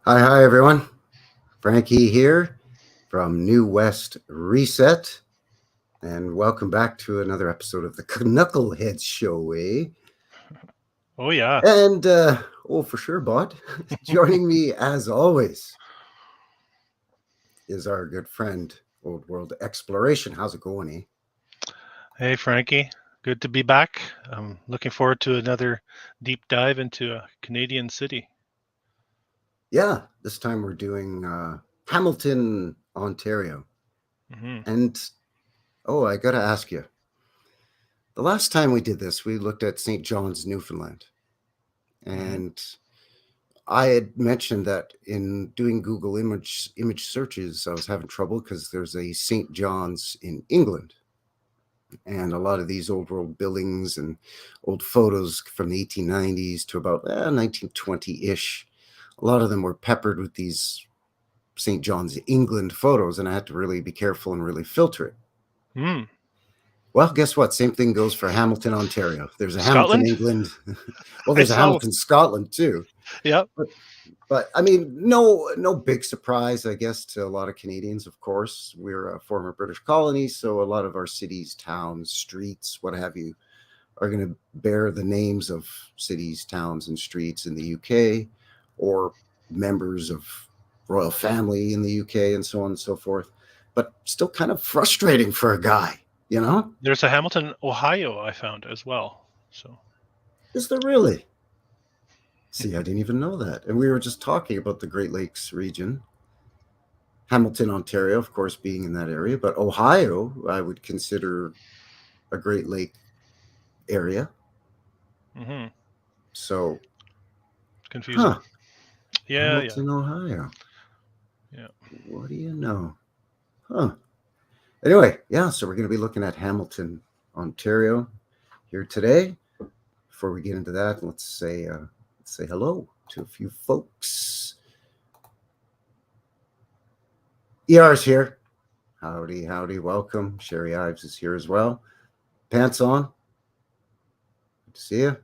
Hi, everyone. Frankie here from New West Reset, and welcome back to another episode of the Knuckleheads Show, eh? Oh yeah. And, for sure, Bud. Joining me, as always, is our good friend, Old World Exploration. How's it going, eh? Hey Frankie, good to be back. I'm looking forward to another deep dive into a Canadian city. Yeah, this time we're doing Hamilton, Ontario. Hmm. And, I gotta ask you, the last time we did this, we looked at St. John's, Newfoundland. Hmm. And I had mentioned that in doing Google image searches, I was having trouble because there's a St. John's in England, and a lot of these old world buildings and old photos from the 1890s to about 1920-ish. A lot of them were peppered with these St. John's England photos, and I had to really be careful and really filter it. Hmm. Well, guess what? Same thing goes for Hamilton, Ontario. There's a Hamilton, Scotland? England. Well, I there's a saw. Hamilton, Scotland too. Yep. But I mean, no big surprise, I guess, to a lot of Canadians. Of course, we're a former British colony, so a lot of our cities, towns, streets, what have you, are going to bear the names of cities, towns, and streets in the UK, or members of royal family in the UK, and so on and so forth. But still, kind of frustrating for a guy, you know? There's a Hamilton, Ohio, I found as well. So. Is there really? See, I didn't even know that. And we were just talking about the Great Lakes region. Hamilton, Ontario, of course, being in that area, but Ohio, I would consider a Great Lake area. Hmm. So, Confusing. huh, Yeah. Yeah. Hamilton, Ohio. Yeah. What do you know? Huh. Anyway, yeah, so we're going to be looking at Hamilton, Ontario here today. Before we get into that, let's say hello to a few folks. ER's here. Howdy, welcome. Sherry Ives is here as well. Pants on. Good to see you.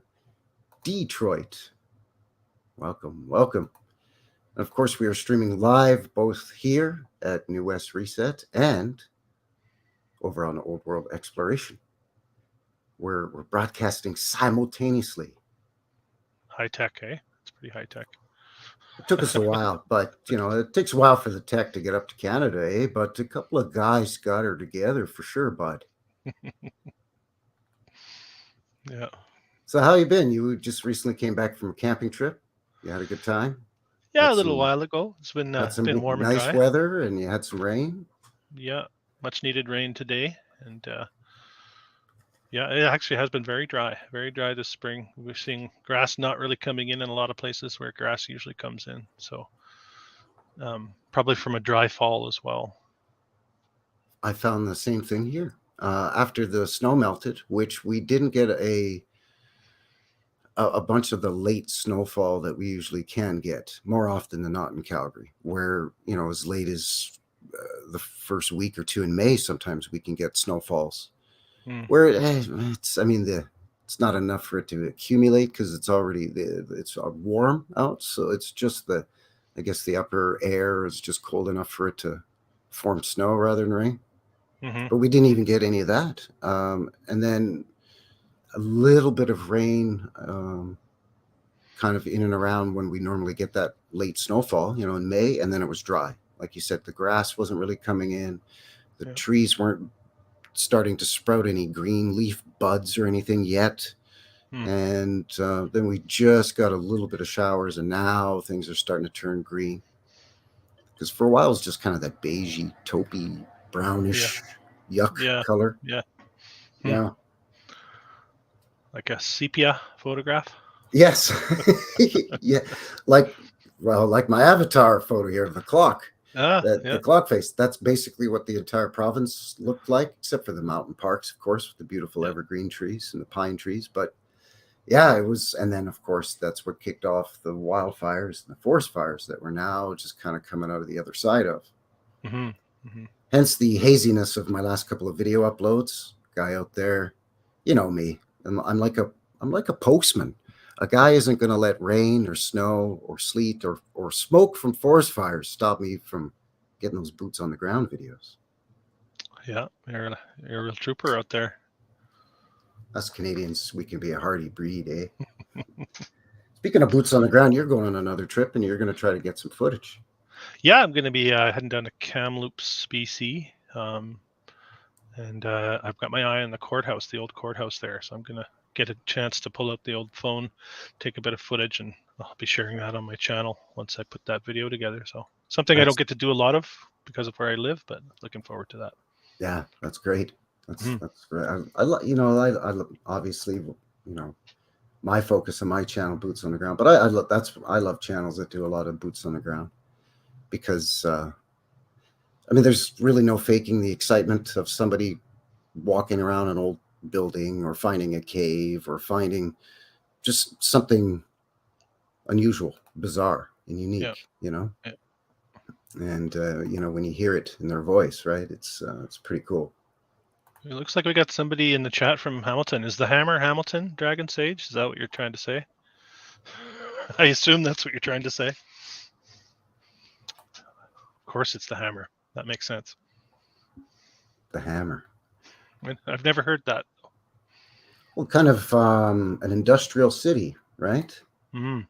Detroit. Welcome. And of course, we are streaming live both here at New West Reset and over on Old World Exploration. We're broadcasting simultaneously. High tech, eh? It's pretty high tech. It took us a while, but it takes a while for the tech to get up to Canada, eh? But a couple of guys got her together for sure, bud. Yeah. So how you been? You just recently came back from a camping trip. You had a good time. Yeah, Had a little some while ago. It's had some been warm and nice dry. weather, and you had some rain. Yeah. Much needed rain today, and yeah, it actually has been very dry this spring. We're seeing grass not really coming in a lot of places where grass usually comes in. So probably from a dry fall as well. I found the same thing here. After the snow melted, which we didn't get a bunch of the late snowfall that we usually can get more often than not in Calgary, where as late as the first week or two in May, sometimes we can get snowfalls. Mm. Where it's not enough for it to accumulate because it's already it's warm out, so it's just I guess the upper air is just cold enough for it to form snow rather than rain. Hmm. But we didn't even get any of that. And then a little bit of rain, kind of in and around when we normally get that late snowfall, in May, and then it was dry. Like you said, the grass wasn't really coming in. The Yeah. trees weren't starting to sprout any green leaf buds or anything yet. Mm. And then we just got a little bit of showers, and now things are starting to turn green. Because for a while, it was just kind of that beigey, taupey, Yeah. brownish, yuck Yeah. color. Yeah. Mm. Yeah. Like a sepia photograph. Yes. Yeah. Like, like my avatar photo here of the clock. Ah, That the yeah. clock face. That's basically what the entire province looked like, except for the mountain parks, of course, with the beautiful Yeah. evergreen trees and the pine trees. But yeah, it was. And then, of course, that's what kicked off the wildfires and the forest fires that we're now just kind of coming out of the other side of. Hmm. Hmm. Hence the haziness of my last couple of video uploads. Guy out there, you know me. I'm like a postman. A guy isn't going to let rain or snow or sleet or smoke from forest fires stop me from getting those boots on the ground videos. Yeah, you're a real trooper out there. Us Canadians, we can be a hardy breed, eh? Speaking of boots on the ground, you're going on another trip and you're going to try to get some footage. Yeah, I'm going to be heading down to Kamloops, BC. And I've got my eye on the courthouse, the old courthouse there. So I'm going to get a chance to pull out the old phone, take a bit of footage, and I'll be sharing that on my channel once I put that video together. So something I don't get to do a lot of because of where I live, but looking forward to that. Yeah, that's great. That's great. I obviously, my focus on my channel, boots on the ground, but I love channels that do a lot of boots on the ground because there's really no faking the excitement of somebody walking around an old building or finding a cave or finding just something unusual, bizarre, and unique. Yeah. And when you hear it in their voice, right, it's pretty cool. It looks like we got somebody in the chat from Hamilton. Is the hammer Hamilton, Dragon Sage? Is that what you're trying to say? I assume that's what you're trying to say. Of course it's the hammer. That makes sense. The hammer. I've never heard that. Well, kind of an industrial city, right? Mm.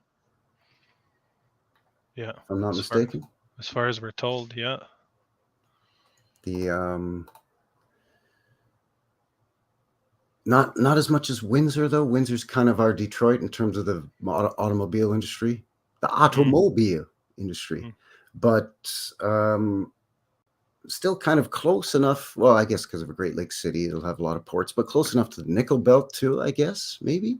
Yeah. If I'm not mistaken. As far as we're told, yeah. The not as much as Windsor, though. Windsor's kind of our Detroit in terms of the automobile industry, industry, but still kind of close enough. Well, I guess because of a Great Lakes city, it'll have a lot of ports, but close enough to the nickel belt too, I guess, maybe.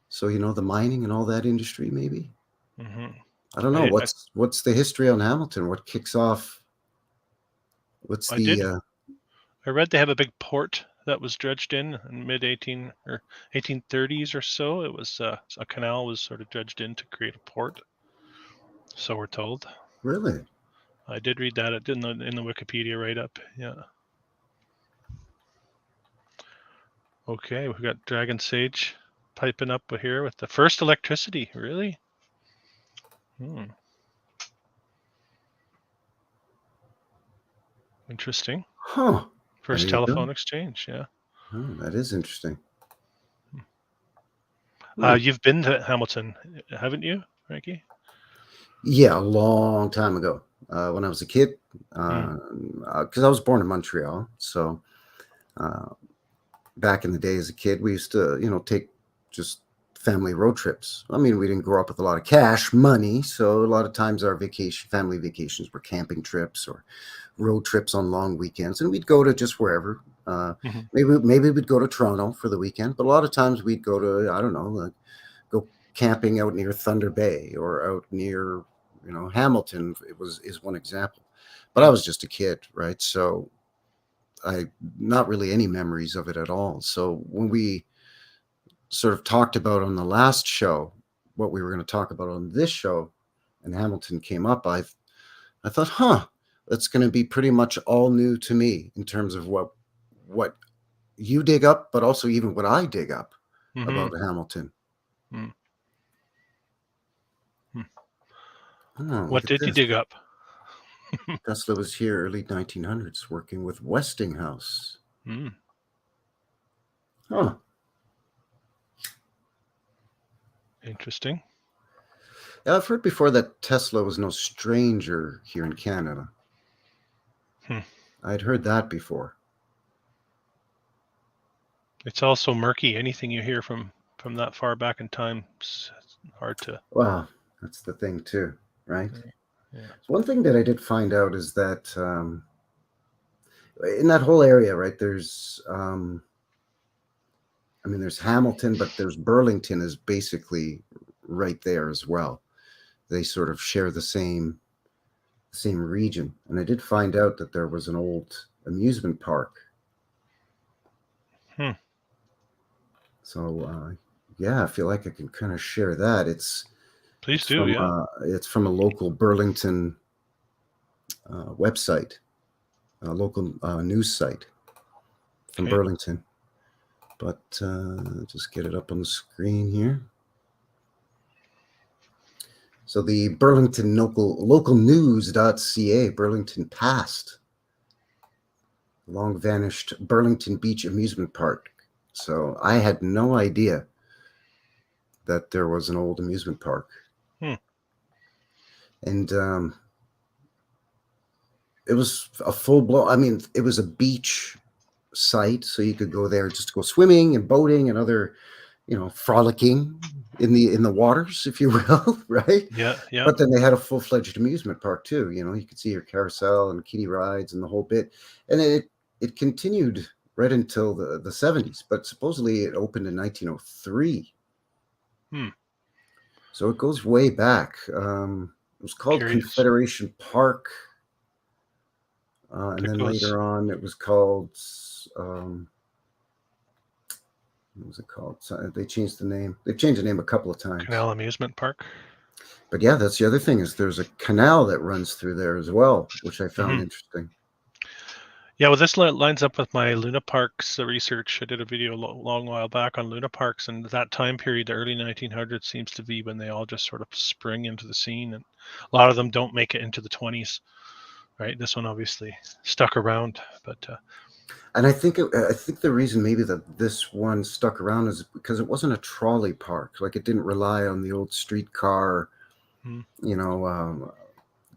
So the mining and all that industry, maybe. I don't know. What's the history on Hamilton? What kicks off? I read they have a big port that was dredged in mid 1830s or so. It was a canal was sort of dredged in to create a port. So we're told. Really? I did read that in the Wikipedia write-up. Yeah. Okay, we've got Dragon Sage piping up here with the first electricity. Really? Interesting. Huh. First telephone exchange, yeah. Oh, that is interesting. You've been to Hamilton, haven't you, Frankie? Yeah, a long time ago. When I was a kid, because I was born in Montreal. So back in the day as a kid, we used to, take just family road trips. I mean, we didn't grow up with a lot of money. So a lot of times our family vacations were camping trips or road trips on long weekends. And we'd go to just wherever. Maybe we'd go to Toronto for the weekend. But a lot of times we'd go to, I don't know, go camping out near Thunder Bay or out near, Hamilton is one example. But I was just a kid, right? So not really any memories of it at all. So when we sort of talked about on the last show what we were going to talk about on this show, and Hamilton came up, I thought, that's going to be pretty much all new to me in terms of what you dig up, but also even what I dig up about Hamilton. What did you dig up? Tesla was here early 1900s working with Westinghouse. Interesting. Yeah, I've heard before that Tesla was no stranger here in Canada. I'd heard that before. It's also murky. Anything you hear from that far back in time, it's hard to... Well, that's the thing too, right? Yeah. So one thing that I did find out is that in that whole area, right, there's there's Hamilton, but there's Burlington is basically right there as well. They sort of share the same region. And I did find out that there was an old amusement park. So, I feel like I can kind of share that. It's from a local Burlington website, a local news site from Burlington. But just get it up on the screen here. So the Burlington local news.ca, Burlington past, long vanished Burlington Beach Amusement Park. So I had no idea that there was an old amusement park. And it was a full blown, I mean, it was a beach site, so you could go there just to go swimming and boating and other, frolicking in the waters, if you will, right? Yeah. But then they had a full-fledged amusement park too. You could see your carousel and kiddie rides and the whole bit. And it continued right until the 70s, but supposedly it opened in 1903. So it goes way back. It was called Curious. Confederation Park. And then later on, it was called, what was it called? So they changed the name. They've changed the name a couple of times. Canal Amusement Park. But yeah, that's the other thing, is there's a canal that runs through there as well, which I found interesting. Yeah, well, this lines up with my Luna Parks research. I did a video a long while back on Luna Parks, and that time period, the early 1900s, seems to be when they all just sort of spring into the scene, and a lot of them don't make it into the 20s. Right, this one obviously stuck around, but and I think the reason maybe that this one stuck around is because it wasn't a trolley park. Like, it didn't rely on the old streetcar,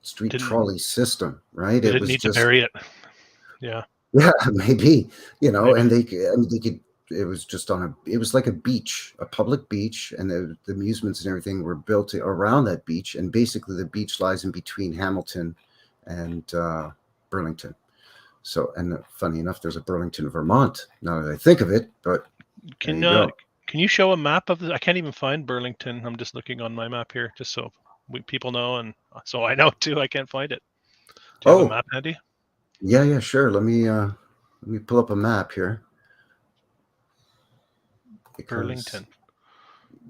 trolley system, right? They didn't need to bury it. Yeah, maybe, and they could. It was just it was like a beach, a public beach, and the amusements and everything were built around that beach. And basically, the beach lies in between Hamilton and Burlington. So, and funny enough, there's a Burlington, Vermont, now that I think of it. But can you show a map of this? I can't even find Burlington. I'm just looking on my map here, just so people know, and so I know too. I can't find it. Do you have a map handy? Yeah, sure. Let me pull up a map here. Burlington.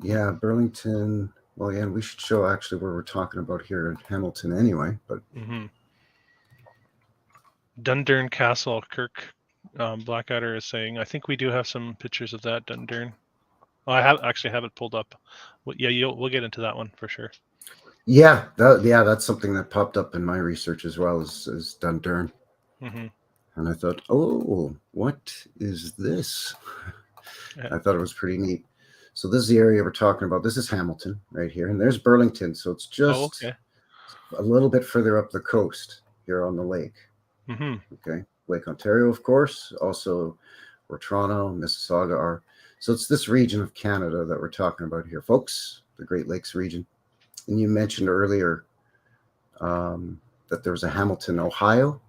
Yeah, Burlington. Well, yeah, we should show actually where we're talking about here in Hamilton anyway. But Dundurn Castle, Kirk Blackadder is saying. I think we do have some pictures of that Dundurn. Oh, I have it pulled up. Yeah, we'll get into that one for sure. Yeah, that's something that popped up in my research as well, as Dundurn. And I thought, oh, what is this? Yeah. I thought it was pretty neat. So this is the area we're talking about. This is Hamilton right here, and there's Burlington. So it's just a little bit further up the coast here on the lake. Okay, Lake Ontario, of course, also where Toronto, Mississauga are. So it's this region of Canada that we're talking about here, folks, the Great Lakes region. And you mentioned earlier that there was a Hamilton, Ohio,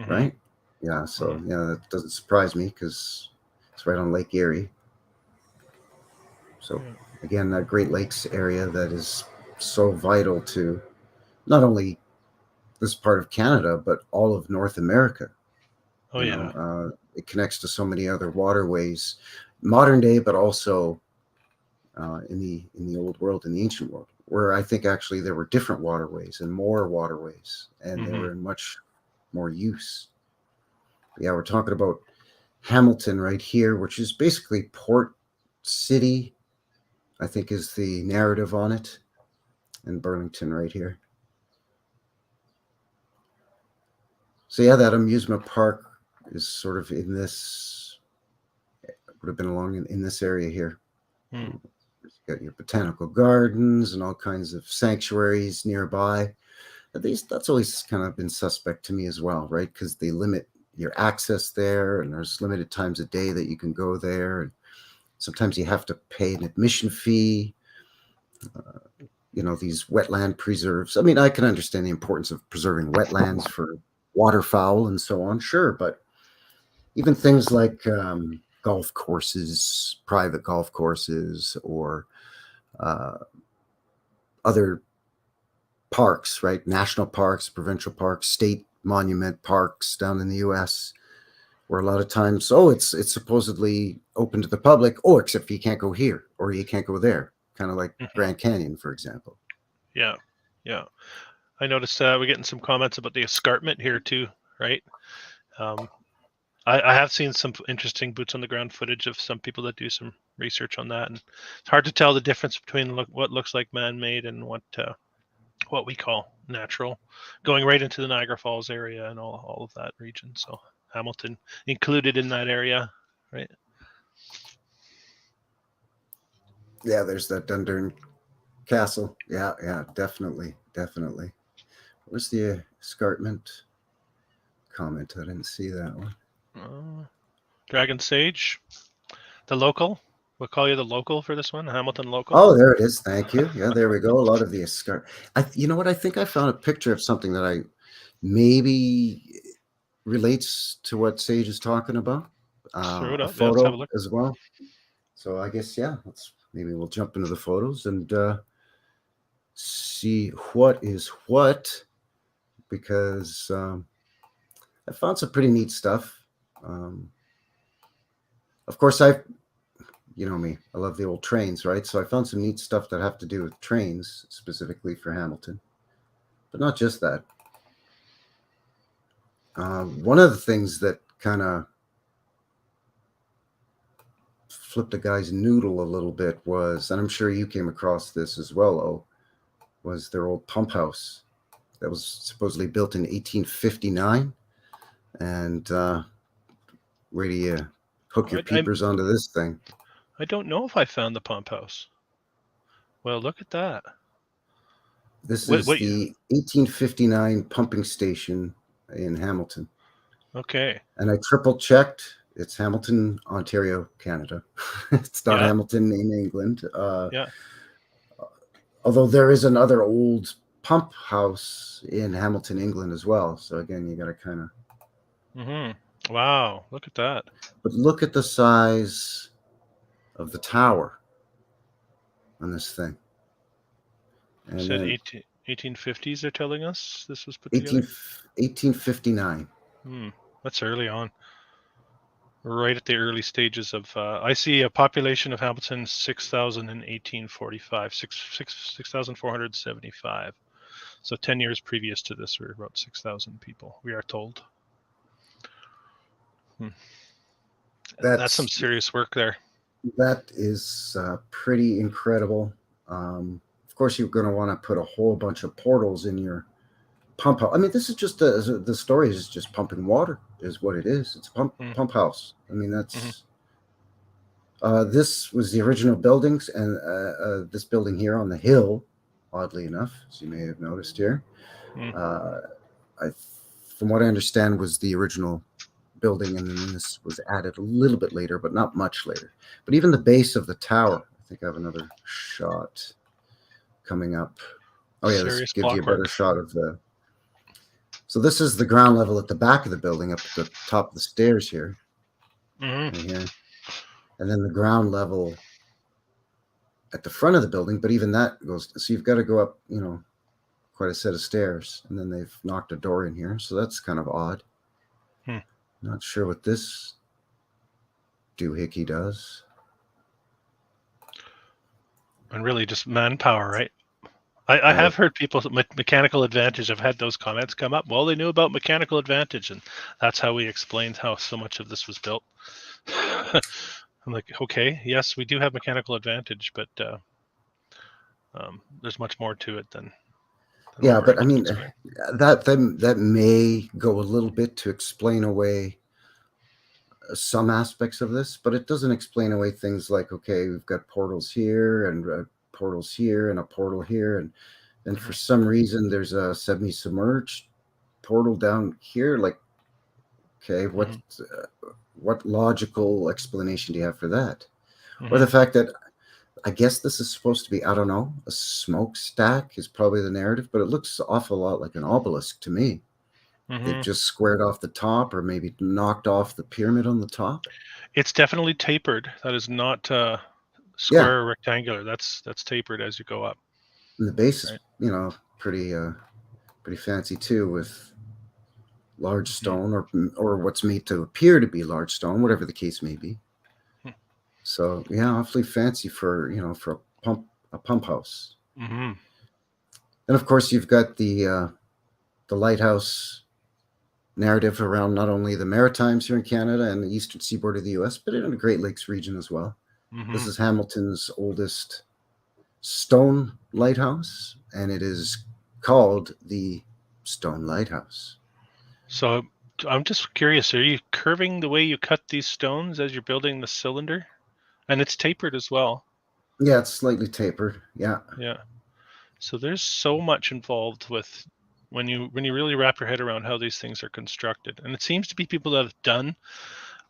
right? Yeah, so that doesn't surprise me because it's right on Lake Erie. So again, that Great Lakes area that is so vital to not only this part of Canada, but all of North America. It connects to so many other waterways, modern day, but also in the old world, in the ancient world, where I think actually there were different waterways and more waterways, and they were in much more use. Yeah, we're talking about Hamilton right here, which is basically Port City, I think is the narrative on it, and Burlington right here. So yeah, that amusement park is sort of in this, would have been along in this area here. You got your botanical gardens and all kinds of sanctuaries nearby. At least that's always kind of been suspect to me as well, right? Because they limit your access there, and there's limited times a day that you can go there, and sometimes you have to pay an admission fee. These wetland preserves. I mean, I can understand the importance of preserving wetlands for waterfowl and so on, sure, but even things like golf courses, private golf courses, or other parks, right? National parks, provincial parks, state monument parks down in the US, where a lot of times, it's supposedly open to the public, except you can't go here or you can't go there, kind of like Grand Canyon, for example. Yeah. I noticed we're getting some comments about the escarpment here too, right? I have seen some interesting boots on the ground footage of some people that do some research on that, and it's hard to tell the difference between what looks like man-made and what we call natural, going right into the Niagara Falls area and all of that region. So Hamilton included in that area, right? Yeah, there's that Dundurn Castle. Yeah, definitely. Where's the escarpment comment? I didn't see that one. Dragon Sage, the local. We'll call you the local for this one, Hamilton local. Oh, there it is. Thank you. Yeah, there we go. A lot of the escarpment. You know what? I think I found a picture of something that I maybe relates to what Sage is talking about. Throw it A up. Yeah, let's have a photo look. as well. So I guess maybe we'll jump into the photos and see what is what, because I found some pretty neat stuff. Of course, you know me, I love the old trains, right? So I found some neat stuff that have to do with trains specifically for Hamilton, but not just that. One of the things that kind of flipped a guy's noodle a little bit was, and I'm sure you came across this as well, was their old pump house that was supposedly built in 1859. And where do you hook your peepers onto this thing? I don't know if I found the pump house. Well, look at that. This is the 1859 pumping station in Hamilton. Okay. And I triple checked. It's Hamilton, Ontario, Canada. It's not Hamilton in England. Although there is another old pump house in Hamilton, England as well. So again, you got to kind of. Mm-hmm. Wow, look at that. But look at the size of the tower on this thing. And you said 1850s, they're telling us this was put together? 1859. That's early on. Right at the early stages of, I see a population of Hamilton 6,000 in 1845, 6,475. So 10 years previous to this, we were about 6,000 people, we are told. That's some serious work there. That is pretty incredible. Of course, you're going to want to put a whole bunch of portals in your pump house. I mean, this is just the story is just pumping water is what it is. It's a pump house. I mean, that's this was the original buildings, and this building here on the hill, oddly enough, as you may have noticed here, from what I understand, was the original building, and then this was added a little bit later, but not much later. But even the base of the tower, I think I have another shot coming up. Oh yeah, this gives you a better shot of the. So this is the ground level at the back of the building, up at the top of the stairs here, right here, and then the ground level at the front of the building. But even that goes. So you've got to go up, quite a set of stairs, and then they've knocked a door in here. So that's kind of odd. Not sure what this doohickey does. And really just manpower, right? I have heard people, mechanical advantage, I've had those comments come up. Well, they knew about mechanical advantage, and that's how we explained how so much of this was built. I'm like, okay, yes, we do have mechanical advantage, but there's much more to it than yeah, but I mean, that may go a little bit to explain away some aspects of this, but it doesn't explain away things like, okay, we've got portals here and portals here and a portal here, and for some reason there's a semi-submerged portal down here. Like, okay, what logical explanation do you have for that? Or the fact that I guess this is supposed to be, I don't know, a smokestack is probably the narrative, but it looks an awful lot like an obelisk to me. They've just squared off the top, or maybe knocked off the pyramid on the top. It's definitely tapered. That is not square or rectangular. That's tapered as you go up. And the base is, pretty fancy too, with large stone or what's made to appear to be large stone, whatever the case may be. So yeah, awfully fancy for a pump house. And of course, you've got the lighthouse narrative around not only the Maritimes here in Canada and the eastern seaboard of the U.S., but in the Great Lakes region as well. Mm-hmm. This is Hamilton's oldest stone lighthouse, and it is called the Stone Lighthouse. So I'm just curious, are you curving the way you cut these stones as you're building the cylinder? And it's tapered as well. Yeah, it's slightly tapered. Yeah. Yeah. So there's so much involved with when you really wrap your head around how these things are constructed. And it seems to be people that have done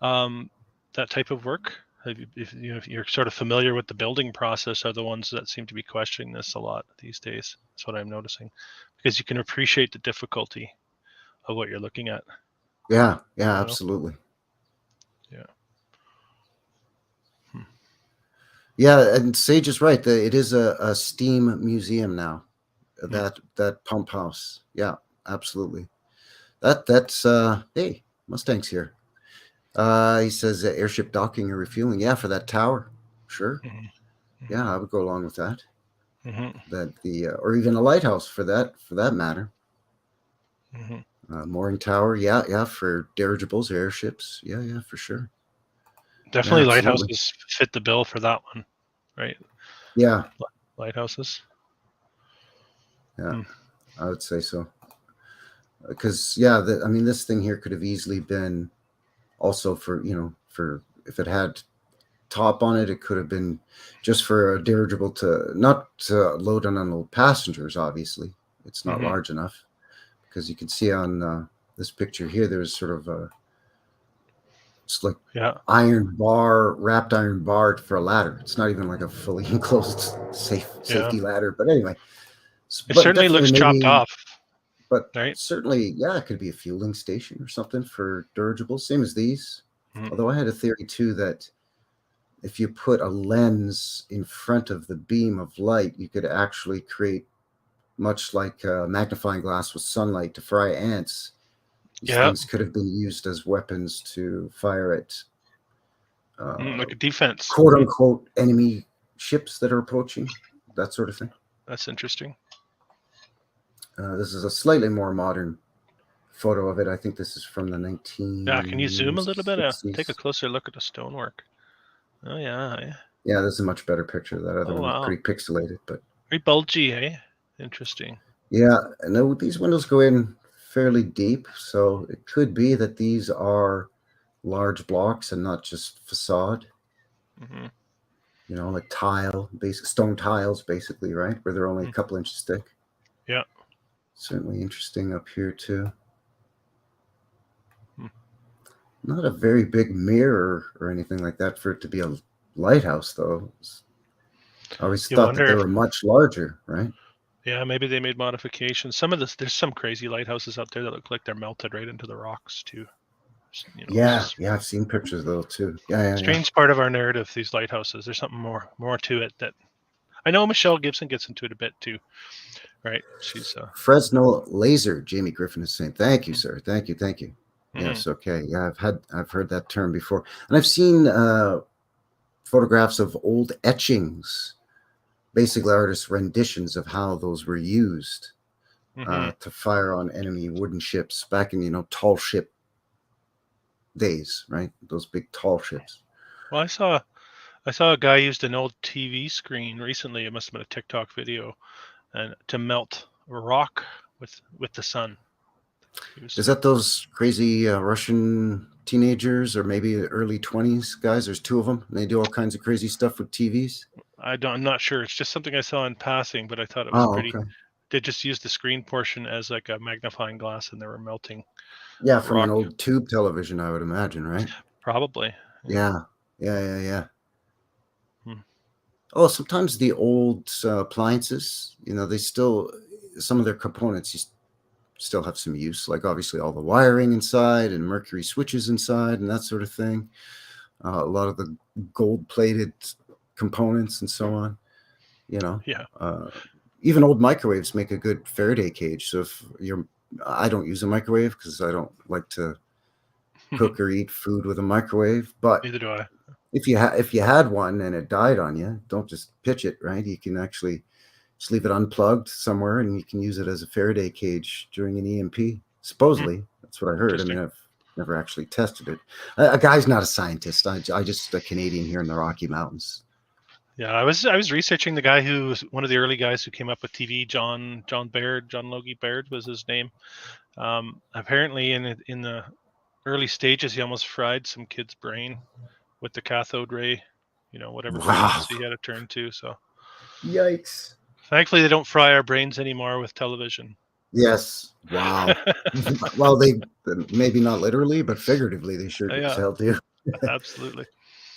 that type of work. If you're sort of familiar with the building process, are the ones that seem to be questioning this a lot these days. That's what I'm noticing, because you can appreciate the difficulty of what you're looking at. Yeah, absolutely. Yeah. Yeah, and Sage is right. It is a steam museum now. That pump house. Yeah, absolutely. That's hey, Mustang's here. He says airship docking or refueling. Yeah, for that tower. Sure. Mm-hmm. Yeah, I would go along with that. Mm-hmm. That or even a lighthouse for that matter. Mm-hmm. Mooring tower. Yeah, for dirigibles, airships. Yeah, for sure. Definitely, Yeah, lighthouses fit the bill for that one, right? Yeah. Lighthouses. Yeah, I would say so. Because this thing here could have easily been also for if it had top on it, it could have been just for a dirigible to not to load and unload passengers. Obviously, it's not large enough, because you can see on this picture here, there's sort of it's like wrapped iron bar for a ladder. It's not even like a fully enclosed safety ladder. But anyway, it certainly looks chopped off. But right? Certainly, yeah, it could be a fueling station or something for dirigibles, same as these. Although I had a theory too that if you put a lens in front of the beam of light, you could actually create, much like a magnifying glass with sunlight to fry ants. These things could have been used as weapons to fire at like a defense, quote unquote, enemy ships that are approaching, that sort of thing. That's interesting. This is a slightly more modern photo of it. I think this is from the 1960s. Yeah, can you zoom a little bit? Take a closer look at the stonework. Oh yeah. Yeah, this is a much better picture. That other one was pretty pixelated, but very bulgy, eh? Interesting. Yeah, and these windows go in fairly deep, so it could be that these are large blocks and not just facade. Like stone tiles, basically, right? Where they're only a couple inches thick. Yeah. Certainly interesting up here too. Not a very big mirror or anything like that for it to be a lighthouse, though. I always thought that they were much larger, right? Yeah, maybe they made modifications. There's some crazy lighthouses out there that look like they're melted right into the rocks too. Yeah, I've seen pictures of those too. Yeah. Strange part of our narrative, these lighthouses. There's something more to it that I know Michelle Gibson gets into it a bit too, right? She's Fresno laser. Jamie Griffin is saying, "Thank you, sir. Thank you." Yes, okay. Yeah, I've heard that term before, and I've seen photographs of old etchings, basically artists' renditions of how those were used to fire on enemy wooden ships back in tall ship days, right? Those big tall ships. Well, I saw a guy used an old TV screen recently. It must have been a TikTok video, and to melt a rock with the sun. Is that those crazy Russian teenagers, or maybe early 20s guys? There's two of them, and they do all kinds of crazy stuff with TVs. I'm not sure. It's just something I saw in passing, but I thought it was pretty. Okay. They just used the screen portion as like a magnifying glass, and they were melting. Yeah, from an old tube television, I would imagine, right? Probably. Yeah. Oh, sometimes the old appliances, they still, some of their components, you still have some use, like obviously all the wiring inside and mercury switches inside and that sort of thing. A lot of the gold-plated components and so on, Yeah. Even old microwaves make a good Faraday cage. So I don't use a microwave because I don't like to cook or eat food with a microwave. But neither do I. If you had one and it died on you, don't just pitch it, right? You can actually just leave it unplugged somewhere, and you can use it as a Faraday cage during an EMP. Supposedly, That's what I heard. I Interesting. mean, I've never actually tested it. A guy's not a scientist. I just a Canadian here in the Rocky Mountains. Yeah, I was researching the guy who was one of the early guys who came up with TV. John Baird, John Logie Baird was his name. Apparently, in the early stages, he almost fried some kid's brain with the cathode ray, whatever Wow. frequency he had to turn to. So Yikes. thankfully, they don't fry our brains anymore with television. Yes. Wow. Well, they maybe not literally, but figuratively, they sure as Yeah, hell do. absolutely.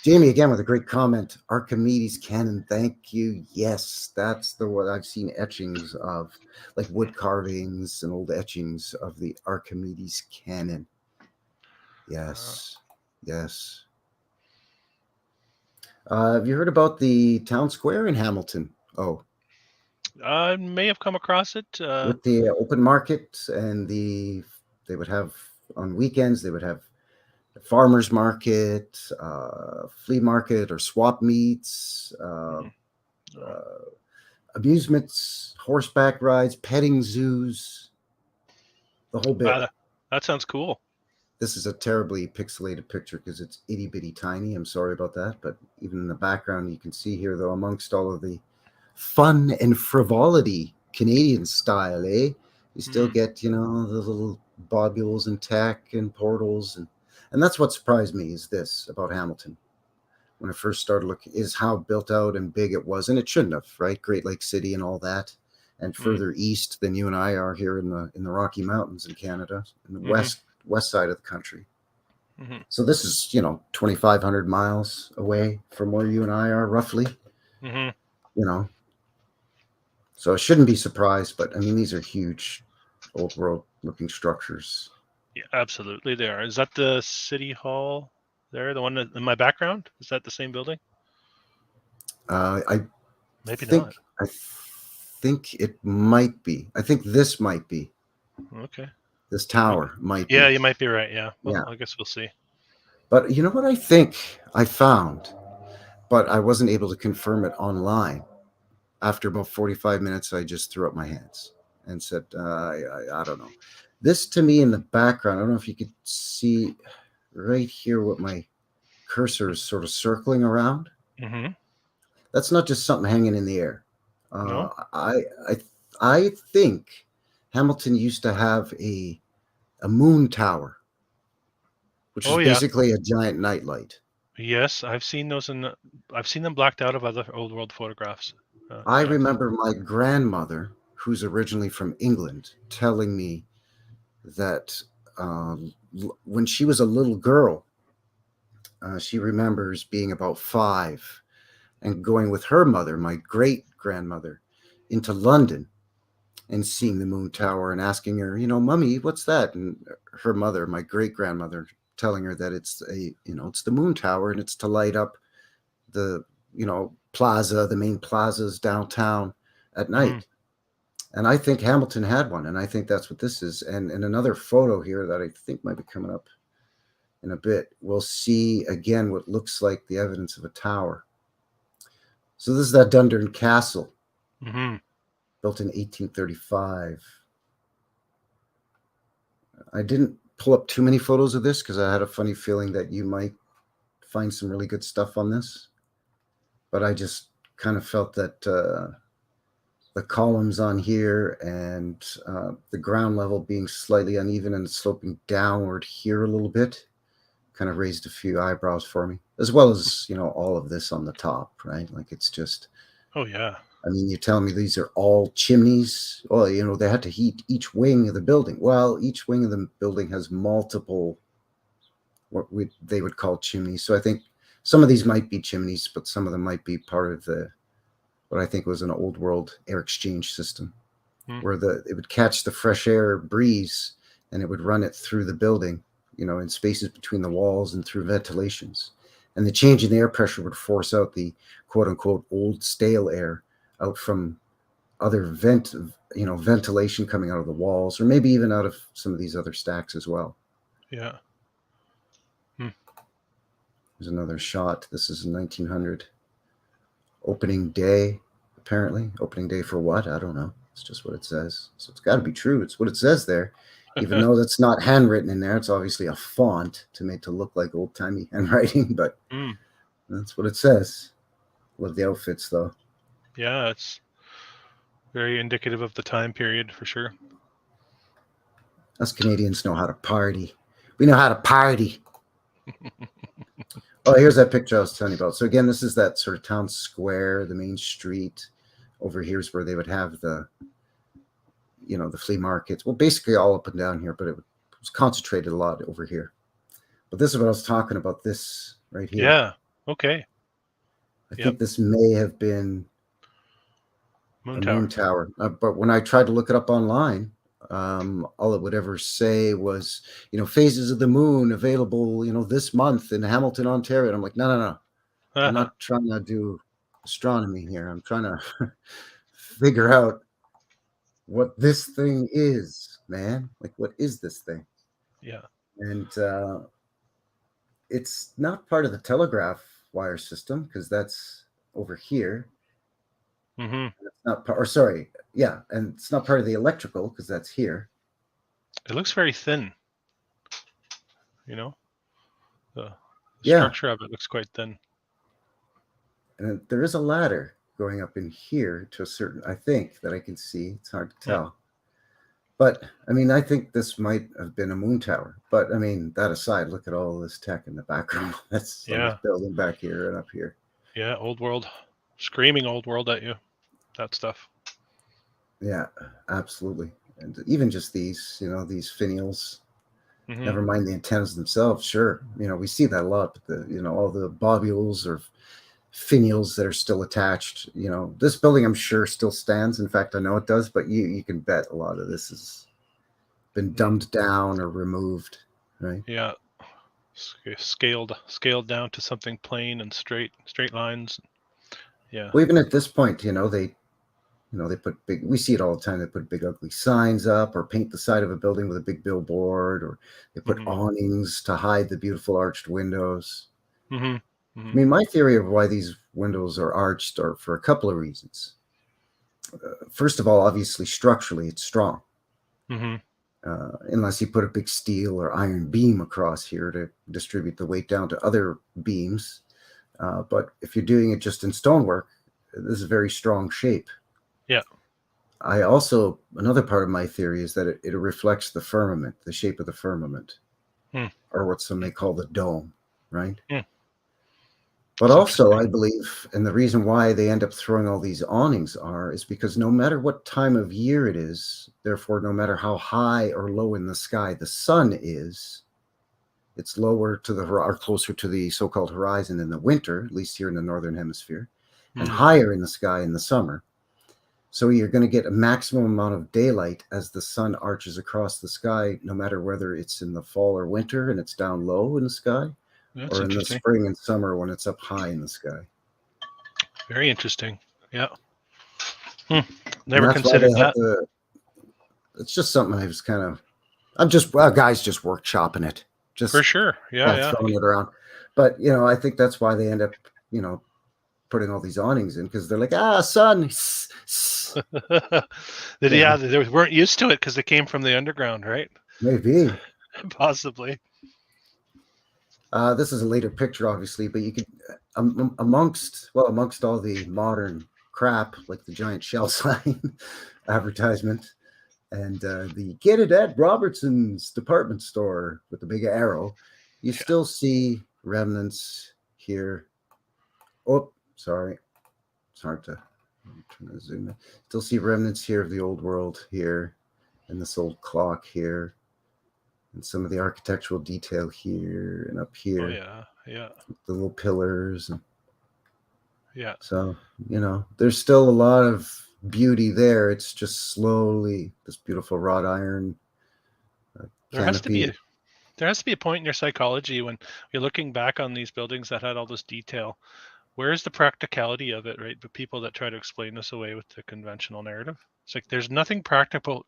Jamie again with a great comment. Archimedes cannon, thank you. Yes, that's the one I've seen etchings of, like wood carvings and old etchings of the Archimedes cannon. Yes, yes. Have you heard about the town square in Hamilton? Oh, I may have come across it. with the open market and they would have on weekends they would have farmers market, flea market, or swap meets, No. amusements, horseback rides, petting zoos, the whole bit. Wow, that sounds cool. This is a terribly pixelated picture because it's itty bitty tiny. I'm sorry about that. But even in the background, you can see here, though, amongst all of the fun and frivolity, Canadian style, eh? You still get, the little bobules and tech and portals. And that's what surprised me is this about Hamilton. When I first started looking, is how built out and big it was. And it shouldn't have, right? Great Lake City and all that. And further east than you and I are here in the Rocky Mountains in Canada, in the west side of the country. So this is 2,500 miles away from where you and I are roughly. So I shouldn't be surprised, but I mean these are huge old world looking structures. Yeah, absolutely they are. Is that the city hall there, the one in my background? Is that the same building? I Maybe think not. I think it might be. I think this might be. Okay. This tower might be. Yeah, you might be right. Yeah. Well, Yeah. I guess we'll see. But you know what I think I found, but I wasn't able to confirm it online. After about 45 minutes, I just threw up my hands and said, I don't know. This to me in the background, I don't know if you could see right here what my cursor is sort of circling around. That's not just something hanging in the air. No? I think Hamilton used to have a moon tower, which is basically a giant nightlight. Yes, I've seen those I've seen them blacked out of other old world photographs. I remember my grandmother, who's originally from England, telling me that when she was a little girl, she remembers being about 5 and going with her mother, my great grandmother, into London and seeing the moon tower and asking her, Mummy, what's that? And her mother, my great grandmother, telling her that it's it's the moon tower and it's to light up the, plaza, the main plazas downtown at night. And I think Hamilton had one, and I think that's what this is. And in another photo here that I think might be coming up in a bit, we'll see again what looks like the evidence of a tower. So this is that Dundurn Castle, built in 1835. I didn't pull up too many photos of this because I had a funny feeling that you might find some really good stuff on this. But I just kind of felt that the columns on here and the ground level being slightly uneven and sloping downward here a little bit kind of raised a few eyebrows for me, as well as, all of this on the top, right? Like it's just, oh yeah. I mean, you're telling me these are all chimneys? Well, they had to heat each wing of the building. Well, each wing of the building has multiple, they would call chimneys. So I think some of these might be chimneys, but some of them might be part of what I think was an old world air exchange system, where it would catch the fresh air breeze and it would run it through the building, in spaces between the walls and through ventilations. And the change in the air pressure would force out the quote unquote old stale air out from other ventilation coming out of the walls, or maybe even out of some of these other stacks as well. Yeah. There's another shot. This is 1900. Opening day, apparently. Opening day for what? I don't know. It's just what it says. So it's got to be true. It's what it says there. even though that's not handwritten in there. It's obviously a font to make to look like old-timey handwriting, but that's what it says. Love the outfits, though. Yeah, it's very indicative of the time period for sure. Us Canadians know how to party. We know how to party. Oh, here's that picture I was telling you about. So again, this is that sort of town square, the main street. Over here's where they would have the flea markets. Well, basically all up and down here, but it was concentrated a lot over here. But this is what I was talking about, this right here. Yeah, okay. I think this may have been Moon Tower. But when I tried to look it up online, all it would ever say was, phases of the moon available, this month in Hamilton, Ontario. And I'm like, no. I'm not trying to do astronomy here. I'm trying to figure out what this thing is, man. Like, what is this thing? Yeah. And it's not part of the telegraph wire system because that's over here. Mm-hmm. It's not part, or sorry, yeah, and it's not part of the electrical because that's here. It looks very thin. The structure of it looks quite thin. And there is a ladder going up in here to a certain, I think, that I can see. It's hard to tell. Yeah. But, I mean, I think this might have been a moon tower. But, I mean, that aside, look at all this tech in the background. That's someone's building back here and up here. Yeah, old world. Screaming old world at you. That stuff. Yeah, absolutely. And even just these, these finials. Mm-hmm. Never mind the antennas themselves. Sure, we see that a lot. But all the bobules or finials that are still attached. This building I'm sure still stands. In fact, I know it does. But you can bet a lot of this has been dumbed down or removed, right? Yeah, scaled down to something plain and straight lines. Yeah. Well, even at this point, they put big, we see it all the time. They put big ugly signs up or paint the side of a building with a big billboard, or they put awnings to hide the beautiful arched windows. Mm-hmm. Mm-hmm. I mean, my theory of why these windows are arched are for a couple of reasons. First of all, obviously, structurally, it's strong. Mm-hmm. Unless you put a big steel or iron beam across here to distribute the weight down to other beams. But if you're doing it just in stonework, this is a very strong shape. Yeah. Another part of my theory is that it reflects the firmament, the shape of the firmament, or what some may call the dome, right? But also, I believe, and the reason why they end up throwing all these awnings is because no matter what time of year it is, therefore, no matter how high or low in the sky the sun is, it's lower to or closer to the so-called horizon in the winter, at least here in the northern hemisphere, and higher in the sky in the summer. So you're going to get a maximum amount of daylight as the sun arches across the sky, no matter whether it's in the fall or winter and it's down low in the sky, or in the spring and summer when it's up high in the sky. Very interesting. Yeah. Never considered that. It's just something I was guys just workshopping it. Just for sure. Yeah. Throwing it around. But, I think that's why they end up, putting all these awnings in, because they're like, sun. They weren't used to it because they came from the underground, right? Maybe. Possibly. This is a later picture, obviously, but you could, amongst all the modern crap, like the giant shell sign advertisement, and the Get It at Robertson's department store with the big arrow, you still see remnants here. Oh, sorry. It's hard to turn the zoom in. Still see remnants here of the old world here, and this old clock here, and some of the architectural detail here and up here. Oh, yeah. The little pillars. Yeah. So, there's still a lot of beauty there. It's just slowly this beautiful wrought iron canopy. There has to be a point in your psychology when you're looking back on these buildings that had all this detail. Where's the practicality of it, right? The people that try to explain this away with the conventional narrative. It's like there's nothing practical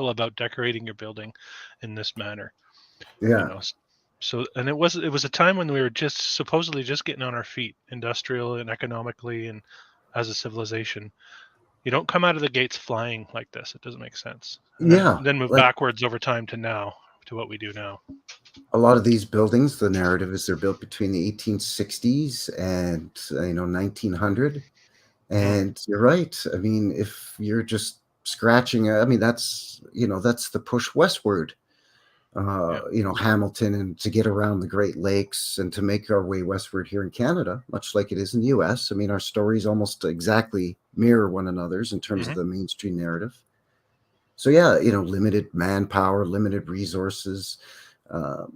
about decorating your building in this manner. Yeah. So, and it was a time when we were just supposedly just getting on our feet, industrial and economically, and as a civilization. You don't come out of the gates flying like this. It doesn't make sense. And Yeah, then move like backwards over time to what we do now. a lot of these buildings, the narrative is they're built between the 1860s and 1900. And you're right. I mean, if you're just scratching, I mean, that's the push westward. Hamilton, and to get around the Great Lakes and to make our way westward here in Canada, much like it is in the US. I mean, our stories almost exactly mirror one another's in terms of the mainstream narrative. So yeah, limited manpower, limited resources. How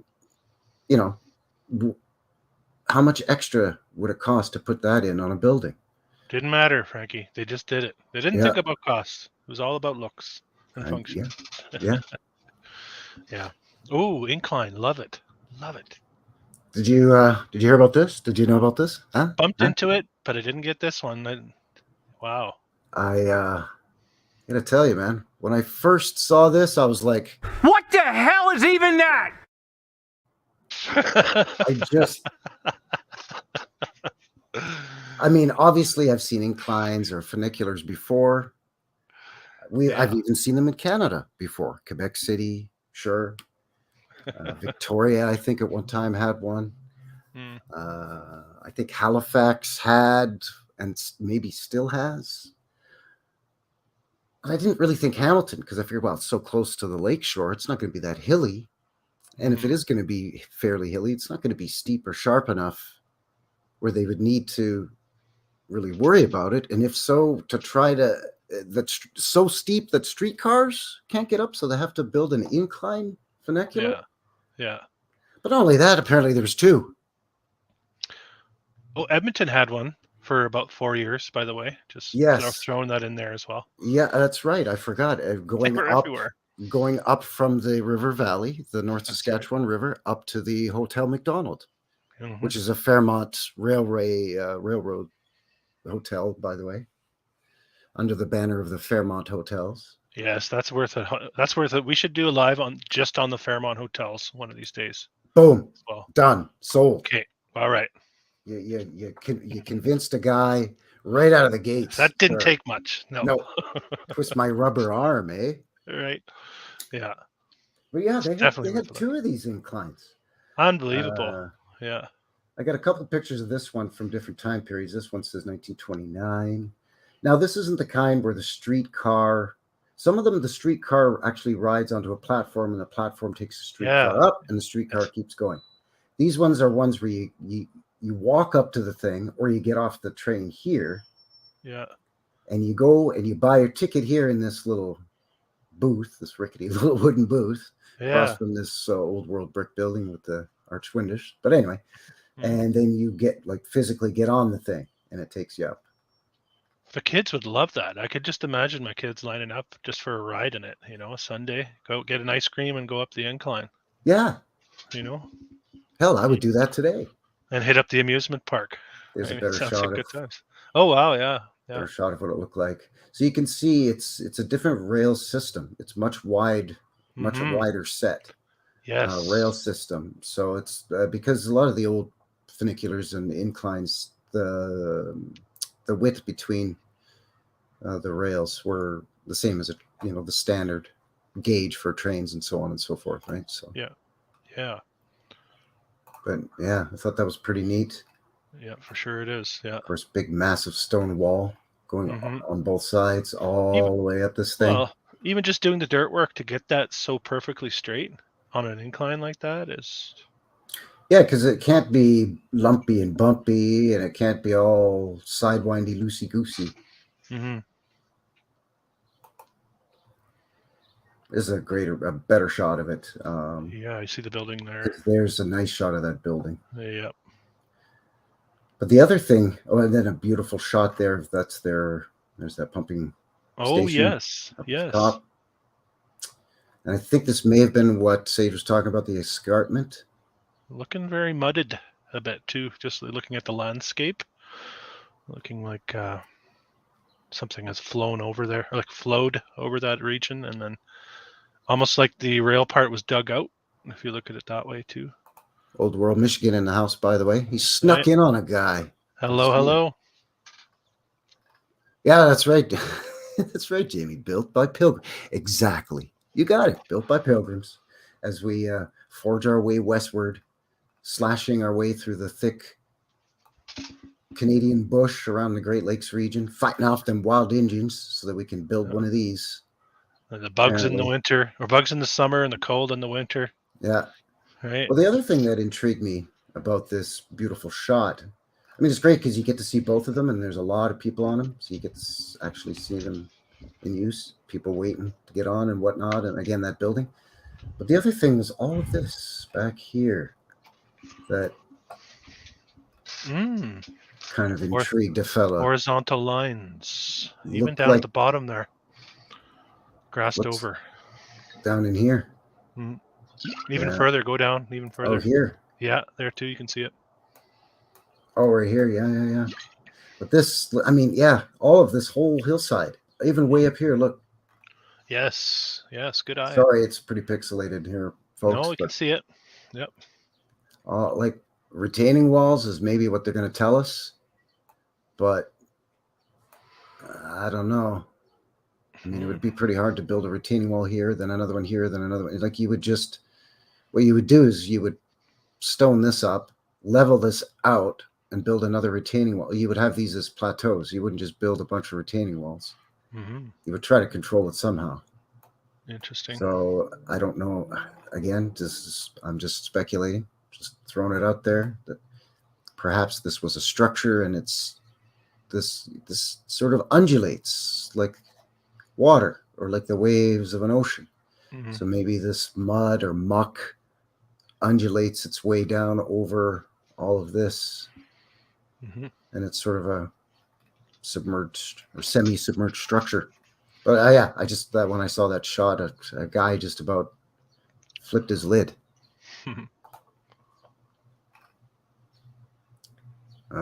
much extra would it cost to put that in on a building? Didn't matter, Frankie. They just did it. They didn't think about costs. It was all about looks and function. Yeah. Yeah. Oh, incline. Love it. Love it. Did you hear about this? Did you know about this? Bumped into it, but I didn't get this one. Wow. I gotta tell you, man, when I first saw this, I was like, what the hell is even that? I mean, obviously I've seen inclines or funiculars before. I've even seen them in Canada before. Quebec City, sure. Victoria, I think at one time had one. I think Halifax had, and maybe still has. But I didn't really think Hamilton, because I figured, well, it's so close to the lakeshore, it's not going to be that hilly. And if it is going to be fairly hilly, it's not going to be steep or sharp enough where they would need to really worry about it. And if so, to try to, that's so steep that streetcars can't get up, so they have to build an incline funicular. Yeah. But not only that, apparently there's two. Oh, Edmonton had one for about 4 years, by the way. Just throwing that in there as well. Yeah, that's right. I forgot. Going up from the river valley, the North Saskatchewan River, up to the Hotel McDonald, which is a Fairmont railroad hotel, by the way, under the banner of the Fairmont Hotels. Yes, that's worth it. That's worth it. We should do a live on the Fairmont Hotels one of these days. Boom. Well, done. Sold. Okay. All right. You convinced a guy right out of the gates. That didn't take much. No. Twist my rubber arm, eh? Right. Yeah. But yeah, they had two of these inclines. Unbelievable. Yeah. I got a couple of pictures of this one from different time periods. This one says 1929. Now, this isn't the kind where the streetcar, some of them, the streetcar actually rides onto a platform and the platform takes the streetcar up and the streetcar keeps going. These ones are ones where you walk up to the thing or you get off the train here. Yeah. And you go and you buy your ticket here in this little booth, this rickety little wooden booth across from this old world brick building with the arch windows. But anyway, and then you physically get on the thing and it takes you up. The kids would love that. I could just imagine my kids lining up just for a ride in it, a Sunday, go get an ice cream and go up the incline. Yeah. Hell, I would do that today. And hit up the amusement park. There's a better shot of times. Oh, wow. Yeah. Better shot of what it looked like. So you can see it's a different rail system. It's much wider set. Yes. Rail system. So it's because a lot of the old funiculars and inclines, the width between the rails were the same as the standard gauge for trains and so on and so forth, right? So yeah. But yeah, I thought that was pretty neat. Yeah, for sure it is. Yeah. Of course, big massive stone wall going on both sides all the way up this thing. Well, even just doing the dirt work to get that so perfectly straight on an incline like that is. Yeah, because it can't be lumpy and bumpy, and it can't be all sidewindy, loosey-goosey. This is a better shot of it. I see the building there. There's a nice shot of that building. Yeah. But the other thing, and then a beautiful shot there. There's that pumping station. Oh, yes. Top. And I think this may have been what Sage was talking about, the escarpment. Looking very mudded a bit too, just looking at the landscape. Looking like something has flown over there, or flowed over that region, and then almost like the rail part was dug out, if you look at it that way too. Old World Michigan in the house, by the way. He snuck in on a guy. Hello. Yeah, that's right. That's right, Jamie. Built by pilgrims. Exactly. You got it. Built by pilgrims. As we forge our way westward, slashing our way through the thick Canadian bush around the Great Lakes region, fighting off them wild Indians so that we can build one of these. The bugs in the Apparently. winter, or bugs in the summer, and the cold in the winter. Yeah. Right. Well, the other thing that intrigued me about this beautiful shot, I mean, it's great because you get to see both of them, and there's a lot of people on them, so you get to actually see them in use, people waiting to get on and whatnot, and again, that building. But the other thing was all of this back here that kind of intrigued a fella. Horizontal lines, even Looked down like at the bottom there, grassed over. Down in here. Even further, go down even further. Oh, here. Yeah, there too, you can see it. Oh, right here. Yeah. But this, I mean, yeah, all of this whole hillside, even way up here, look. Yes, good eye. Sorry, it's pretty pixelated here, folks. No, we can see it. Yep. Like retaining walls is maybe what they're going to tell us, but I don't know. I mean, it would be pretty hard to build a retaining wall here, then another one here, then another one. Like what you would do is you would stone this up, level this out, and build another retaining wall. You would have these as plateaus. You wouldn't just build a bunch of retaining walls. You would try to control it somehow. Interesting. So I don't know. Again, I'm just speculating, just throwing it out there that perhaps this was a structure and it's this sort of undulates like water or like the waves of an ocean. So maybe this mud or muck undulates its way down over all of this, and it's sort of a submerged or semi-submerged structure. But yeah, I just that when I saw that shot, a guy just about flipped his lid.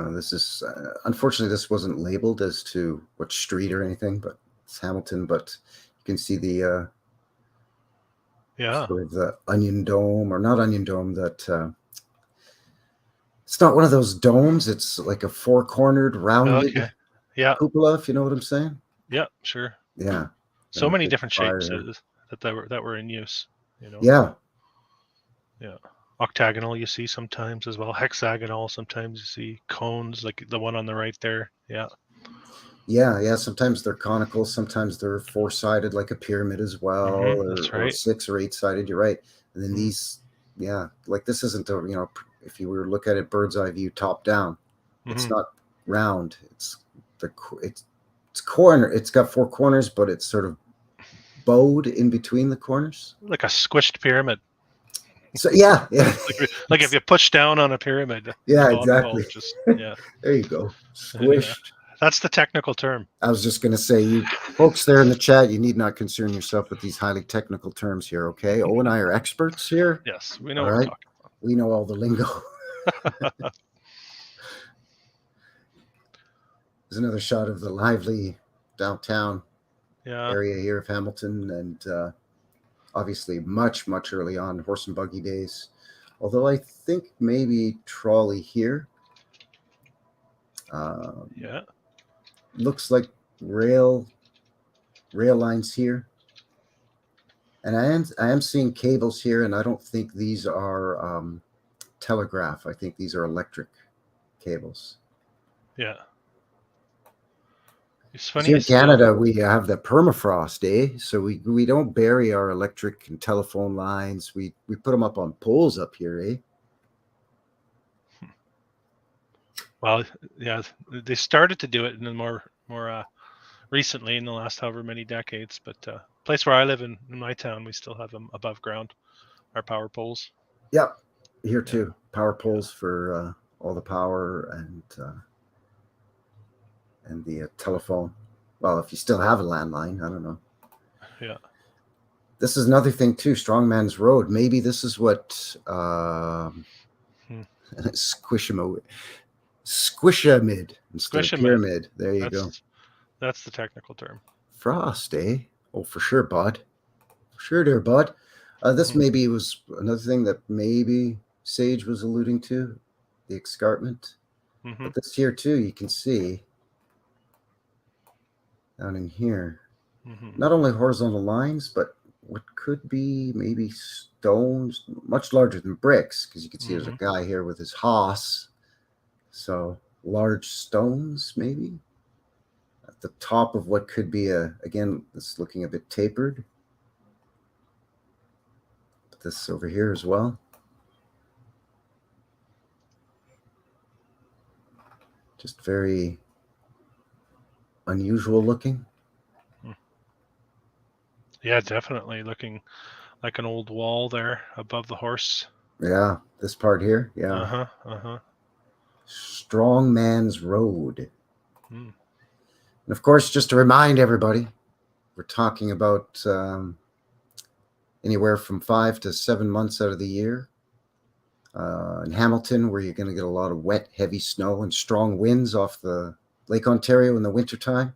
This is unfortunately this wasn't labeled as to what street or anything, but it's Hamilton. But you can see the sort of the onion dome, or not onion dome. That it's not one of those domes. It's like a four-cornered, rounded cupola. If you know what I'm saying. Yeah, sure. Yeah. So many different shapes that were in use. You know. Yeah. Yeah. Octagonal you see sometimes as well. Hexagonal sometimes you see. Cones like the one on the right there. Yeah. Yeah. Sometimes they're conical. Sometimes they're four-sided, like a pyramid as well, that's right. or six or eight-sided. You're right. And then these, like this isn't a if you were to look at it bird's eye view, top down, it's not round. It's corner. It's got four corners, but it's sort of bowed in between the corners, like a squished pyramid. So yeah. like if you push down on a pyramid. Yeah, exactly. There you go. Squished. Yeah. That's the technical term. I was just going to say, you folks there in the chat, you need not concern yourself with these highly technical terms here, okay? Owen and I are experts here. Yes, we know what we're talking about. We know all the lingo. There's another shot of the lively downtown area here of Hamilton, and obviously much, much early on, horse and buggy days. Although I think maybe trolley here. Looks like rail lines here, and I am seeing cables here, and I don't think these are telegraph. I think these are electric cables. Yeah. It's funny. Here in Canada, we have the permafrost, so we don't bury our electric and telephone lines. We put them up on poles up here, Well, yeah, they started to do it in the more recently in the last however many decades. But place where I live in my town, we still have them above ground, our power poles. Yep, here too. Power poles for all the power and the telephone. Well, if you still have a landline, I don't know. Yeah. This is another thing too. Strongman's Road. Maybe this is what Squishamid instead of pyramid. There you go. That's the technical term. Frost, Oh, for sure, bud. For sure, dear bud. This maybe was another thing that maybe Sage was alluding to, the escarpment. But this here too, you can see down in here. not only horizontal lines, but what could be maybe stones, much larger than bricks, because you can see there's a guy here with his hoss. So large stones, maybe at the top of what could be again, it's looking a bit tapered. But this over here as well. Just very unusual looking. Yeah, definitely looking like an old wall there above the horse. Yeah, this part here. Yeah. Strong Man's Road. And of course, just to remind everybody, we're talking about anywhere from 5 to 7 months out of the year. In Hamilton, where you're going to get a lot of wet, heavy snow and strong winds off the Lake Ontario in the wintertime.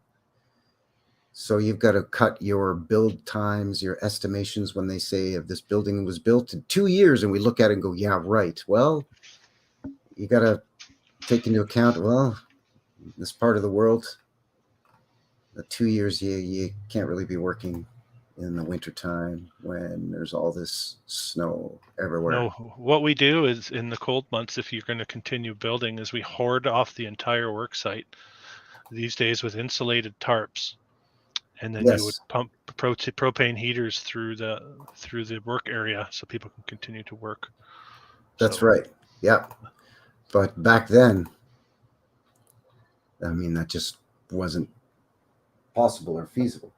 So you've got to cut your build times, your estimations when they say if this building was built in 2 years, and we look at it and go, yeah, right. Well, you got to take into account, well, this part of the world, the 2 years you can't really be working in the wintertime when there's all this snow everywhere. No, what we do is in the cold months, if you're going to continue building, is we hoard off the entire work site these days with insulated tarps. And then you would pump propane heaters through the work area so people can continue to work. That's right. Yeah. But back then, I mean, that just wasn't possible or feasible.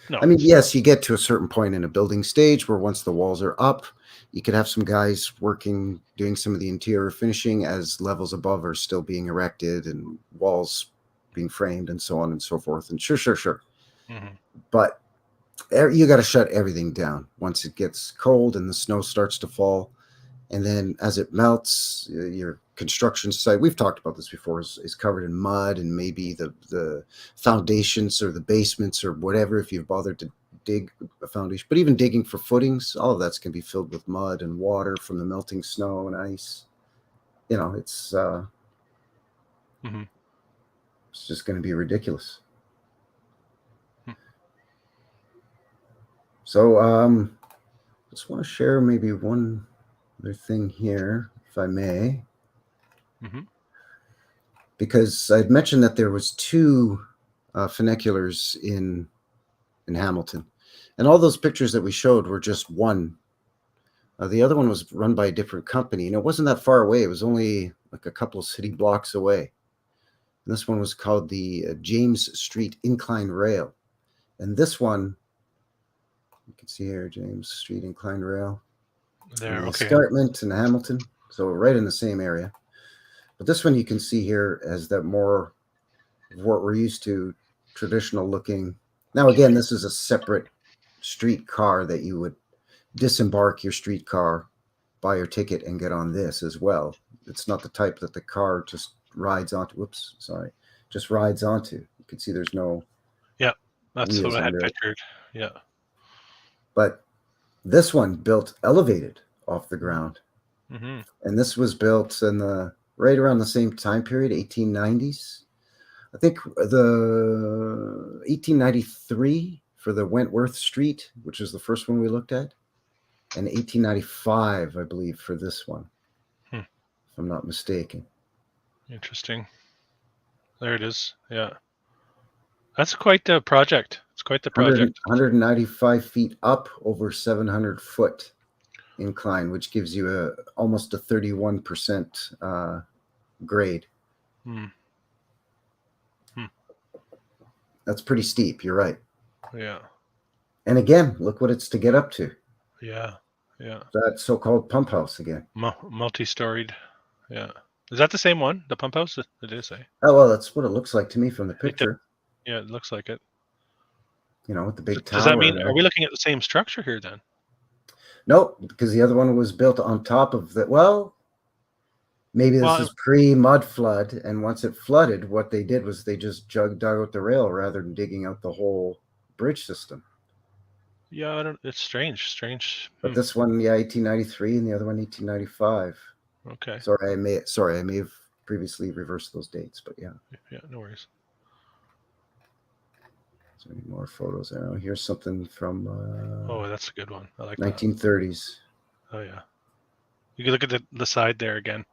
No. I mean, yes, you get to a certain point in a building stage where once the walls are up, you could have some guys working, doing some of the interior finishing as levels above are still being erected and walls being framed and so on and so forth. And sure. But you got to shut everything down once it gets cold and the snow starts to fall. And then as it melts, your construction site, we've talked about this before, is covered in mud, and maybe the foundations or the basements or whatever, if you've bothered to dig a foundation. But even digging for footings, all of that's going to be filled with mud and water from the melting snow and ice. You know, it's just going to be ridiculous. So just want to share maybe one other thing here, if I may. Because I'd mentioned that there was 2 funiculars in Hamilton. And all those pictures that we showed were just one. The other one was run by a different company. And it wasn't that far away. It was only like a couple of city blocks away. And this one was called the James Street Incline Rail. And this one, you can see here, James Street Incline Rail. There, okay. Escarpment in Hamilton. So right in the same area. But this one you can see here as that more of what we're used to, traditional looking. Now, again, this is a separate street car that you would disembark your street car, buy your ticket, and get on this as well. It's not the type that the car just rides onto. Just rides onto. You can see there's no. Yeah, that's what I had pictured. Yeah. But this one built elevated off the ground. And this was built in right around the same time period, 1890s. I think the 1893 for the Wentworth Street, which is the first one we looked at, and 1895, I believe, for this one, if I'm not mistaken. Interesting. There it is. Yeah. That's quite the project. It's quite the project. 195 feet up over 700 foot incline, which gives you almost a 31% grade. That's pretty steep. You're right. Yeah. And again, look what it's to get up to. Yeah. That so-called pump house again. Multi-storied. Yeah. Is that the same one? The pump house? It is, eh? Oh, well, that's what it looks like to me from the picture. Yeah, it looks like it. You know, with the big tower. Does that mean, are we looking at the same structure here then? Nope, because the other one was built on top of that. Well, maybe this is pre-mud flood, and once it flooded, what they did was they just dug out the rail rather than digging out the whole bridge system. Yeah, it's strange. But this one, 1893, and the other one, 1895. Okay. Sorry, I may have previously reversed those dates, but yeah. Yeah, no worries. Is there any more photos there? Oh, here's something from Oh, that's a good one. I like that. 1930s. Oh yeah. You can look at the side there again.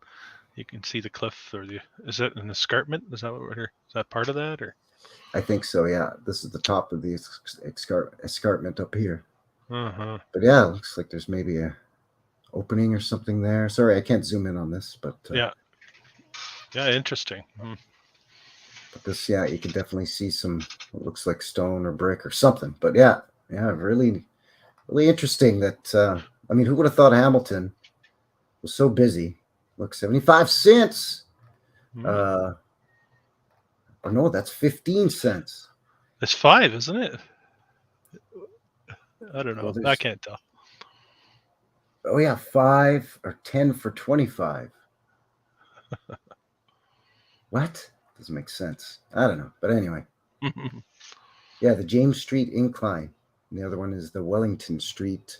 You can see the cliff, or is it an escarpment? Is that part of that, or? I think so. Yeah, this is the top of the escarpment up here. Uh-huh. But yeah, it looks like there's maybe a opening or something there. Sorry, I can't zoom in on this, but Yeah, interesting. But this, yeah, you can definitely see some. It looks like stone or brick or something. But yeah, really, really interesting. That I mean, who would have thought Hamilton was so busy? Look, 75 cents. Oh no, that's 15 cents. It's 5, isn't it? I don't know. Well, I can't tell. Oh yeah, 5 or 10 for 25. What? Doesn't make sense. I don't know. But anyway. Yeah, the James Street incline. And the other one is the Wellington Street.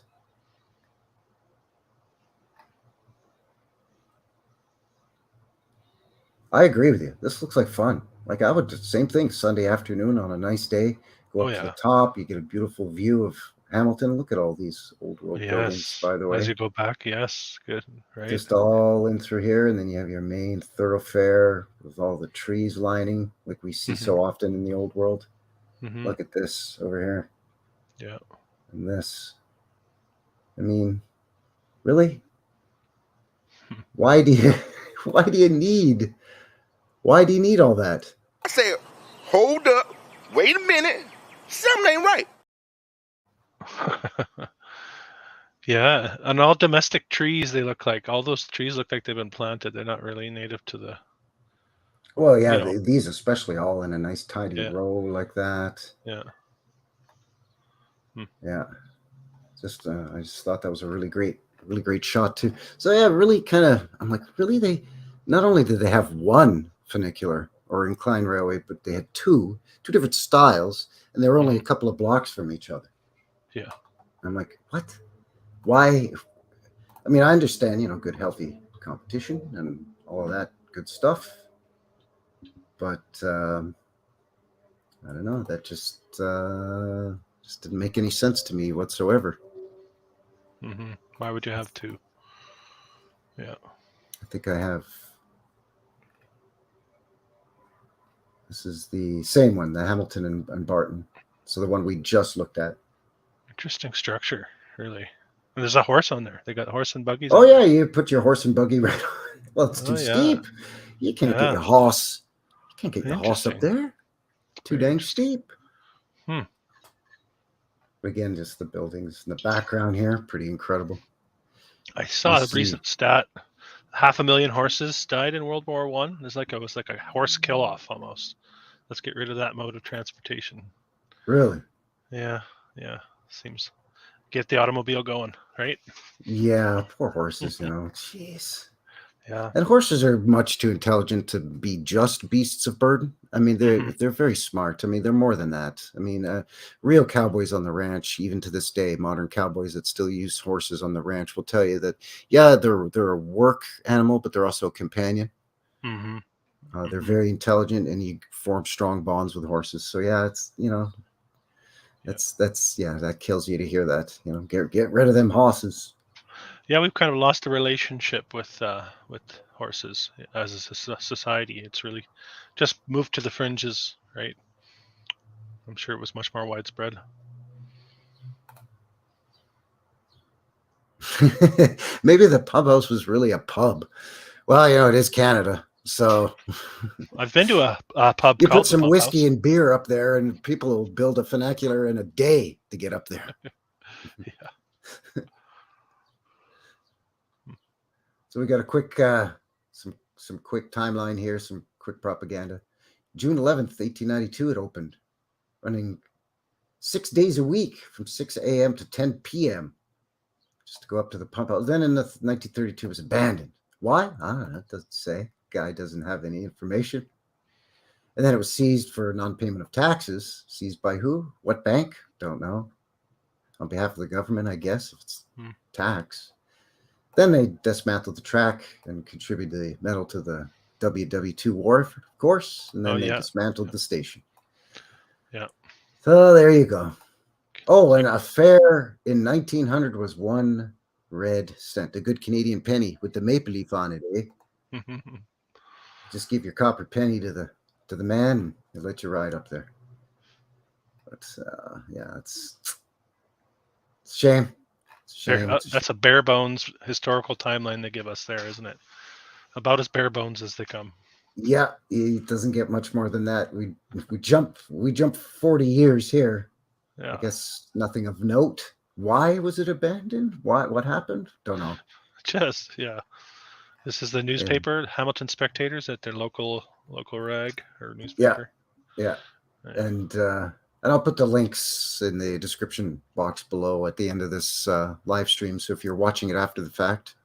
I agree with you. This looks like fun. Like I would do the same thing Sunday afternoon on a nice day. Go up to the top. You get a beautiful view of Hamilton. Look at all these old world buildings, by the way. As you go back, yes, good, right? Just all in through here, and then you have your main thoroughfare with all the trees lining, like we see so often in the old world. Look at this over here. Yeah. And this. I mean, really? Why do you need all that? I say, hold up, wait a minute, something ain't right. Yeah, and all domestic trees, they look like, all those trees look like they've been planted. They're not really native to the... Well, yeah, these especially all in a nice tidy row like that. Yeah. Yeah. Just I just thought that was a really great shot too. So yeah, really kind of, I'm like, really, they not only did they have one funicular or incline railway, but they had two different styles, and they were only a couple of blocks from each other. Yeah. I'm like, what? Why? I mean, I understand, good, healthy competition and all of that good stuff, but I don't know. That just didn't make any sense to me whatsoever. Why would you have two? Yeah. I think I have. This is the same one, the Hamilton and Barton. So the one we just looked at. Interesting structure, really. And there's a horse on there. They got horse and buggies. Oh yeah, you put your horse and buggy right on. Well, it's too steep. You can't get your horse. You can't get your horse up there. Too dang steep. Again, just the buildings in the background here, pretty incredible. I saw a recent stat: 500,000 horses died in World War I. It was like a horse kill-off almost. Let's get rid of that mode of transportation. Really? Yeah. Seems get the automobile going, right? Yeah, poor horses. Jeez. Yeah. And horses are much too intelligent to be just beasts of burden. I mean, they're very smart. I mean, they're more than that. I mean, real cowboys on the ranch, even to this day, modern cowboys that still use horses on the ranch will tell you that, yeah, they're a work animal, but they're also a companion. They're very intelligent, and you form strong bonds with horses. So yeah, it's that kills you to hear that. Get rid of them horses. Yeah, we've kind of lost the relationship with horses as a society. It's really just moved to the fringes, right? I'm sure it was much more widespread. Maybe the pub house was really a pub. Well, it is Canada, so I've been to a pub. You put some whiskey and beer up there, and people will build a funicular in a day to get up there. Yeah. So we got a quick, some quick timeline here, some quick propaganda. June 11th, 1892, it opened, running 6 days a week from 6 a.m. to 10 p.m. just to go up to the pump house. Then in 1932, it was abandoned. Why? I don't know. It doesn't say. Guy doesn't have any information. And then it was seized for non-payment of taxes. Seized by who? What bank? Don't know. On behalf of the government, I guess, if it's tax. Then they dismantled the track and contributed the metal to the WW2 war, of course. And then they dismantled the station. Yeah. So there you go. Oh, and a fare in 1900 was 1 red cent, a good Canadian penny with the maple leaf on it, eh? Just give your copper penny to the man, and he'll let you ride up there. But yeah, it's a shame. It's a shame. It's a That's a bare bones historical timeline they give us there, isn't it? About as bare bones as they come. Yeah, it doesn't get much more than that. We jump 40 years here. Yeah. I guess nothing of note. Why was it abandoned? What happened? Don't know. Just yeah. This is the newspaper, Hamilton Spectators, at their local rag or newspaper. Yeah. And I'll put the links in the description box below at the end of this live stream. So if you're watching it after the fact,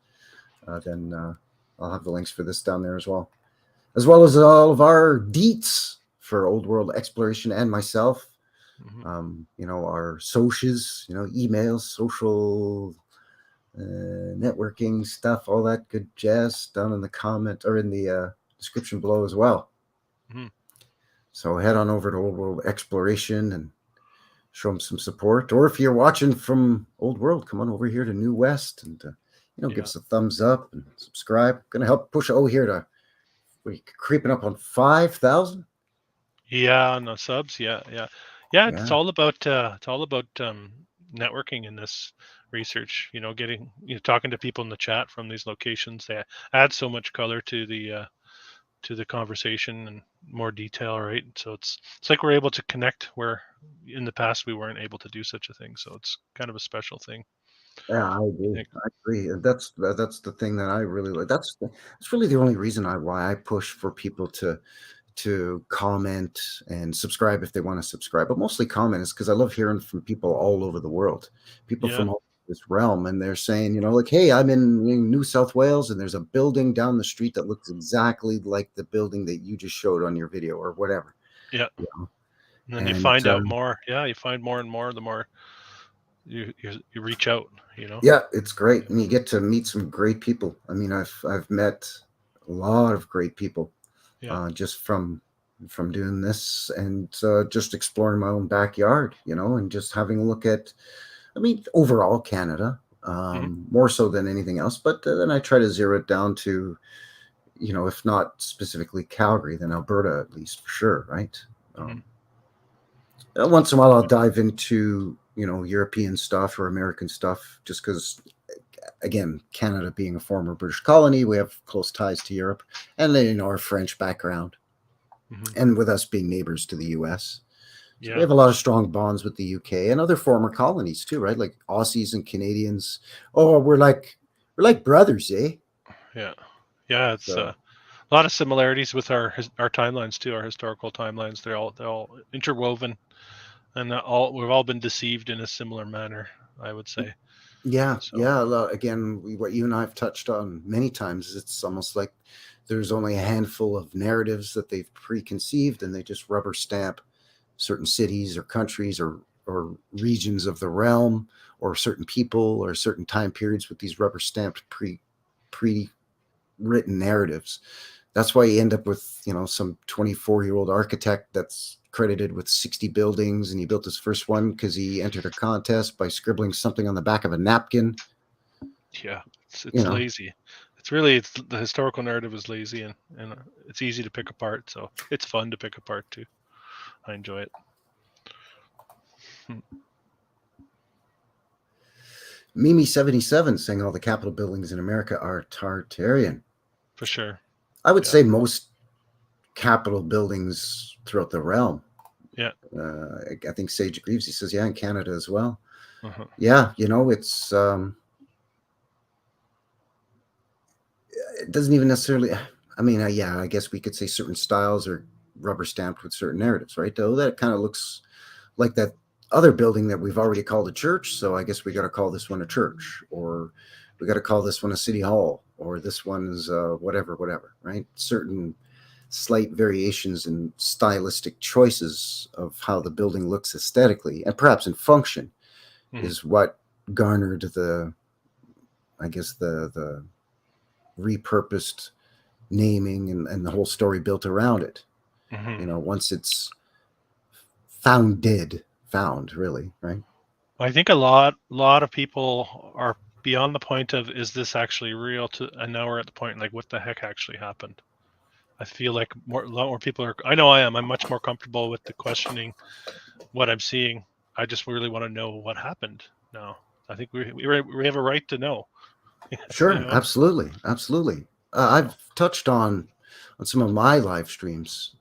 then I'll have the links for this down there as well as all of our deets for Old World Exploration and myself. Our socials, emails, social networking stuff, all that good jazz down in the comment or in the description below as well. So head on over to Old World Exploration and show them some support. Or if you're watching from Old World, come on over here to New West and give us a thumbs up and subscribe. Going to help push here to creeping up on 5,000. Yeah, on the subs. Yeah. It's all about networking in this research. Getting talking to people in the chat from these locations. They add so much color to the conversation and more detail, right? So it's like we're able to connect where in the past we weren't able to do such a thing. So it's kind of a special thing. Yeah, I agree. And that's the thing that I really like. That's really the only reason why I push for people to comment and subscribe if they want to subscribe, but mostly comment is because I love hearing from people all over the world, people from all this realm, and they're saying, like, hey, I'm in New South Wales and there's a building down the street that looks exactly like the building that you just showed on your video or whatever. Yeah. And then you find out more. Yeah, you find more and more the more you reach out, Yeah, it's great. And you get to meet some great people. I mean, I've met a lot of great people just from doing this and just exploring my own backyard, and just having a look at, overall Canada, more so than anything else. But then I try to zero it down to, if not specifically Calgary, then Alberta, at least for sure. Right. Once in a while, I'll dive into, European stuff or American stuff, just because, again, Canada being a former British colony, we have close ties to Europe, and then, our French background, and with us being neighbors to the U.S. So we have a lot of strong bonds with the UK and other former colonies too, right? Like Aussies and Canadians. Oh, we're like brothers, eh? Yeah. It's a lot of similarities with our timelines too, our historical timelines. They're all interwoven, and we've all been deceived in a similar manner, I would say. Yeah. Again, what you and I have touched on many times, it's almost like there's only a handful of narratives that they've preconceived, and they just rubber stamp certain cities or countries or regions of the realm or certain people or certain time periods with these rubber stamped pre-written narratives. That's why you end up with, some 24-year-old architect that's credited with 60 buildings, and he built his first one because he entered a contest by scribbling something on the back of a napkin. Yeah, it's lazy. The historical narrative is lazy and it's easy to pick apart. So it's fun to pick apart too. I enjoy it. Mimi77 saying all the Capitol buildings in America are Tartarian. For sure. I would say most Capitol buildings throughout the realm. Yeah. I think Sage agrees. He says, in Canada as well. Yeah, it's it doesn't even necessarily, I guess we could say certain styles are rubber stamped with certain narratives, right? Though that kind of looks like that other building that we've already called a church, so I guess we got to call this one a church, or we got to call this one a city hall, or this one is whatever, right? Certain slight variations in stylistic choices of how the building looks aesthetically and perhaps in function is what garnered the repurposed naming and the whole story built around it. Once it's found really, right? I think a lot of people are beyond the point of, is this actually real, to, and now we're at the point like, what the heck actually happened? I feel like a lot more people are. I know I am. I'm much more comfortable with the questioning what I'm seeing. I just really want to know what happened now. I think we have a right to know. Sure, absolutely. I've touched on some of my live streams.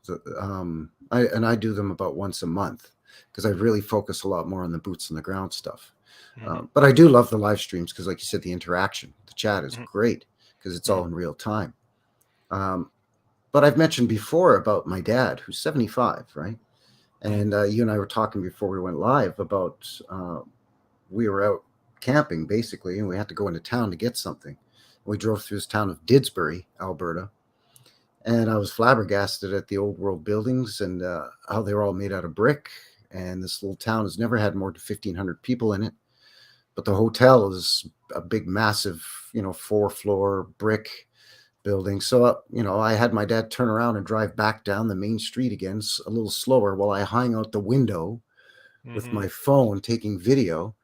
I do them about once a month because I really focus a lot more on the boots on the ground stuff. But I do love the live streams because, like you said, the interaction, the chat is great because it's all in real time. But I've mentioned before about my dad, who's 75, right? And you and I were talking before we went live about we were out camping basically, and we had to go into town to get something. We drove through this town of Didsbury, Alberta, and I was flabbergasted at the old world buildings and how they were all made out of brick. And this little town has never had more than 1,500 people in it, but the hotel is a big, massive, 4-floor brick building. So, I had my dad turn around and drive back down the main street again, a little slower, while I hung out the window with my phone taking video.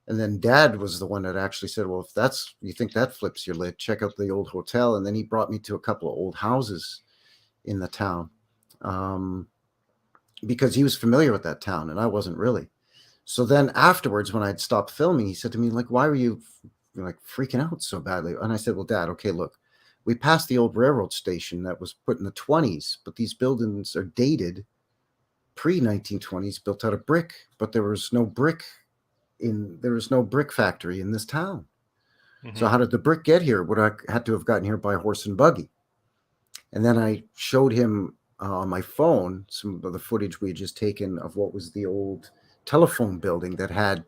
And then Dad was the one that actually said, well, if you think that flips your lid, check out the old hotel. And then he brought me to a couple of old houses in the town because he was familiar with that town and I wasn't really. So then afterwards, when I'd stopped filming, he said to me, like, why were you like freaking out so badly? And I said, well, Dad, okay, look, we passed the old railroad station that was put in the 1920s, but these buildings are dated pre-1920s, built out of brick, but there was no brick factory in this town. So how did the brick get here? Would I had to have gotten here by horse and buggy? And then I showed him on my phone some of the footage we had just taken of what was the old telephone building that had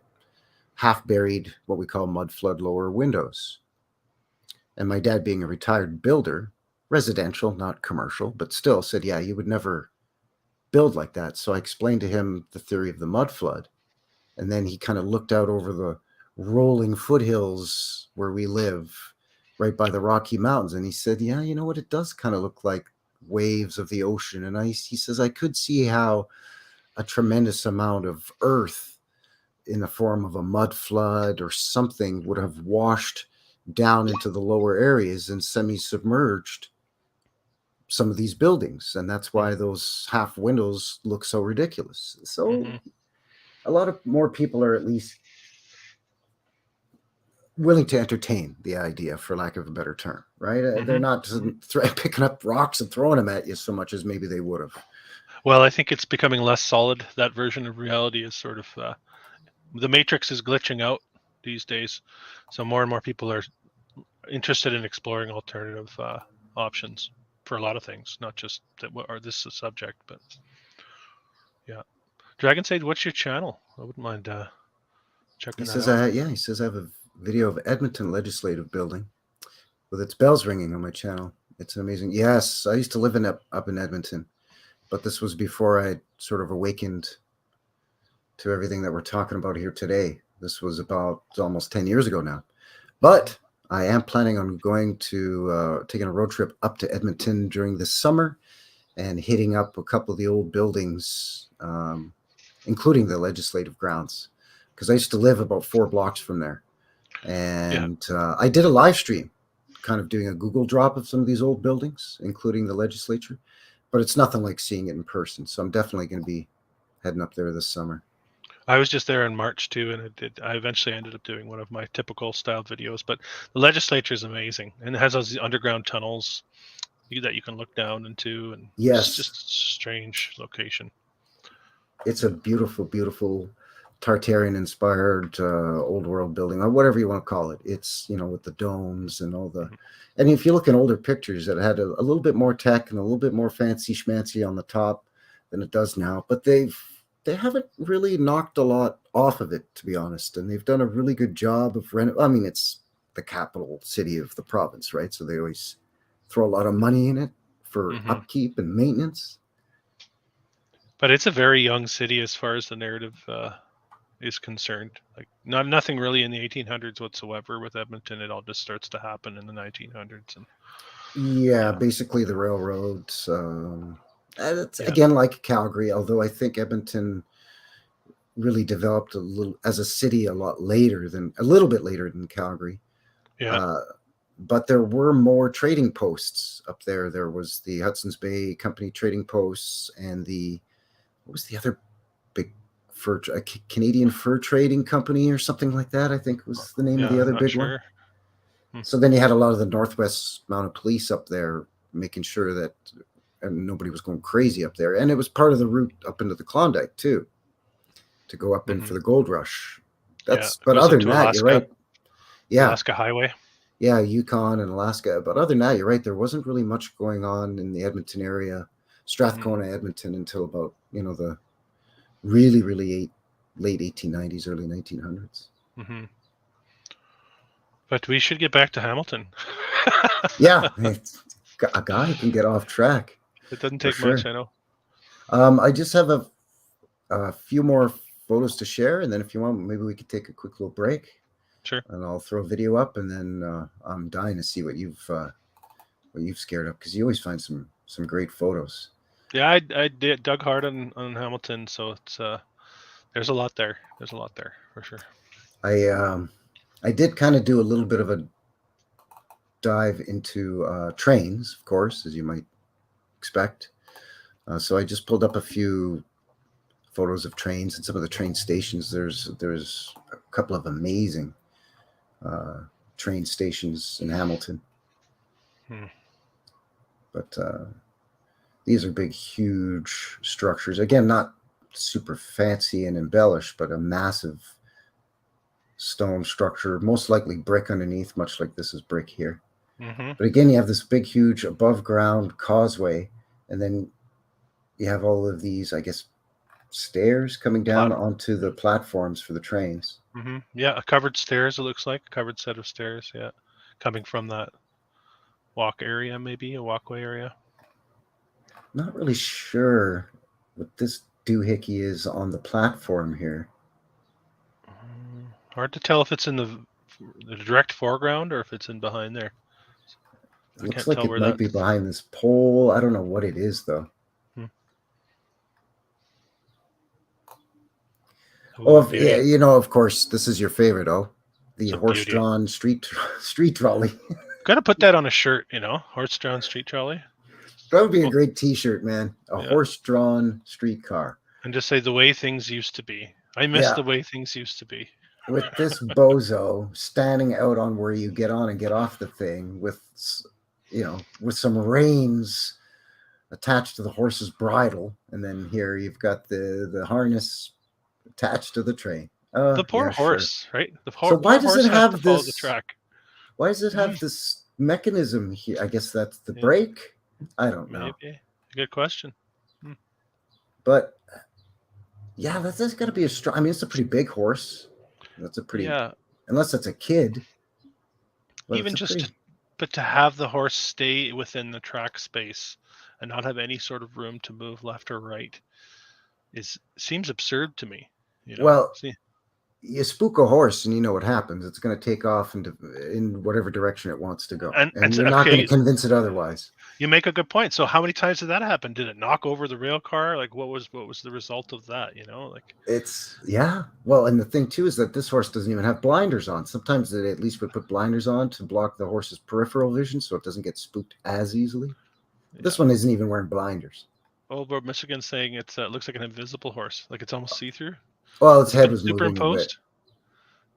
half buried, what we call mud flood lower windows. And my dad, being a retired builder, residential, not commercial, but still, said, yeah, you would never build like that. So I explained to him the theory of the mud flood. And then he kind of looked out over the rolling foothills where we live, right by the Rocky Mountains. And he said, yeah, you know what? It does kind of look like waves of the ocean. And he says, I could see how a tremendous amount of earth in the form of a mud flood or something would have washed down into the lower areas and semi-submerged some of these buildings. And that's why those half windows look so ridiculous. So a lot of more people are at least willing to entertain the idea, for lack of a better term, right? They're not picking up rocks and throwing them at you so much as maybe they would have. Well, I think it's becoming less solid. That version of reality is sort of the matrix is glitching out these days. So more and more people are interested in exploring alternative options for a lot of things, not just that are this a subject, but yeah. Dragon Sage, what's your channel? I wouldn't mind checking that out. He says I have a video of Edmonton Legislative Building with its bells ringing on my channel. It's amazing. Yes, I used to live up in Edmonton, but this was before I sort of awakened to everything that we're talking about here today. This was about almost 10 years ago now. But I am planning on going to taking a road trip up to Edmonton during the summer and hitting up a couple of the old buildings, including the legislative grounds, because I used to live about 4 blocks from there. And I did a live stream kind of doing a Google drop of some of these old buildings, including the legislature, but it's nothing like seeing it in person. So I'm definitely going to be heading up there this summer. I was just there in March too, and I eventually ended up doing one of my typical style videos. But the legislature is amazing, and it has those underground tunnels that you can look down into, and it's just a strange location. It's a beautiful, beautiful Tartarian-inspired old world building, or whatever you want to call it. It's, with the domes and all the. And if you look in older pictures, it had a little bit more tech and a little bit more fancy schmancy on the top than it does now. But they haven't really knocked a lot off of it, to be honest. And they've done a really good job of it's the capital city of the province, right? So they always throw a lot of money in it for upkeep and maintenance. But it's a very young city as far as the narrative is concerned. Like nothing really in the 1800s whatsoever with Edmonton. It all just starts to happen in the 1900s. And basically the railroads. It's again like Calgary, although I think Edmonton really developed a little as a city a little bit later than Calgary. Yeah. But there were more trading posts up there. There was the Hudson's Bay Company trading posts, and what was the other big Canadian fur trading company or something like that, I think was the name of the other I'm not big sure. one. So then you had a lot of the Northwest Mounted Police up there making sure that nobody was going crazy up there. And it was part of the route up into the Klondike too, to go up in for the gold rush. But other than that, you're right. Yeah. Alaska Highway. Yeah, Yukon and Alaska. But other than that, you're right. There wasn't really much going on in the Edmonton area, Strathcona, Edmonton, until about, the really, really late 1890s, early 1900s. Mm-hmm. But we should get back to Hamilton. Yeah, a guy can get off track. It doesn't take much, I know. I just have a few more photos to share, and then if you want, maybe we could take a quick little break. Sure. And I'll throw a video up, and then I'm dying to see what you've scared up, because you always find some great photos. Yeah, I dug hard on Hamilton, so it's there's a lot there. There's a lot there for sure. I did kind of do a little bit of a dive into trains, of course, as you might expect. So I just pulled up a few photos of trains and some of the train stations. There's a couple of amazing train stations in Hamilton. But these are big, huge structures. Again, not super fancy and embellished, but a massive stone structure, most likely brick underneath, much like this is brick here. But again, you have this big, huge above ground causeway, and then you have all of these, I guess, stairs coming down onto the platforms for the trains. Yeah, a covered stairs, it looks like. A covered set of stairs, yeah. Coming from that walk area, maybe, a walkway area. Not really sure what this doohickey is on the platform here. Hard to tell if it's in the direct foreground or if it's in behind there. It looks like it might be behind this pole. I don't know what it is, though. Of course, this is your favorite, the horse-drawn street trolley. Got to put that on a shirt, horse-drawn street trolley. That would be a great T-shirt, man. A horse-drawn streetcar. And just say the way things used to be. I miss the way things used to be. With this bozo standing out on where you get on and get off the thing with some reins attached to the horse's bridle, and then here you've got the harness attached to the train. The poor horse, right? So why does it have this? The track. Why does it have this mechanism here? I guess that's the brake. I don't know. Maybe. Good question. But yeah, that's got to be a it's a pretty big horse. That's a pretty unless it's a kid. Even but to have the horse stay within the track space and not have any sort of room to move left or right seems absurd to me. Well, you spook a horse and you know what happens. It's going to take off in whatever direction it wants to go. And you're not going to convince it otherwise. You make a good point. So how many times did that happen? Did it knock over the rail car? Like what was the result of that? Well, and the thing too is that this horse doesn't even have blinders on. Sometimes they at least would put blinders on to block the horse's peripheral vision so it doesn't get spooked as easily. This one isn't even wearing blinders. Oh, but Michigan's saying it looks like an invisible horse. Like it's almost see-through. Well, its head was superimposed.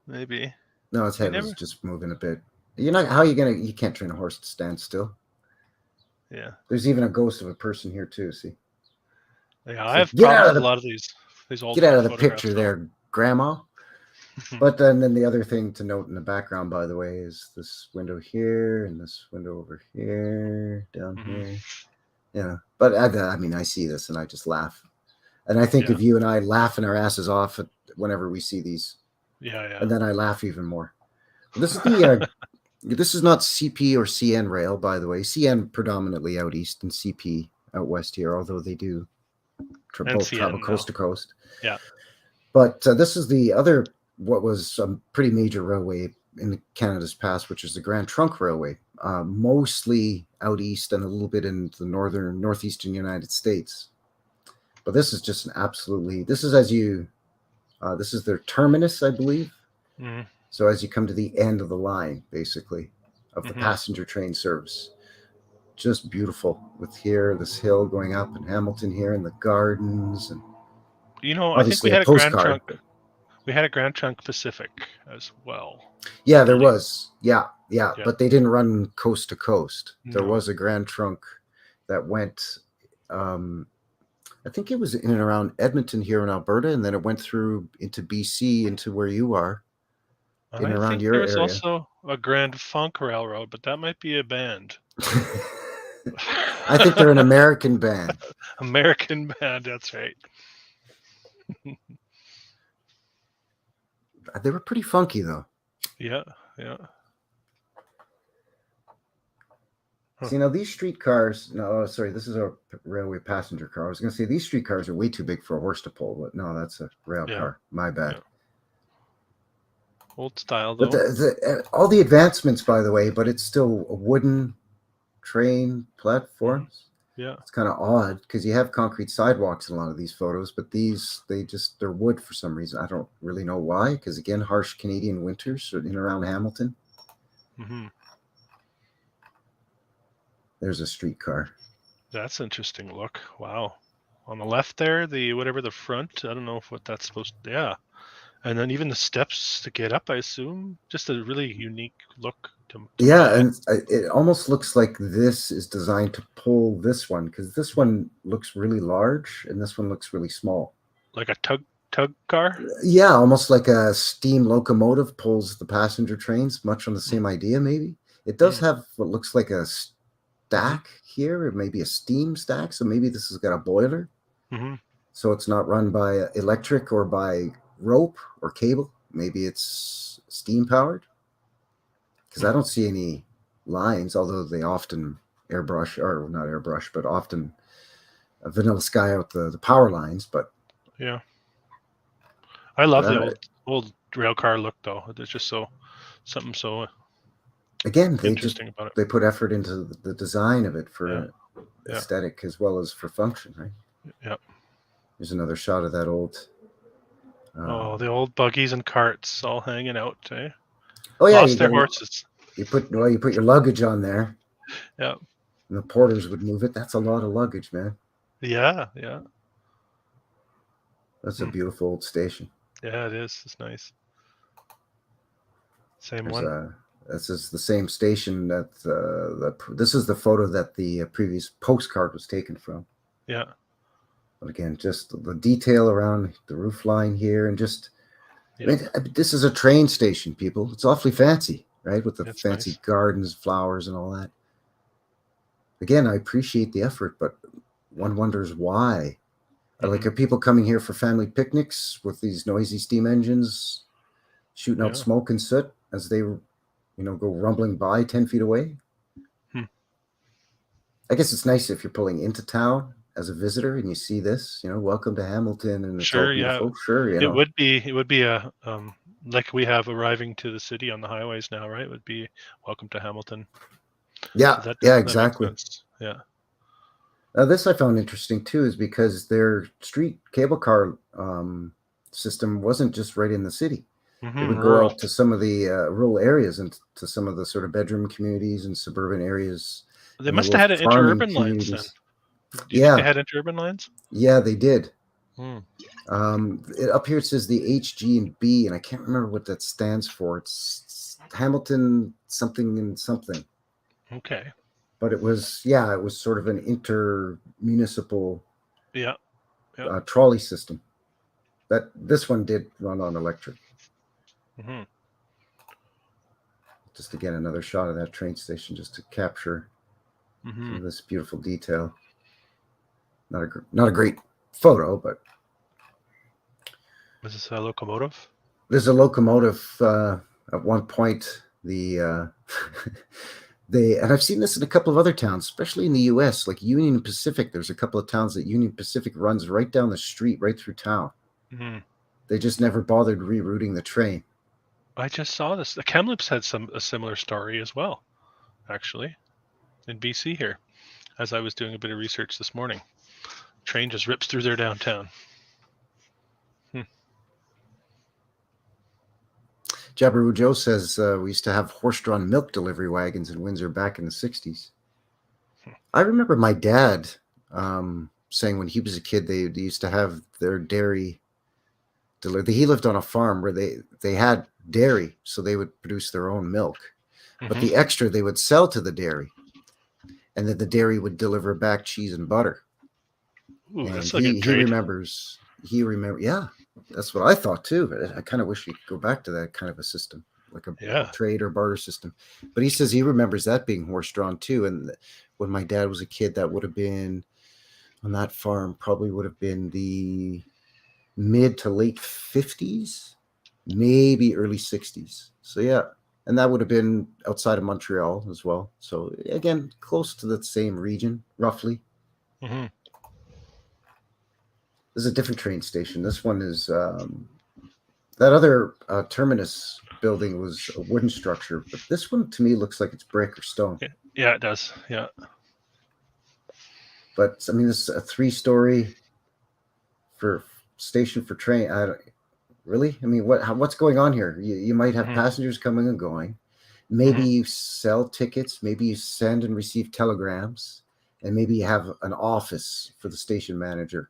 Moving a bit. Maybe. No, its head was just moving a bit. You can't train a horse to stand still. Yeah. There's even a ghost of a person here too, see? Yeah, I have problems with a lot of these old. Get out of the picture there, Grandma. But then the other thing to note in the background, by the way, is this window here and this window over here, down here. Yeah. But I see this and I just laugh. And I think of you and I laughing our asses off whenever we see these. Yeah. And then I laugh even more. This is this is not CP or CN rail, by the way. CN predominantly out east and CP out west here, although they do both travel coast to coast. Yeah. But this is the other, what was a pretty major railway in Canada's past, which is the Grand Trunk Railway, mostly out east and a little bit in the northeastern United States. But this is just this is as you This is their terminus, I believe. Mm. So as you come to the end of the line, basically, of the Mhm. passenger train service, just beautiful with here, this hill going up in Hamilton here and the gardens and You know, I think obviously we a had a Grand postcard. Trunk. We had a Grand Trunk Pacific as well. Yeah, I there believe. was. Yeah, Yeah. but they didn't run coast to coast. There No. was a Grand Trunk that went, I think it was in and around Edmonton here in Alberta, and then it went through into BC, into where you are, in I and around think there your was area. also a Grand Funk Railroad, but that might be a band. I think they're an American band. American band, that's right. They were pretty funky, though. Yeah. Huh. See, now these streetcars, no, sorry, this is a railway passenger car. I was going to say these streetcars are way too big for a horse to pull, but no, that's a rail Yeah. car. My bad. Yeah. Old style, though. But all the advancements, by the way, but it's still a wooden train platforms. Yeah. It's kind of odd because you have concrete sidewalks in a lot of these photos, but these, they're wood for some reason. I don't really know why, because again, harsh Canadian winters in and around Hamilton. Mm-hmm. There's a streetcar. That's interesting look. Wow. On the left there, the whatever the front, I don't know what that's supposed to, yeah. And then even the steps to get up, I assume, just a really unique look to Yeah, my eye. and it almost looks like this is designed to pull this one, because this one looks really large and this one looks really small. Like a tug car? Yeah, almost like a steam locomotive pulls the passenger trains, much on the same idea, maybe. It does have what looks like a stack here, or maybe a steam stack, so maybe this has got a boiler. Mm-hmm. So it's not run by electric or by rope or cable. Maybe it's steam powered. Because I don't see any lines, although they often airbrush, or not airbrush, but often vanilla sky out the power lines. But yeah, I love the old rail car look, though. There's just something so again, interesting about it. They put effort into the design of it for aesthetic as well as for function, right? Yeah. There's another shot of that old. The old buggies and carts all hanging out, eh? Oh yeah, Lost their horses. You put your luggage on there. Yeah. And the porters would move it. That's a lot of luggage, man. Yeah. That's a beautiful old station. Yeah, it is. It's nice. Same one. This is the same station that this is the photo that the previous postcard was taken from. Yeah. But again, just the detail around the roof line here, and just this is a train station, people. It's awfully fancy, right? With the fancy gardens, flowers, and all that. Again, I appreciate the effort, but one wonders why. Like, are people coming here for family picnics with these noisy steam engines shooting out smoke and soot as they, go rumbling by 10 feet away? I guess it's nice if you're pulling into town as a visitor and you see this, welcome to Hamilton, and it's all beautiful. Sure, it would be a like we have arriving to the city on the highways now, right? It would be welcome to Hamilton. Yeah, exactly. Yeah. This I found interesting too, is because their street cable car system wasn't just right in the city. It would go out to some of the rural areas and to some of the sort of bedroom communities and suburban areas. They must have had interurban lines then. Do you think they had interurban lines? Yeah, they did. Up here it says the H, G, and B, and I can't remember what that stands for. It's Hamilton something and something. Okay. But it was sort of an inter-municipal trolley system. That this one did run on electric. Just again, another shot of that train station, just to capture this beautiful detail. Not a great photo, but is this a locomotive? There's a locomotive. At one point, and I've seen this in a couple of other towns, especially in the U.S., like Union Pacific. There's a couple of towns that Union Pacific runs right down the street, right through town. They just never bothered rerouting the train. I just saw this. The Kamloops had a similar story as well, actually, in BC here, as I was doing a bit of research this morning. Train just rips through their downtown. Jabberoo Joe says we used to have horse-drawn milk delivery wagons in Windsor back in the 60s. I remember my dad saying when he was a kid, they used to have their dairy delivered. He lived on a farm where they had dairy, so they would produce their own milk. But the extra they would sell to the dairy, and then the dairy would deliver back cheese and butter. Ooh, And that's like a he trade. remembers. Yeah, that's what I thought too. I kind of wish we could go back to that kind of a system, like a trade or barter system. But he says he remembers that being horse-drawn too. And when my dad was a kid, that would have been on that farm, probably would have been the mid to late 50s, maybe early 60s. So yeah, and that would have been outside of Montreal as well. So again, close to the same region, roughly. Mm-hmm. This is a different train station. This one is that other terminus building was a wooden structure, but this one to me looks like it's brick or stone. Yeah, it does. Yeah. But I mean, this is a 3-story for station for train. Really? I mean, what's going on here? You might have passengers coming and going. Maybe you sell tickets. Maybe you send and receive telegrams, and maybe you have an office for the station manager.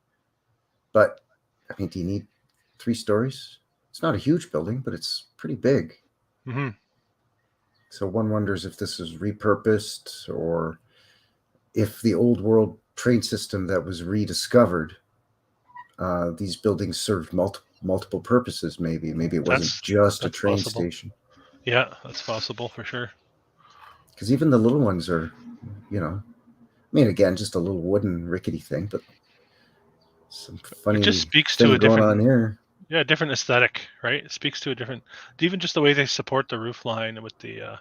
But I mean, do you need 3 stories? It's not a huge building, but it's pretty big. Mm-hmm. So one wonders if this is repurposed or if the old world train system that was rediscovered, these buildings served multiple purposes. Maybe it wasn't just a train station. Yeah, that's possible for sure. Because even the little ones are, I mean, again, just a little wooden rickety thing, but some funny. It just speaks to a going different on here. Yeah, different aesthetic, right? It speaks to a different, even just the way they support the roof line with the,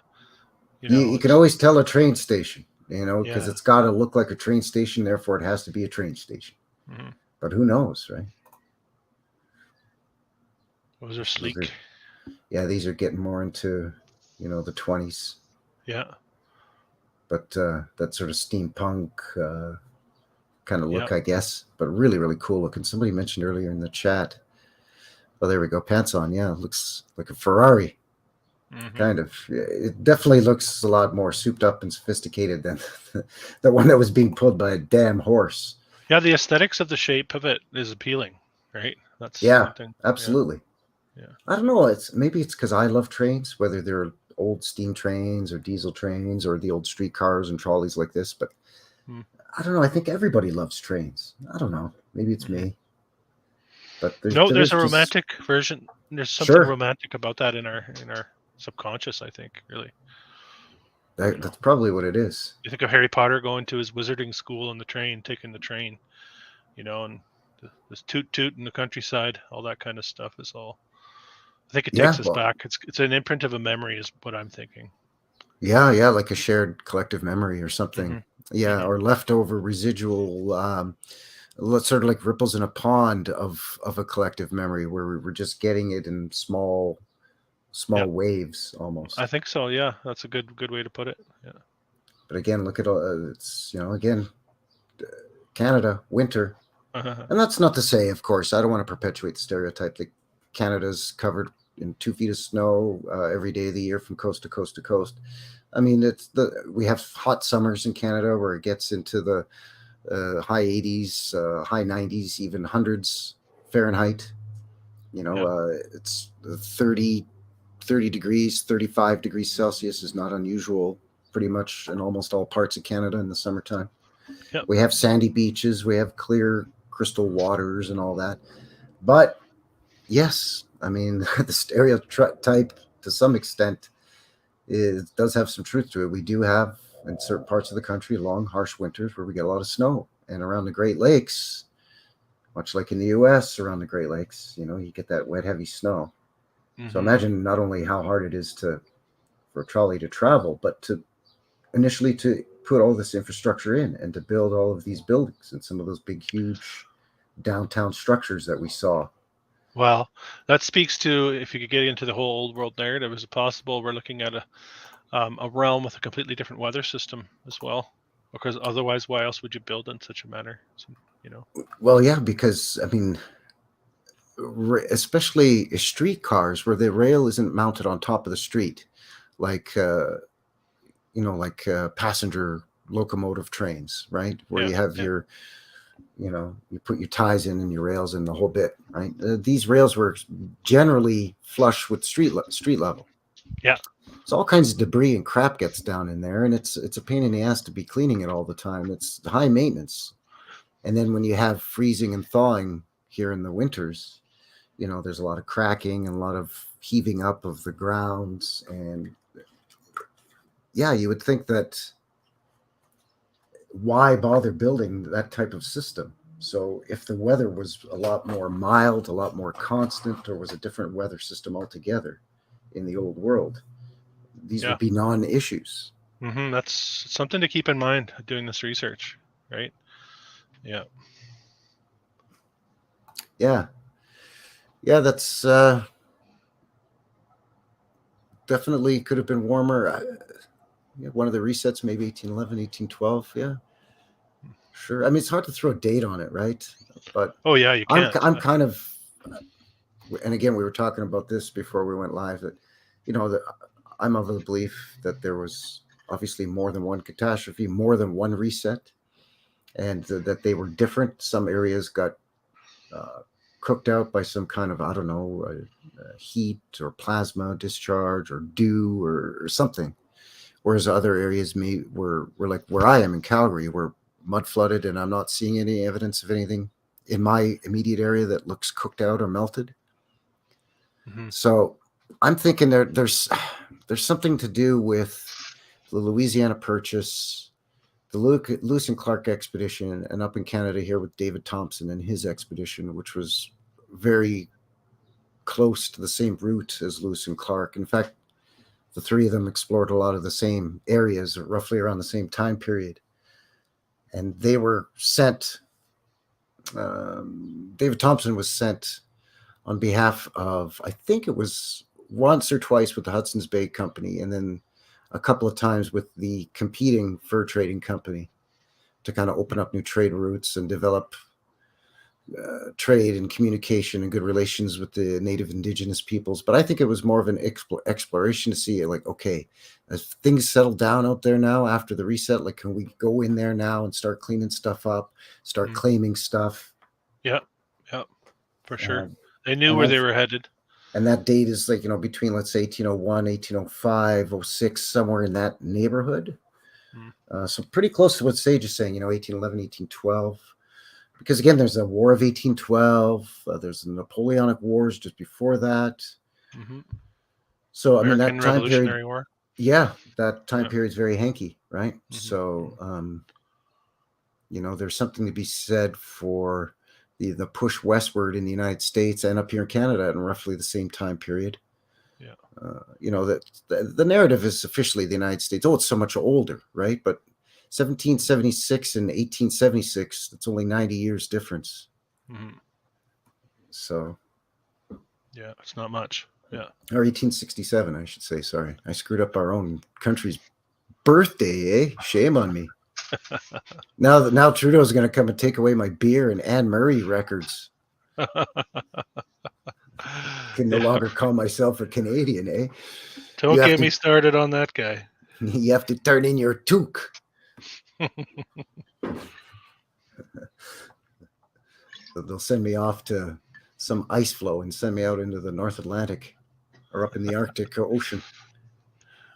you can always tell a train station, because it's got to look like a train station. Therefore, it has to be a train station. Mm-hmm. But who knows, right? Those are sleek. These are getting more into, the 20s. Yeah. But that sort of steampunk kind of look, I guess. But really, really cool looking. Somebody mentioned earlier in the chat. Oh, there we go. Pants on. Yeah, it looks like a Ferrari. Mm-hmm. Kind of. It definitely looks a lot more souped up and sophisticated than the one that was being pulled by a damn horse. Yeah, the aesthetics of the shape of it is appealing, right? That's something. Absolutely. Yeah. I don't know. Maybe it's because I love trains, whether they're old steam trains or diesel trains or the old streetcars and trolleys like this. But I don't know. I think everybody loves trains. I don't know. Maybe it's me. But there's a romantic version. There's something romantic about that in our subconscious, I think, really. That's probably what it is. You think of Harry Potter going to his wizarding school on the train, taking the train, and this toot toot in the countryside, all that kind of stuff is all. I think it takes us back. It's an imprint of a memory, is what I'm thinking. Yeah, like a shared collective memory or something. Mm-hmm. Yeah, or leftover residual. Sort of like ripples in a pond of a collective memory where we were just getting it in small waves almost. I think so. Yeah, that's a good way to put it. Yeah. But again, look at all. It's again, Canada winter, and that's not to say, of course, I don't want to perpetuate the stereotype that Canada's covered in 2 feet of snow every day of the year from coast to coast to coast. I mean, we have hot summers in Canada where it gets into the high 80s, high 90s, even hundreds Fahrenheit. It's 30 degrees, 35 degrees Celsius is not unusual pretty much in almost all parts of Canada in the summertime. Yep. We have sandy beaches, we have clear crystal waters and all that. But yes, I mean, the stereotype to some extent does have some truth to it. We do have in certain parts of the country long, harsh winters where we get a lot of snow. And around the Great Lakes, much like in the U.S. around the Great Lakes, you get that wet, heavy snow. Mm-hmm. So imagine not only how hard it is for a trolley to travel, but to initially to put all this infrastructure in and to build all of these buildings and some of those big, huge downtown structures that we saw. Well, that speaks to, if you could get into the whole old world narrative, is it possible we're looking at a realm with a completely different weather system as well? Because otherwise, why else would you build in such a manner? Well, yeah, because I mean, especially streetcars where the rail isn't mounted on top of the street, like passenger locomotive trains, right? Where Yeah, you have yeah. your, you put your ties in and your rails in the whole bit, right? These rails were generally flush with street level. Yeah. So all kinds of debris and crap gets down in there, and it's a pain in the ass to be cleaning it all the time. It's high maintenance. And then when you have freezing and thawing here in the winters, there's a lot of cracking and a lot of heaving up of the grounds. And yeah, you would think that why bother building that type of system? So if the weather was a lot more mild, a lot more constant, or was a different weather system altogether in the old world, these Yeah. would be non-issues. That's something to keep in mind doing this research, right? Yeah. Yeah. That's definitely could have been warmer. One of the resets, maybe 1811, 1812. Yeah, sure. I mean, it's hard to throw a date on it, right? But Oh yeah, you can't. I'm kind of, and again, we were talking about this before we went live, that I'm of the belief that there was obviously more than one catastrophe, more than one reset, and that they were different. Some areas got cooked out by some kind of, I don't know, heat or plasma discharge or dew or something, whereas other areas were like where I am in Calgary, were mud flooded, and I'm not seeing any evidence of anything in my immediate area that looks cooked out or melted. So I'm thinking there's something to do with the Louisiana Purchase, the Lewis and Clark expedition, and up in Canada here with David Thompson and his expedition, which was very close to the same route as Lewis and Clark. In fact, the three of them explored a lot of the same areas roughly around the same time period. And they were sent, David Thompson was sent on behalf of, I think it was once or twice with the Hudson's Bay Company, and then a couple of times with the competing fur trading company to kind of open up new trade routes and develop trade and communication and good relations with the native indigenous peoples. But I think it was more of an exploration to see, like, okay, as things settle down out there now after the reset, like, can we go in there now and start cleaning stuff up, start claiming stuff? Yeah, for sure. They knew where they were headed. And that date is like, between, let's say, 1801, 1805, 06, somewhere in that neighborhood. So pretty close to what Sage is saying, 1811, 1812. Because again, there's a War of 1812. There's the Napoleonic Wars just before that. So American I mean, that time Revolutionary period, War. Yeah, that time period is very hanky, right? So, there's something to be said for the push westward in the United States and up here in Canada in roughly the same time period. Yeah. That the narrative is officially the United States. Oh, it's so much older, right? But 1776 and 1876, that's only 90 years difference. So. Yeah, it's not much. Yeah. Or 1867, I should say. Sorry. I screwed up our own country's birthday, eh? Shame on me. Now Trudeau's going to come and take away my beer and Anne Murray records. Can no longer call myself a Canadian, eh? Don't get me started on that guy. You have to turn in your toque. They'll send me off to some ice floe and send me out into the North Atlantic or up in the Arctic Ocean.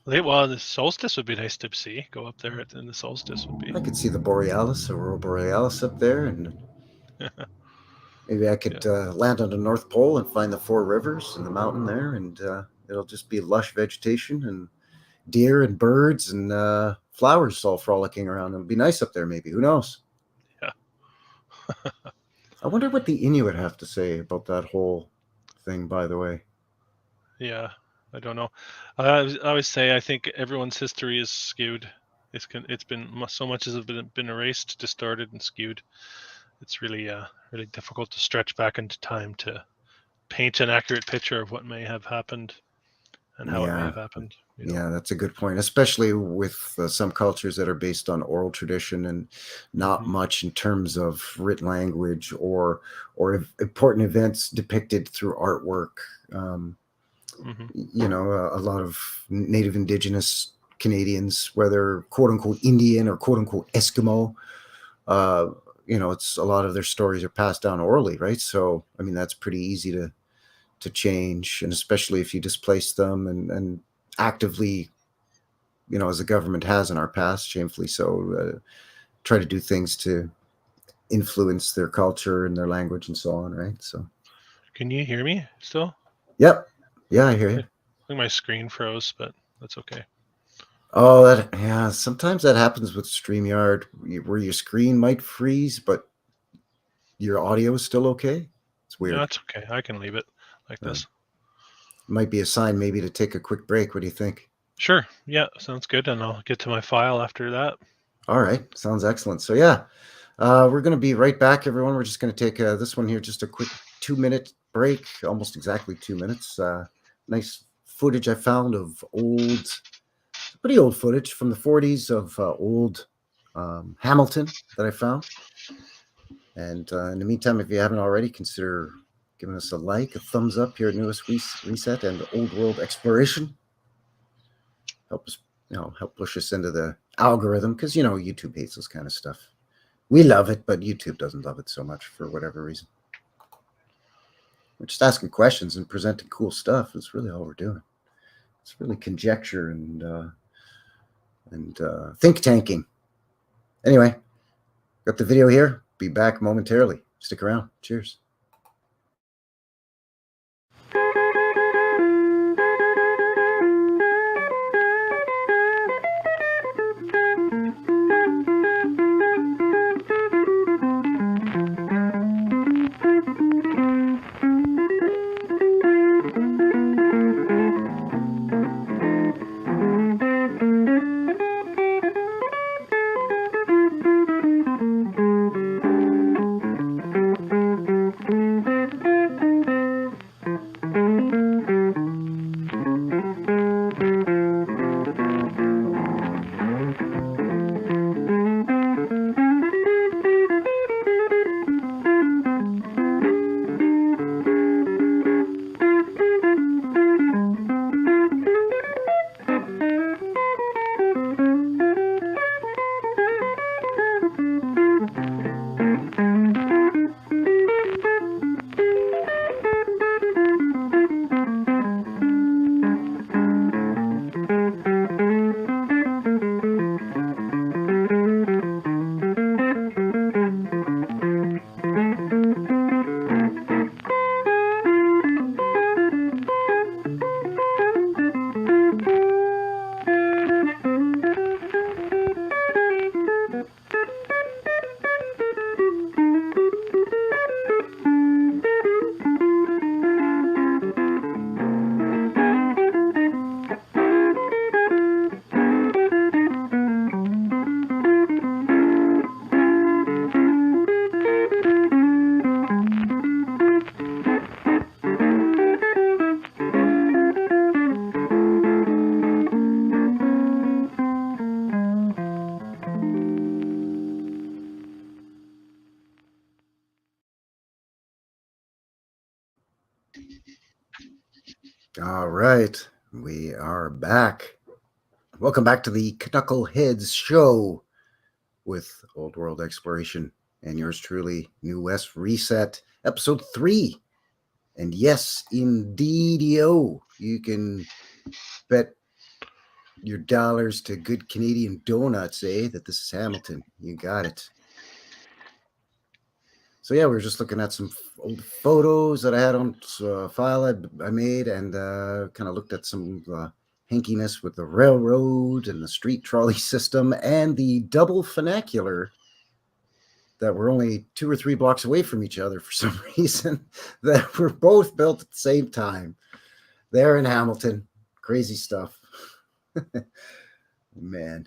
Well, the solstice would be nice to see. Go up there in the solstice would be. I could see the Borealis, Aurora Borealis up there, and maybe I could land on the North Pole and find the Four Rivers and the mountain there, and it'll just be lush vegetation and deer and birds and flowers all frolicking around. It'll be nice up there, maybe. Who knows? Yeah. I wonder what the Inuit have to say about that whole thing, by the way. Yeah, I don't know. I always say I think everyone's history is skewed. It's been so much has been erased, distorted, and skewed. It's really really difficult to stretch back into time to paint an accurate picture of what may have happened and how it may have happened. You know? Yeah, that's a good point, especially with some cultures that are based on oral tradition and not much in terms of written language or important events depicted through artwork. You know, a lot of Native Indigenous Canadians, whether quote unquote Indian or quote unquote Eskimo, you know, it's a lot of their stories are passed down orally, right? So, I mean, that's pretty easy to change, and especially if you displace them and actively, you know, as the government has in our past, shamefully so, try to do things to influence their culture and their language and so on, right? So, Can you hear me still? yep, yeah, I hear you. I think my screen froze, but that's okay. Oh, yeah. Sometimes that happens with StreamYard, where your screen might freeze, but your audio is still okay. It's weird. No, that's okay. I can leave it like this. Might be a sign maybe to take a quick break. What do you think? Sure. Yeah, sounds good. And I'll get to my file after that. All right, sounds excellent. So yeah, we're going to be right back, everyone. We're just going to take this one here, just a quick 2-minute break, almost exactly 2 minutes. Nice footage I found of pretty old footage from the 40s of old Hamilton that I found. And in the meantime, if you haven't already, consider giving us a like, a thumbs up here at Newest Reset and Old World Exploration. Help us, you know, help push us into the algorithm, because, you know, YouTube hates this kind of stuff. We love it, but YouTube doesn't love it so much for whatever reason. We're just asking questions and presenting cool stuff. It's really all we're doing. It's really conjecture and think tanking. Anyway, got the video here. Be back momentarily. Stick around. Cheers. All right, we are back. Welcome back to the CANUCKLEHEADS show with Old World Exploration and yours truly, New West Reset, episode 3. And yes, indeed-o, you can bet your dollars to good Canadian donuts, that this is Hamilton. You got it. So yeah, we were just looking at some old photos that I had on file I made, and kind of looked at some hankiness with the railroad and the street trolley system and the double funicular that were only 2 or 3 blocks away from each other for some reason, that were both built at the same time there in Hamilton. Crazy stuff. Man.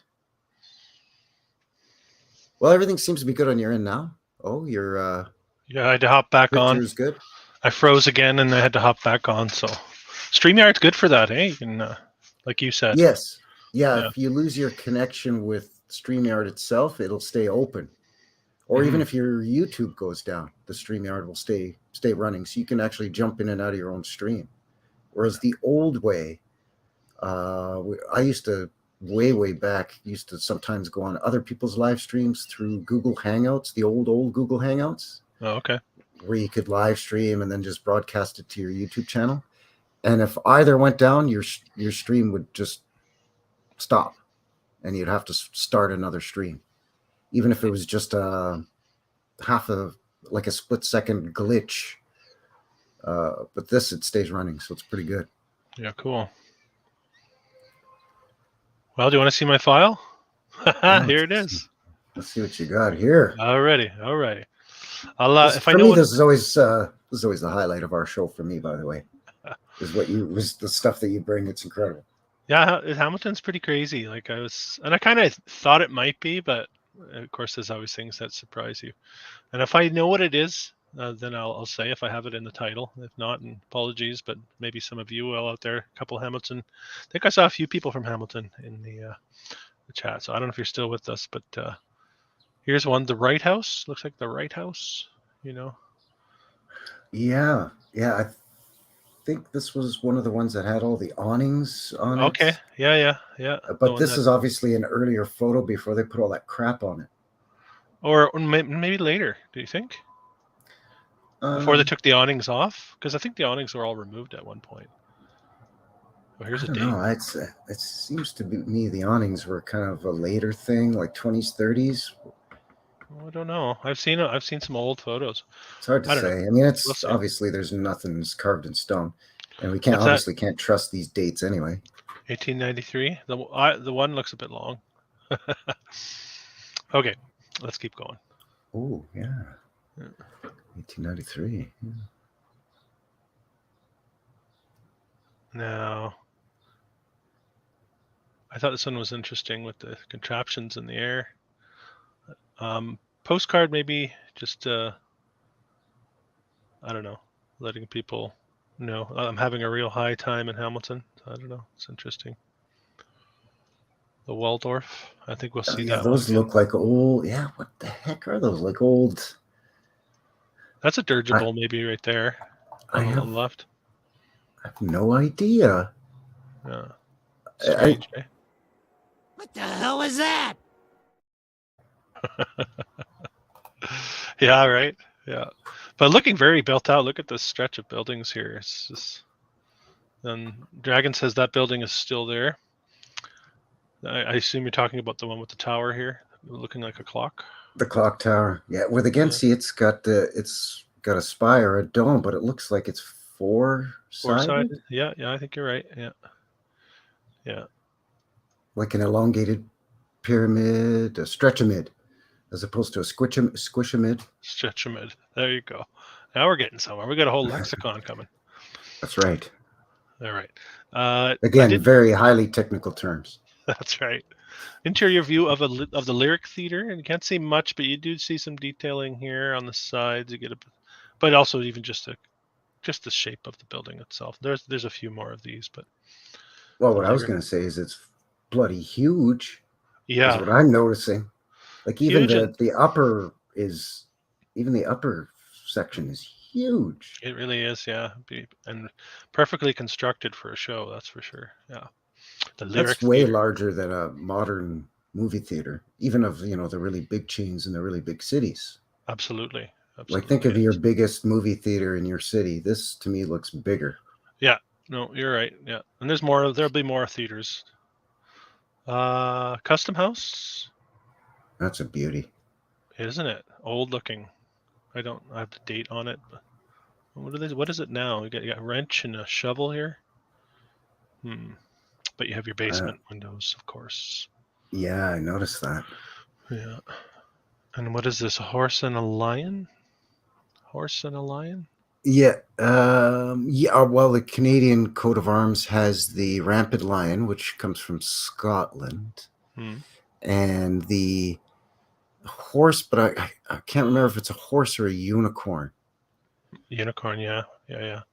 Well, everything seems to be good on your end now. Oh, your yeah, I had to hop back picture on. is good. I froze again and I had to hop back on. So StreamYard's good for that, eh? You can like you said. Yes. Yeah, Yeah. if you lose your connection with StreamYard itself, it'll stay open. Or even Mhm. if your YouTube goes down, the StreamYard will stay running. So you can actually jump in and out of your own stream. Whereas the old way, I used to way back, used to sometimes go on other people's live streams through Google Hangouts, the old Google Hangouts, Oh, okay. where you could live stream and then just broadcast it to your YouTube channel. And if either went down, your stream would just stop, and you'd have to start another stream, even if it was just like a split second glitch. But this, it stays running, so it's pretty good. Yeah, cool. Well, do you want to see my file? Here it is. Let's see what you got here. Alrighty. I'll if I for know me, what, this is always the highlight of our show. For me, by the way, is the stuff that you bring. It's incredible. yeah, Hamilton's pretty crazy. Like I kind of thought it might be, but of course, there's always things that surprise you. And if I know what it is, then I'll say if I have it in the title. If not, and apologies, but maybe some of you all out there, a couple Hamilton. I think I saw a few people from Hamilton in the chat. So I don't know if you're still with us, but here's one. The Lighthouse looks like the Lighthouse. You know. Yeah. I think this was one of the ones that had all the awnings on it. Okay. Yeah. But this is obviously an earlier photo before they put all that crap on it. Or maybe later. Do you think? Before they took the awnings off? Because I think the awnings were all removed at one point. Oh, here's a date. No, it seems to me the awnings were kind of a later thing, like 20s, 30s. I don't know. I've seen some old photos. It's hard to say. I mean, it's obviously there's nothing carved in stone, and we can't trust these dates anyway. 1893. The one looks a bit long. Okay, let's keep going. Oh yeah. 1893. Yeah. Now, I thought this one was interesting with the contraptions in the air. Postcard, maybe just I don't know, letting people know I'm having a real high time in Hamilton. I don't know. It's interesting. The Waldorf. I think we'll see that. Those look like old. Yeah, what the heck are those? Like old. That's a dirigible, maybe right there on the left. I have no idea. Yeah. Strange, eh? What the hell was that? Yeah, right. Yeah, but looking very built out. Look at this stretch of buildings here. It's just. And Dragon says that building is still there. I assume you're talking about the one with the tower here, looking like a clock. The clock tower, yeah. With see, it's got a spire, a dome, but it looks like it's four-sided. Yeah, I think you're right. Yeah. Like an elongated pyramid, a stretchamid, as opposed to a squishamid. Stretchamid. There you go. Now we're getting somewhere. We got a whole lexicon coming. That's right. All right. Again, very highly technical terms. That's right. Interior view of the Lyric Theater, and you can't see much, but you do see some detailing here on the sides. You get but also even just the shape of the building itself. There's a few more of these, but. Well, what I was going to say is it's bloody huge. Yeah. Is what I'm noticing. Like even the upper section is huge. It really is, yeah, and perfectly constructed for a show. That's for sure. Yeah. That's way larger than a modern movie theater, even of the really big chains in the really big cities. Absolutely. Like think of your biggest movie theater in your city. This to me looks bigger. Yeah. No, you're right. Yeah, and there'll be more theaters. Custom House. That's a beauty, isn't it? Old looking. I have the date on it. But what is it now? You got a wrench and a shovel here. But you have your basement windows, of course. Yeah, I noticed that. Yeah. And what is this? A horse and a lion? Horse and a lion? Yeah. Well, the Canadian coat of arms has the rampant lion, which comes from Scotland, and the horse. But I can't remember if it's a horse or a unicorn. Unicorn, yeah.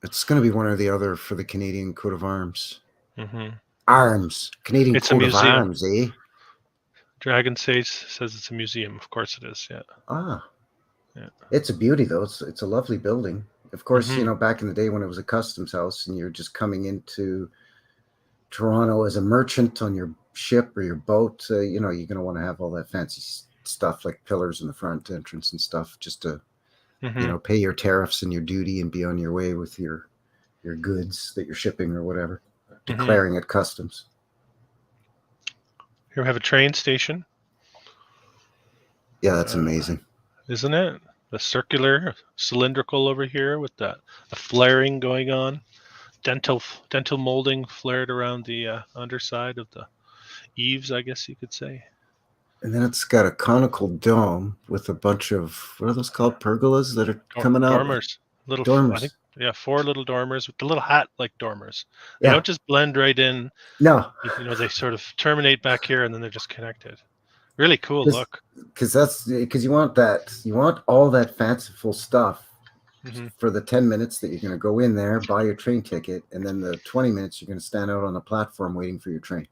It's going to be one or the other for the Canadian coat of arms. Mm-hmm. Arms. Canadian It's a coat of museum. arms, eh? Dragon Sage says it's a museum. Of course it is. Yeah. Ah. Yeah. It's a beauty, though. It's a lovely building. Of course, Mhm. back in the day when it was a customs house and you're just coming into Toronto as a merchant on your ship or your boat, you're going to want to have all that fancy stuff like pillars in the front entrance and stuff just to, Mhm. pay your tariffs and your duty and be on your way with your goods that you're shipping or whatever, declaring at customs. Here we have a train station. Yeah, that's amazing. Isn't it? The circular, cylindrical over here with the flaring going on. Dental molding flared around the underside of the eaves, I guess you could say. And then it's got a conical dome with a bunch of, what are those called? Pergolas that are coming out? Dormers. Dormers. I think, yeah, 4 little dormers with the little hat-like dormers. They Yeah. don't just blend right in. No. They sort of terminate back here and then they're just connected. Really cool look. Because you want all that fanciful stuff for the 10 minutes that you're going to go in there, buy your train ticket, and then the 20 minutes you're going to stand out on the platform waiting for your train.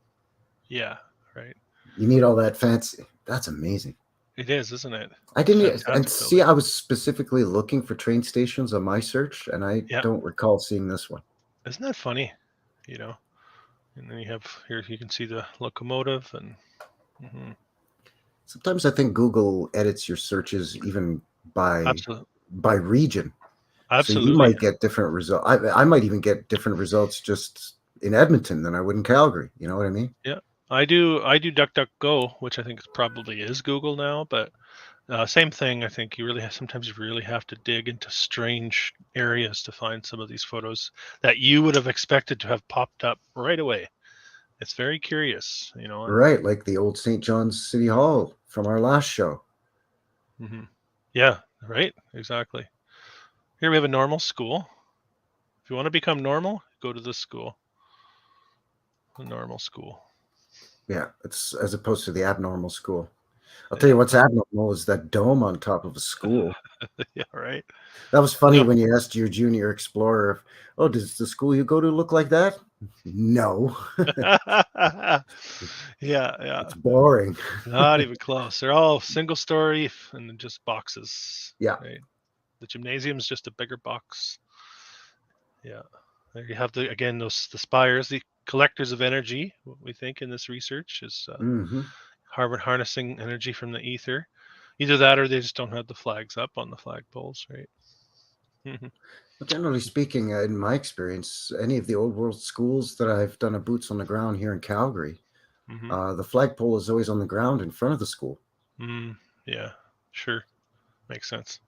Yeah, right. You need all that fancy. That's amazing. It is, isn't it? I didn't, Fantastic and see, building. I was specifically looking for train stations on my search, and I don't recall seeing this one. Isn't that funny? And then you have here, you can see the locomotive and. Sometimes I think Google edits your searches even by region. Absolutely. So you might get different results. I might even get different results just in Edmonton than I would in Calgary. You know what I mean? Yeah, I do DuckDuckGo, which I think probably is Google now, but same thing. I think sometimes you really have to dig into strange areas to find some of these photos that you would have expected to have popped up right away. It's very curious, Right, like the old St. John's City Hall from our last show. Yeah, right, exactly. Here we have a normal school. If you want to become normal, go to this school. The normal school. Yeah, it's as opposed to the abnormal school. I'll tell you what's abnormal is that dome on top of a school. Yeah, right. That was funny when you asked your junior explorer, "Oh, does the school you go to look like that?" No. Yeah. It's boring. Not even close. They're all single story and then just boxes. Yeah. Right? The gymnasium is just a bigger box. Yeah. There you have the spires, the collectors of energy. What we think in this research is harnessing energy from the ether. Either that or they just don't have the flags up on the flagpoles, right? Well, generally speaking, in my experience, any of the old world schools that I've done a boots on the ground here in Calgary, the flagpole is always on the ground in front of the school. Yeah, sure. Makes sense.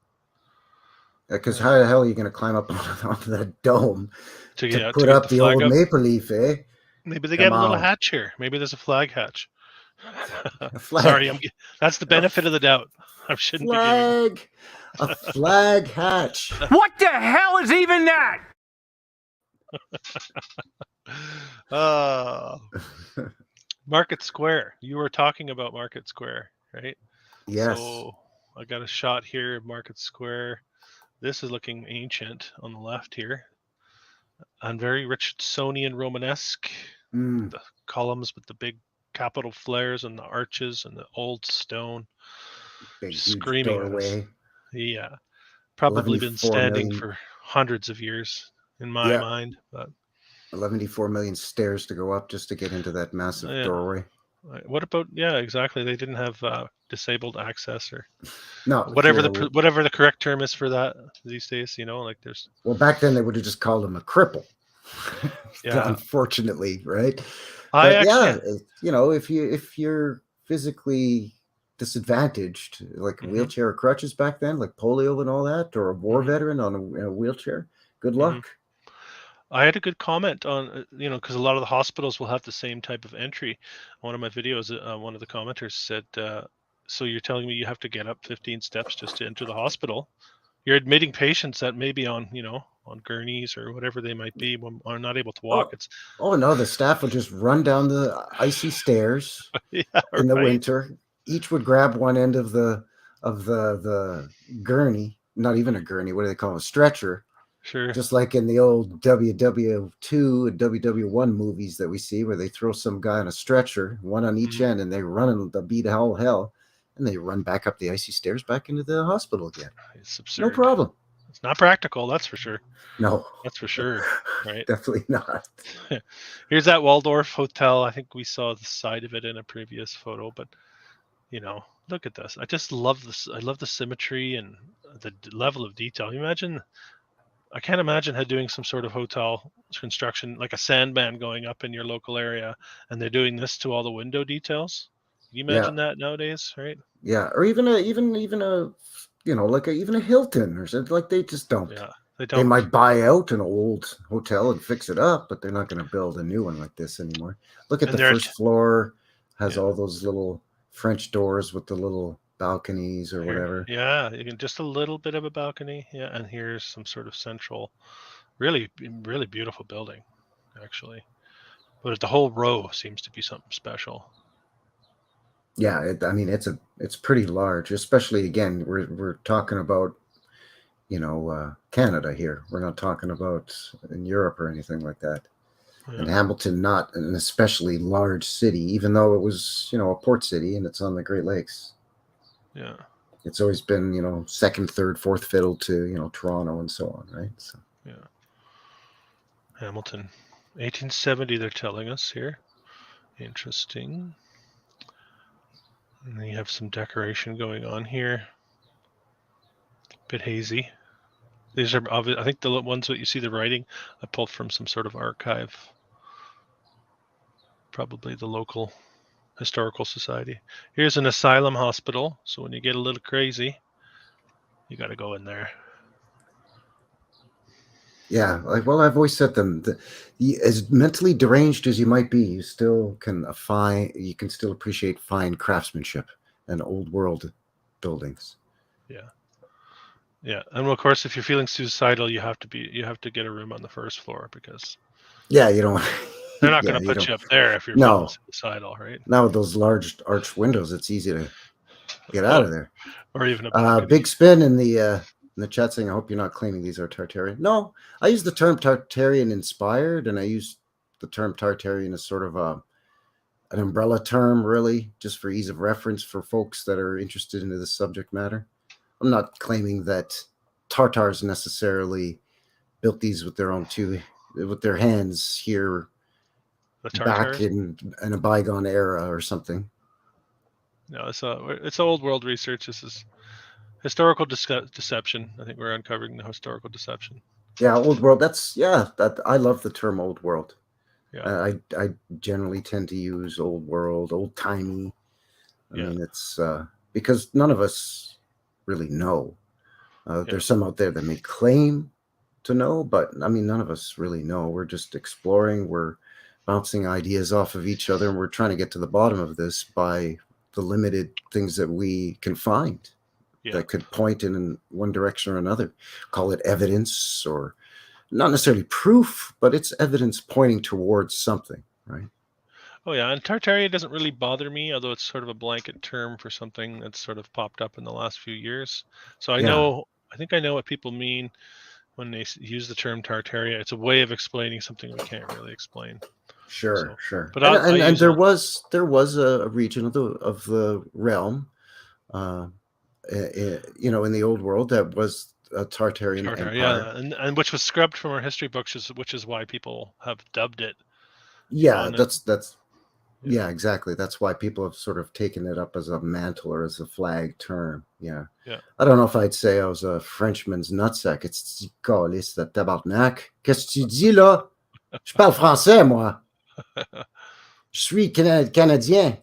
Because how the hell are you going to climb up onto that dome to put get up the old maple leaf, eh? Maybe they get a little hatch here. Maybe there's a flag hatch. A flag. Sorry, that's the benefit of the doubt. I shouldn't be giving a flag hatch. What the hell is even that? Market Square. You were talking about Market Square, right? Yes. So I got a shot here of Market Square. This is looking ancient on the left here. And very Richardsonian Romanesque. The columns with the big capital flares and the arches and the old stone. Big screaming doorway. Yeah. Probably been standing for hundreds of years in my mind. But 74 million stairs to go up just to get into that massive doorway. What about exactly, they didn't have disabled access or whatever the correct term is for that these days, like there's back then they would have just called him a cripple. Unfortunately, right? If you're physically disadvantaged, like a wheelchair or crutches back then, like polio and all that, or a war veteran in a wheelchair, good luck. I had a good comment on, because a lot of the hospitals will have the same type of entry. One of my videos, one of the commenters said, so you're telling me you have to get up 15 steps just to enter the hospital? You're admitting patients that may be on gurneys or whatever they might be, are not able to walk. No, the staff would just run down the icy stairs in the winter. Each would grab one end of the gurney, not even a gurney, what do they call it, a stretcher, Sure. Just like in the old WW2 and WW1 movies that we see, where they throw some guy on a stretcher, one on each end, and they run the beat all hell, and they run back up the icy stairs back into the hospital again. It's absurd. No problem. It's not practical, that's for sure. No, That's for sure. Right. definitely not. Here's that Waldorf hotel. I think we saw the side of it in a previous photo, but look at this. I just love this. I love the symmetry and the level of detail. You imagine. I can't imagine doing some sort of hotel construction, like a sandman going up in your local area, and they're doing this to all the window details. Can you imagine that nowadays, right? Yeah, or even a Hilton or something. Like they just don't. Yeah, they might buy out an old hotel and fix it up, but they're not going to build a new one like this anymore. Look at the first floor has all those little French doors with the little balconies or whatever. Yeah, you can just a little bit of a balcony. Yeah, and here's some sort of central, really, really beautiful building, actually. But the whole row seems to be something special. Yeah, it's pretty large, especially again, we're talking about Canada here. We're not talking about in Europe or anything like that. Yeah. And Hamilton, not an especially large city, even though it was a port city and it's on the Great Lakes. Yeah, it's always been second, third, fourth fiddle to Toronto and so on, right? So yeah, Hamilton, 1870. They're telling us here. Interesting. And then you have some decoration going on here. Bit hazy. These are obvious. I think the ones that you see the writing I pulled from some sort of archive, probably the local historical society. Here's an asylum hospital. So when you get a little crazy, you got to go in there. Yeah, I've always said them. As mentally deranged as you might be, you still can you can still appreciate fine craftsmanship and old world buildings. Yeah. Yeah, and of course, if you're feeling suicidal, you have to get a room on the first floor because. Yeah, you don't. They're not going to put you up there if you're feeling suicidal, right? Now with those large arched windows, it's easy to get out of there. Or even a big spin in the chat saying, "I hope you're not claiming these are Tartarian." No, I use the term Tartarian inspired, and I use the term Tartarian as sort of an umbrella term, really, just for ease of reference for folks that are interested into the subject matter. I'm not claiming that Tartars necessarily built these with their hands here back in a bygone era or something. No, it's old world research. This is historical deception. I think we're uncovering the historical deception. Yeah, old world. I love the term old world. Yeah. I generally tend to use old world, old timey. I mean, it's because none of us really know. There's some out there that may claim to know, but I mean, none of us really know. We're just exploring. We're bouncing ideas off of each other, and we're trying to get to the bottom of this by the limited things that we can find that could point in one direction or another. Call it evidence, or not necessarily proof, but it's evidence pointing towards something, right? Oh yeah, and Tartaria doesn't really bother me, although it's sort of a blanket term for something that's sort of popped up in the last few years. So I think I know what people mean when they use the term Tartaria. It's a way of explaining something we can't really explain. Sure. But there was a region of the realm, in the old world that was a Tartarian empire. Yeah, and which was scrubbed from our history books, which is why people have dubbed it. Yeah, yeah, exactly. That's why people have sort of taken it up as a mantle or as a flag term. Yeah. I don't know if I'd say I was a Frenchman's nutsack. It's calice de tabarnak. Qu'est-ce que tu dis là? Je parle français, moi. Je suis Canadien.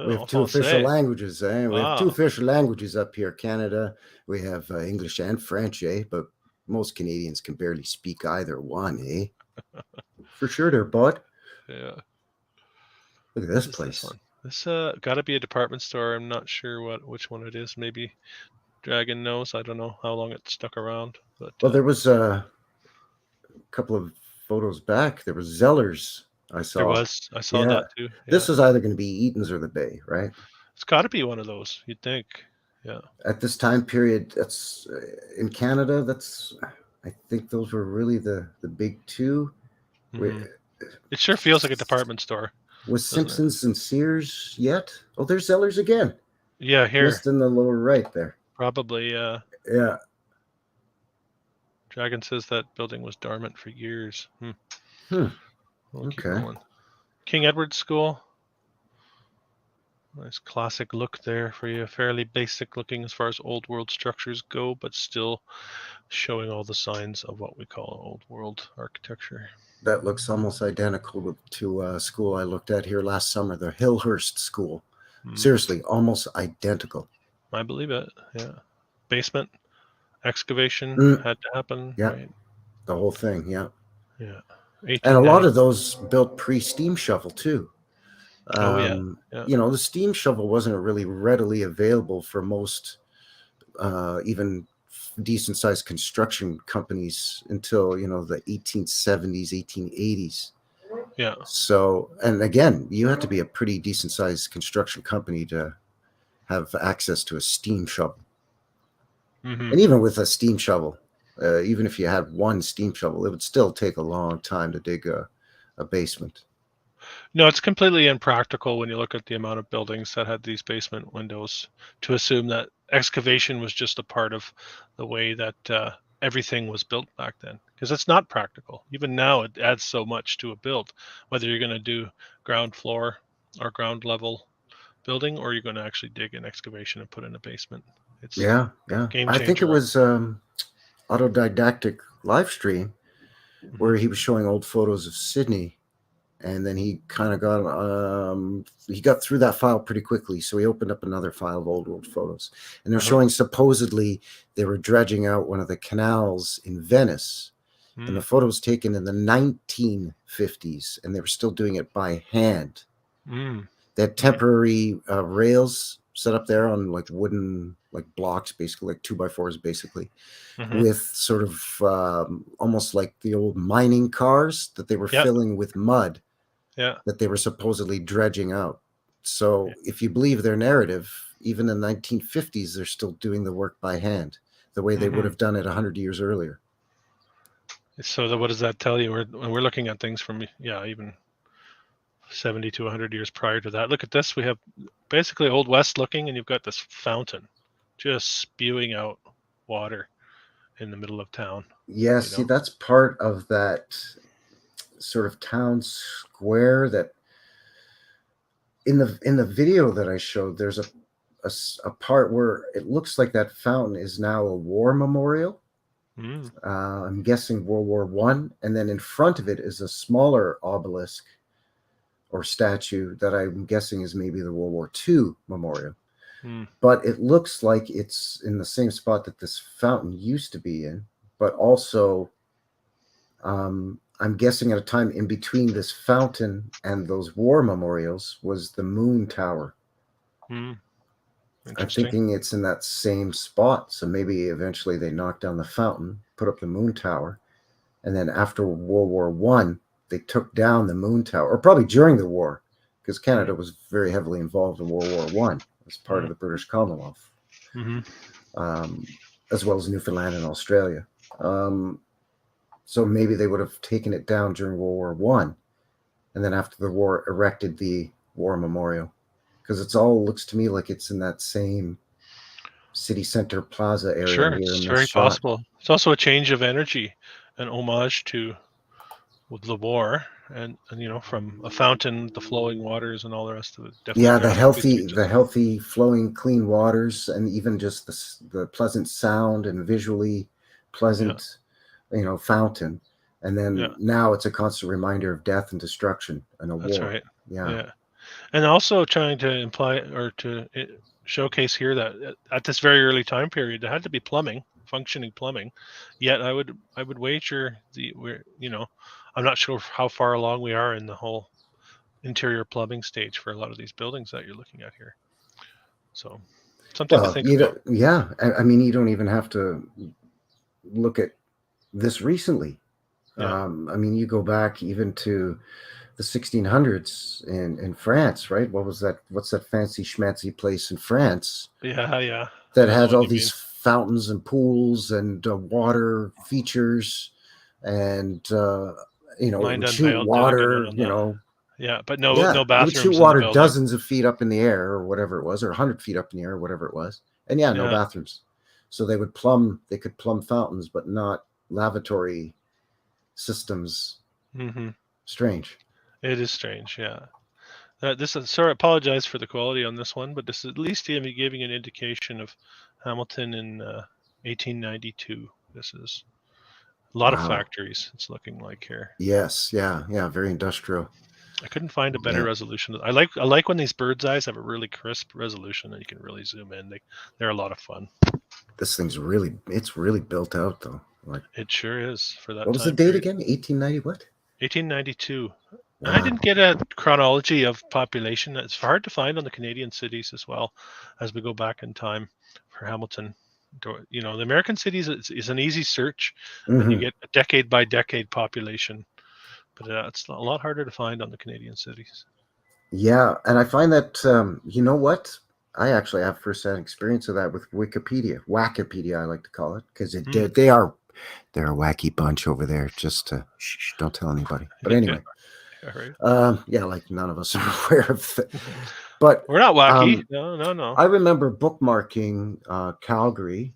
We have two official languages. We have two official languages up here, Canada. We have English and French, but most Canadians can barely speak either one, For sure, there, bud. Yeah. Look at this place. This got to be a department store. I'm not sure which one it is. Maybe Dragon knows. I don't know how long it stuck around. But well, there was a couple of photos back. There was Zellers. I saw that too. Yeah. This is either going to be Eaton's or the Bay, right? It's got to be one of those. You'd think. Yeah. At this time period, that's in Canada. I think those were really the big two. Mhm. It sure feels like a department store, Was doesn't it? Simpsons and Sears yet? Oh, there's Zellers again, Yeah, here just in the lower right there. probably. Yeah. Dragon says that building was dormant for years. Hmm. We'll keep Okay. rolling. King Edward School. Nice classic look there for you. Fairly basic looking as far as old world structures go, but still showing all the signs of what we call old world architecture. That looks almost identical to a school I looked at here last summer, the Hillhurst School. Seriously, almost identical. I believe it. Yeah. Basement excavation had to happen. Yeah. Right. The whole thing. Yeah. Yeah. And a lot of those built pre-steam shovel too. Oh yeah. You know, the steam shovel wasn't really readily available for most even decent sized construction companies until, you know, the 1870s, 1880s. Yeah. So, and again, you had to be a pretty decent sized construction company to have access to a steam shovel. And even with a steam shovel, even if you had one steam shovel, it would still take a long time to dig a basement. No, it's completely impractical when you look at the amount of buildings that had these basement windows to assume that excavation was just a part of the way that everything was built back then, because it's not practical. Even now, it adds so much to a build, whether you're going to do ground floor or ground level building, or you're going to actually dig an excavation and put in a basement. It's Yeah. game I think it changer. was Autodidactic live stream where he was showing old photos of Sydney, and then he kind of got through that file pretty quickly, so he opened up another file of old world photos, and they're showing supposedly they were dredging out one of the canals in Venice, and the photo was taken in the 1950s, and they were still doing it by hand. They had temporary rails set up there on like wooden blocks, basically like 2x4s, basically, with sort of almost like the old mining cars that they were filling with mud that they were supposedly dredging out. So if you believe their narrative, even in the 1950s, they're still doing the work by hand the way they would have done it 100 years earlier. So what does that tell you? We're looking at things from even 70 to 100 years prior to that. Look at this. We have basically Old West looking, and you've got this fountain just spewing out water in the middle of town. Yeah, see, that's part of that sort of town square that in the video that I showed, there's a part where it looks like that fountain is now a war memorial. I'm guessing World War I, and then in front of it is a smaller obelisk or statue that I'm guessing is maybe the World War II memorial. But it looks like it's in the same spot that this fountain used to be in, but also I'm guessing at a time in between this fountain and those war memorials was the moon tower. I'm thinking it's in that same spot. So maybe eventually they knocked down the fountain, put up the moon tower, and then after World War I, they took down the moon tower, or probably during the war, because Canada was very heavily involved in World War I as part of the British Commonwealth, as well as Newfoundland and Australia. So maybe they would have taken it down during World War I, and then after the war erected the war memorial, because it's all looks to me like it's in that same city center plaza area. Sure, it's very possible. It's also a change of energy, an homage to the war, and from a fountain, the flowing waters and all the rest of it. Definitely the healthy flowing clean waters, and even just the pleasant sound and visually pleasant fountain, and then now it's a constant reminder of death and destruction and a war. That's right. Yeah, and also trying to imply or to showcase here that at this very early time period there had to be functioning plumbing. Yet I would wager I'm not sure how far along we are in the whole interior plumbing stage for a lot of these buildings that you're looking at here. So something to think about. Yeah, I mean, you don't even have to look at this recently. I mean, you go back even to the 1600s in France, right? What's that fancy schmancy place in France? Yeah. that I know had what all you these fountains and pools and water features, and it Mind would shoot Unveiled did a good one water. on that. Yeah, but no Yeah, it would shoot bathrooms in the water building. dozens of feet up in the air, or whatever it was, or 100 feet up in the air, or whatever it was. And yeah, no Yeah. bathrooms. So they could plumb fountains, but not lavatory systems. Mm-hmm. Strange. It is strange, yeah. This is, sorry, I apologize for the quality on this one, but this is at least giving an indication of Hamilton in 1892. This is a lot of Wow. factories. It's looking like here. Yes, yeah, very industrial. I couldn't find a better Yeah. resolution. I like when these bird's eyes have a really crisp resolution and you can really zoom in. They're a lot of fun. This thing's really built out though. Like, It sure is for that. what was the time date period. again? 1890 what? 1892. Wow. I didn't get a chronology of population. It's hard to find on the Canadian cities as well as we go back in time for Hamilton. The American cities is an easy search, and you get a decade by decade population, but it's a lot harder to find on the Canadian cities. Yeah, and I find that you know what? I actually have first-hand experience of that with Wikipedia. Wackipedia, I like to call it, because they're a wacky bunch over there. Just don't tell anybody. But anyway, right. Like none of us are aware of it. But we're not wacky. No. I remember bookmarking Calgary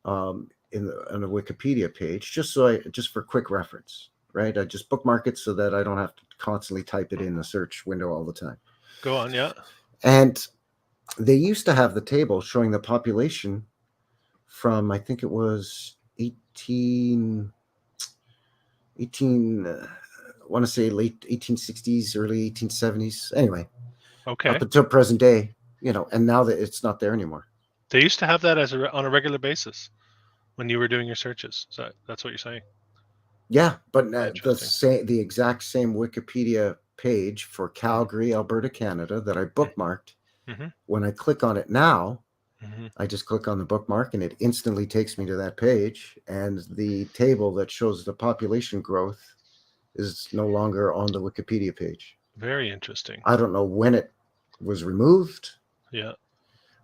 in a Wikipedia page just for quick reference. Right, I just bookmark it so that I don't have to constantly type it in the search window all the time. Go on, yeah. And they used to have the table showing the population from, I think it was 18 I want to say late 1860s, early 1870s. Anyway, okay, up until present day, and now that it's not there anymore. They used to have that on a regular basis when you were doing your searches. So that's what you're saying. Yeah, but the exact same Wikipedia page for Calgary, Alberta, Canada that I bookmarked. Mm-hmm. When I click on it now, I just click on the bookmark and it instantly takes me to that page. And the table that shows the population growth is no longer on the Wikipedia page. Very interesting. I don't know when it was removed. Yeah.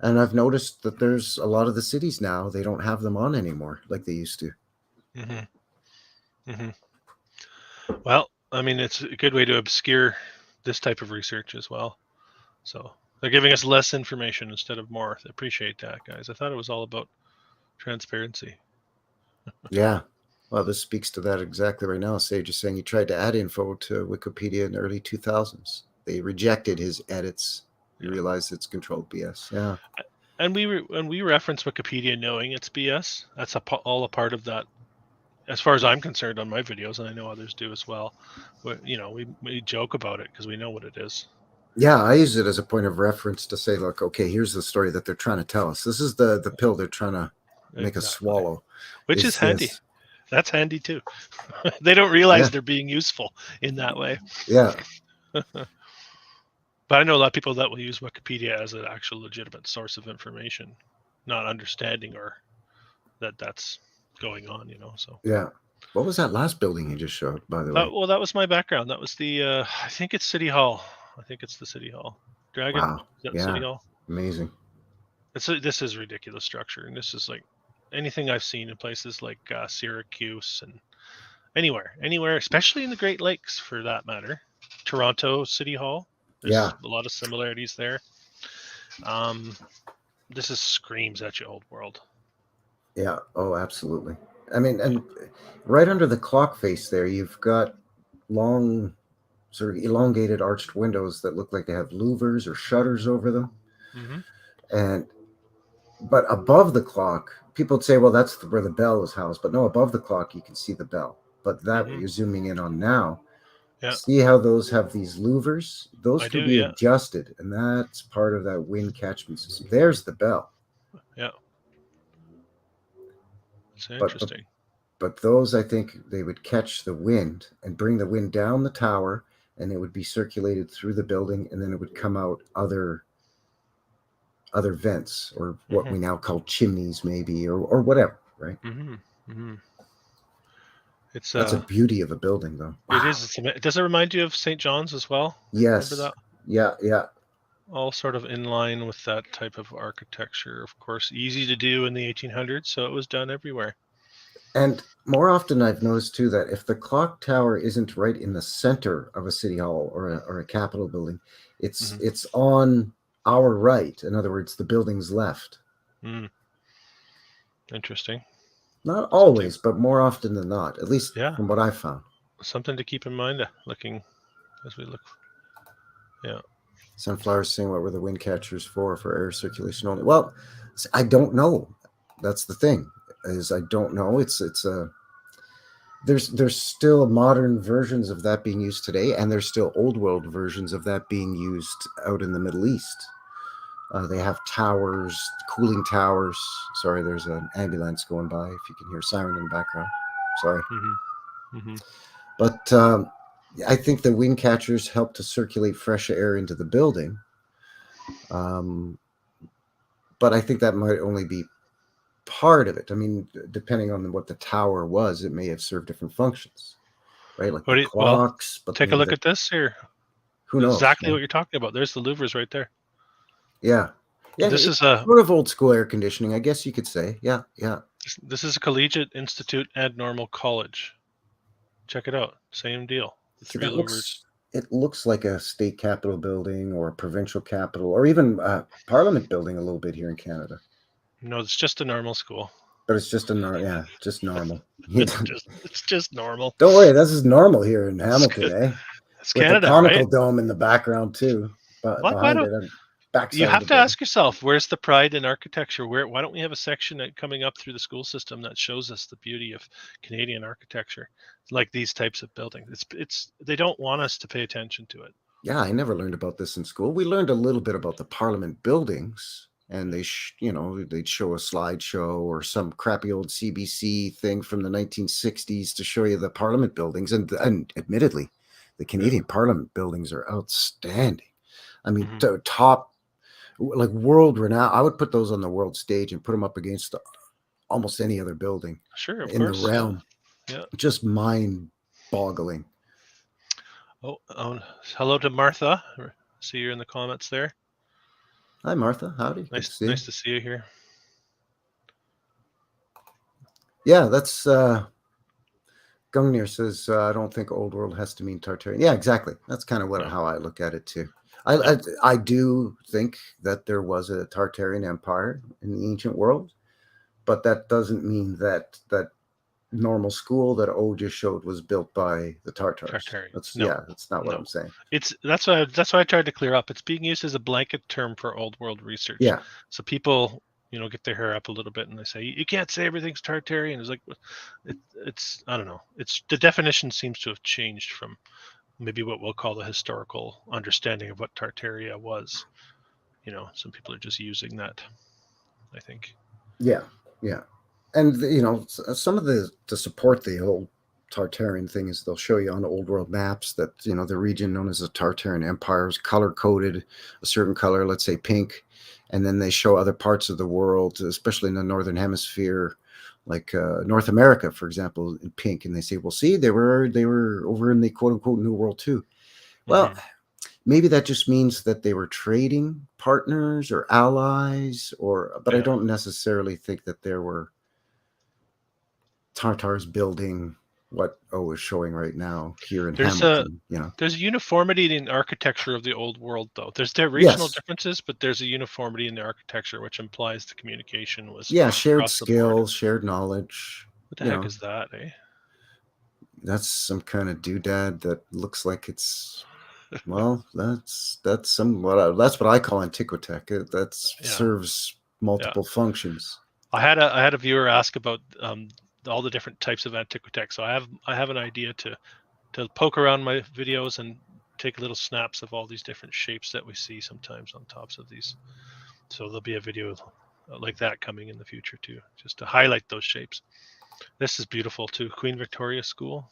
And I've noticed that there's a lot of the cities now, they don't have them on anymore like they used to. Well, I mean, it's a good way to obscure this type of research as well. So they're giving us less information instead of more. I appreciate that, guys. I thought it was all about transparency. Yeah. Well, this speaks to that exactly right now. Sage is saying he tried to add info to Wikipedia in the early 2000s. They rejected his edits. You realize it's controlled BS. Yeah. And we reference Wikipedia knowing it's BS. That's all a part of that. As far as I'm concerned on my videos, and I know others do as well, we joke about it because we know what it is. Yeah, I use it as a point of reference to say, look, okay, here's the story that they're trying to tell us. This is the pill they're trying to make us swallow. Which is handy. That's handy too. They don't realize they're being useful in that way. Yeah. But I know a lot of people that will use Wikipedia as an actual legitimate source of information, not understanding or that's going on, So yeah. What was that last building you just showed, by the way? Well, that was my background. That was the I think it's City Hall. I think it's the City Hall. Dragon. Wow. Is that City Hall? Amazing. This is ridiculous structure, and this is like anything I've seen in places like Syracuse and anywhere, especially in the Great Lakes for that matter. Toronto City Hall. There's a lot of similarities there. This screams at you old world. Yeah. Oh, absolutely. I mean, and right under the clock face there, you've got long, sort of elongated arched windows that look like they have louvers or shutters over them. But above the clock, people would say, well, that's where the bell is housed. But no, above the clock, you can see the bell. But that you're zooming in on now. Yeah. See how those have these louvers? Those can be adjusted, and that's part of that wind catchment system. There's the bell. Yeah. It's interesting. But those, I think, they would catch the wind and bring the wind down the tower, and it would be circulated through the building, and then it would come out other vents, or what we now call chimneys, maybe, or whatever, right? That's a beauty of a building, though. It is. Does it remind you of St. John's as well? Yes. Remember that? Yeah. all sort of in line with that type of architecture. Of course, easy to do in the 1800s, so it was done everywhere. And more often, I've noticed too that if the clock tower isn't right in the center of a city hall or a capitol building, it's on our right. In other words, the building's left. Interesting. Not always, but more often than not, at least Yeah. from what I've found. Something to keep in mind looking as we look. Yeah. Sunflowers saying, what were the wind catchers for air circulation only? Well, I don't know. That's the thing, is I don't know. There's still modern versions of that being used today, and there's still old world versions of that being used out in the Middle East. They have towers, cooling towers. Sorry, there's an ambulance going by. If you can hear siren in the background, sorry. But I think the wind catchers help to circulate fresh air into the building. But I think that might only be part of it. I mean, depending on what the tower was, it may have served different functions, right? Like the clocks. But take a look at this here. Who knows? Exactly what you're talking about. There's the louvers right there. Yeah. Yeah, this is a sort of old school air conditioning, I guess you could say. Yeah. This is a collegiate institute and normal college. Check it out. Same deal. It looks like a state capitol building or a provincial capitol or even a parliament building a little bit here in Canada. No, it's just a normal school. But it's just just normal. it's just normal. Don't worry, this is normal here in Hamilton, eh? It's with Canada, the conical right? dome in the background too. But behind it, you have to ask yourself, where's the pride in architecture? Why don't we have a section coming up through the school system that shows us the beauty of Canadian architecture, like these types of buildings? They don't want us to pay attention to it. Yeah, I never learned about this in school. We learned a little bit about the Parliament buildings, and they'd show a slideshow or some crappy old CBC thing from the 1960s to show you the Parliament buildings, and admittedly, the Canadian Parliament buildings are outstanding. I mean, top, like world renowned. I would put those on the world stage and put them up against almost any other building. Sure, of in course. the realm. Yeah. Just mind-boggling. Oh, hello to Martha. See you in the comments there. Hi, Martha. Howdy. Nice to see you here. Yeah, that's Gungnir says, I don't think old world has to mean Tartarian. Yeah, exactly. That's kind of how I look at it too. I do think that there was a Tartarian empire in the ancient world, but that doesn't mean that normal school that O just showed was built by the Tartars. That's not what I'm saying. That's why I tried to clear up. It's being used as a blanket term for old world research. Yeah. So people, get their hair up a little bit and they say, you can't say everything's Tartarian. It's like, it's I don't know. It's the definition seems to have changed from maybe what we'll call the historical understanding of what Tartaria was. Some people are just using that, I think. Yeah. And, some of to support the whole Tartarian thing is they'll show you on old world maps that, the region known as the Tartarian Empire is color-coded a certain color, let's say pink. And then they show other parts of the world, especially in the Northern Hemisphere, like North America, for example, in pink. And they say, well, see, they were over in the quote-unquote New World too. Well, maybe that just means that they were trading partners or allies, but I don't necessarily think that there were Tartars building what O is showing right now here in Hamilton. There's a uniformity in architecture of the old world, though. There's regional differences, but there's a uniformity in the architecture, which implies the communication was shared skills, shared knowledge. What the heck is that, eh? That's some kind of doodad that looks like it's that's what I call Antiquitech. That serves multiple functions. I had a viewer ask about all the different types of Antiquitech. So I have an idea to poke around my videos and take little snaps of all these different shapes that we see sometimes on tops of these. So there'll be a video like that coming in the future too, just to highlight those shapes. This is beautiful too. Queen Victoria School.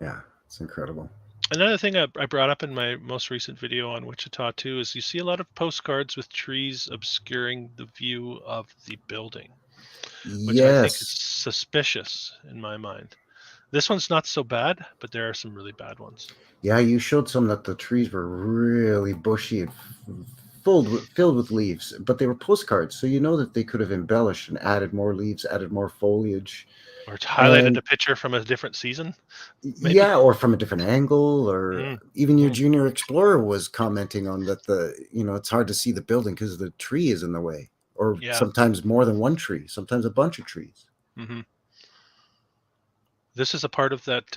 Yeah, it's incredible. Another thing I brought up in my most recent video on Wichita too is you see a lot of postcards with trees obscuring the view of the building, which I think is suspicious in my mind. This one's not so bad, but there are some really bad ones. Yeah, you showed some that the trees were really bushy and filled with leaves, but they were postcards, so you know that they could have embellished and added more leaves, added more foliage. Or it's highlighted And a picture from a different season, maybe. yeah, or from a different angle, or Mm, even your mm. junior explorer was commenting on that it's hard to see the building because the tree is in the way, or Yeah. sometimes more than one tree, sometimes a bunch of trees. Hmm. This is a part of that.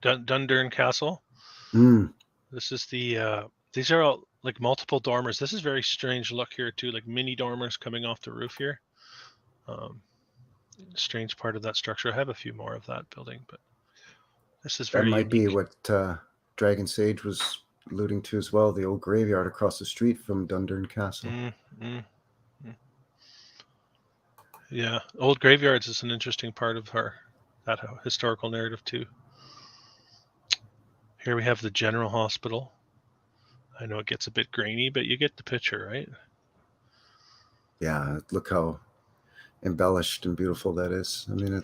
Dundurn Castle. Mm. This is these are all like multiple dormers. This is very strange look here too, like mini dormers coming off the roof here. Strange part of that structure. I have a few more of that building, but this is That very might be unique. what Dragon Sage was alluding to as well, the old graveyard across the street from Dundurn Castle. Mm. Yeah, old graveyards is an interesting part of that historical narrative too. Here we have the General Hospital. I know it gets a bit grainy, but you get the picture, right? Yeah, look how embellished and beautiful that is. I mean,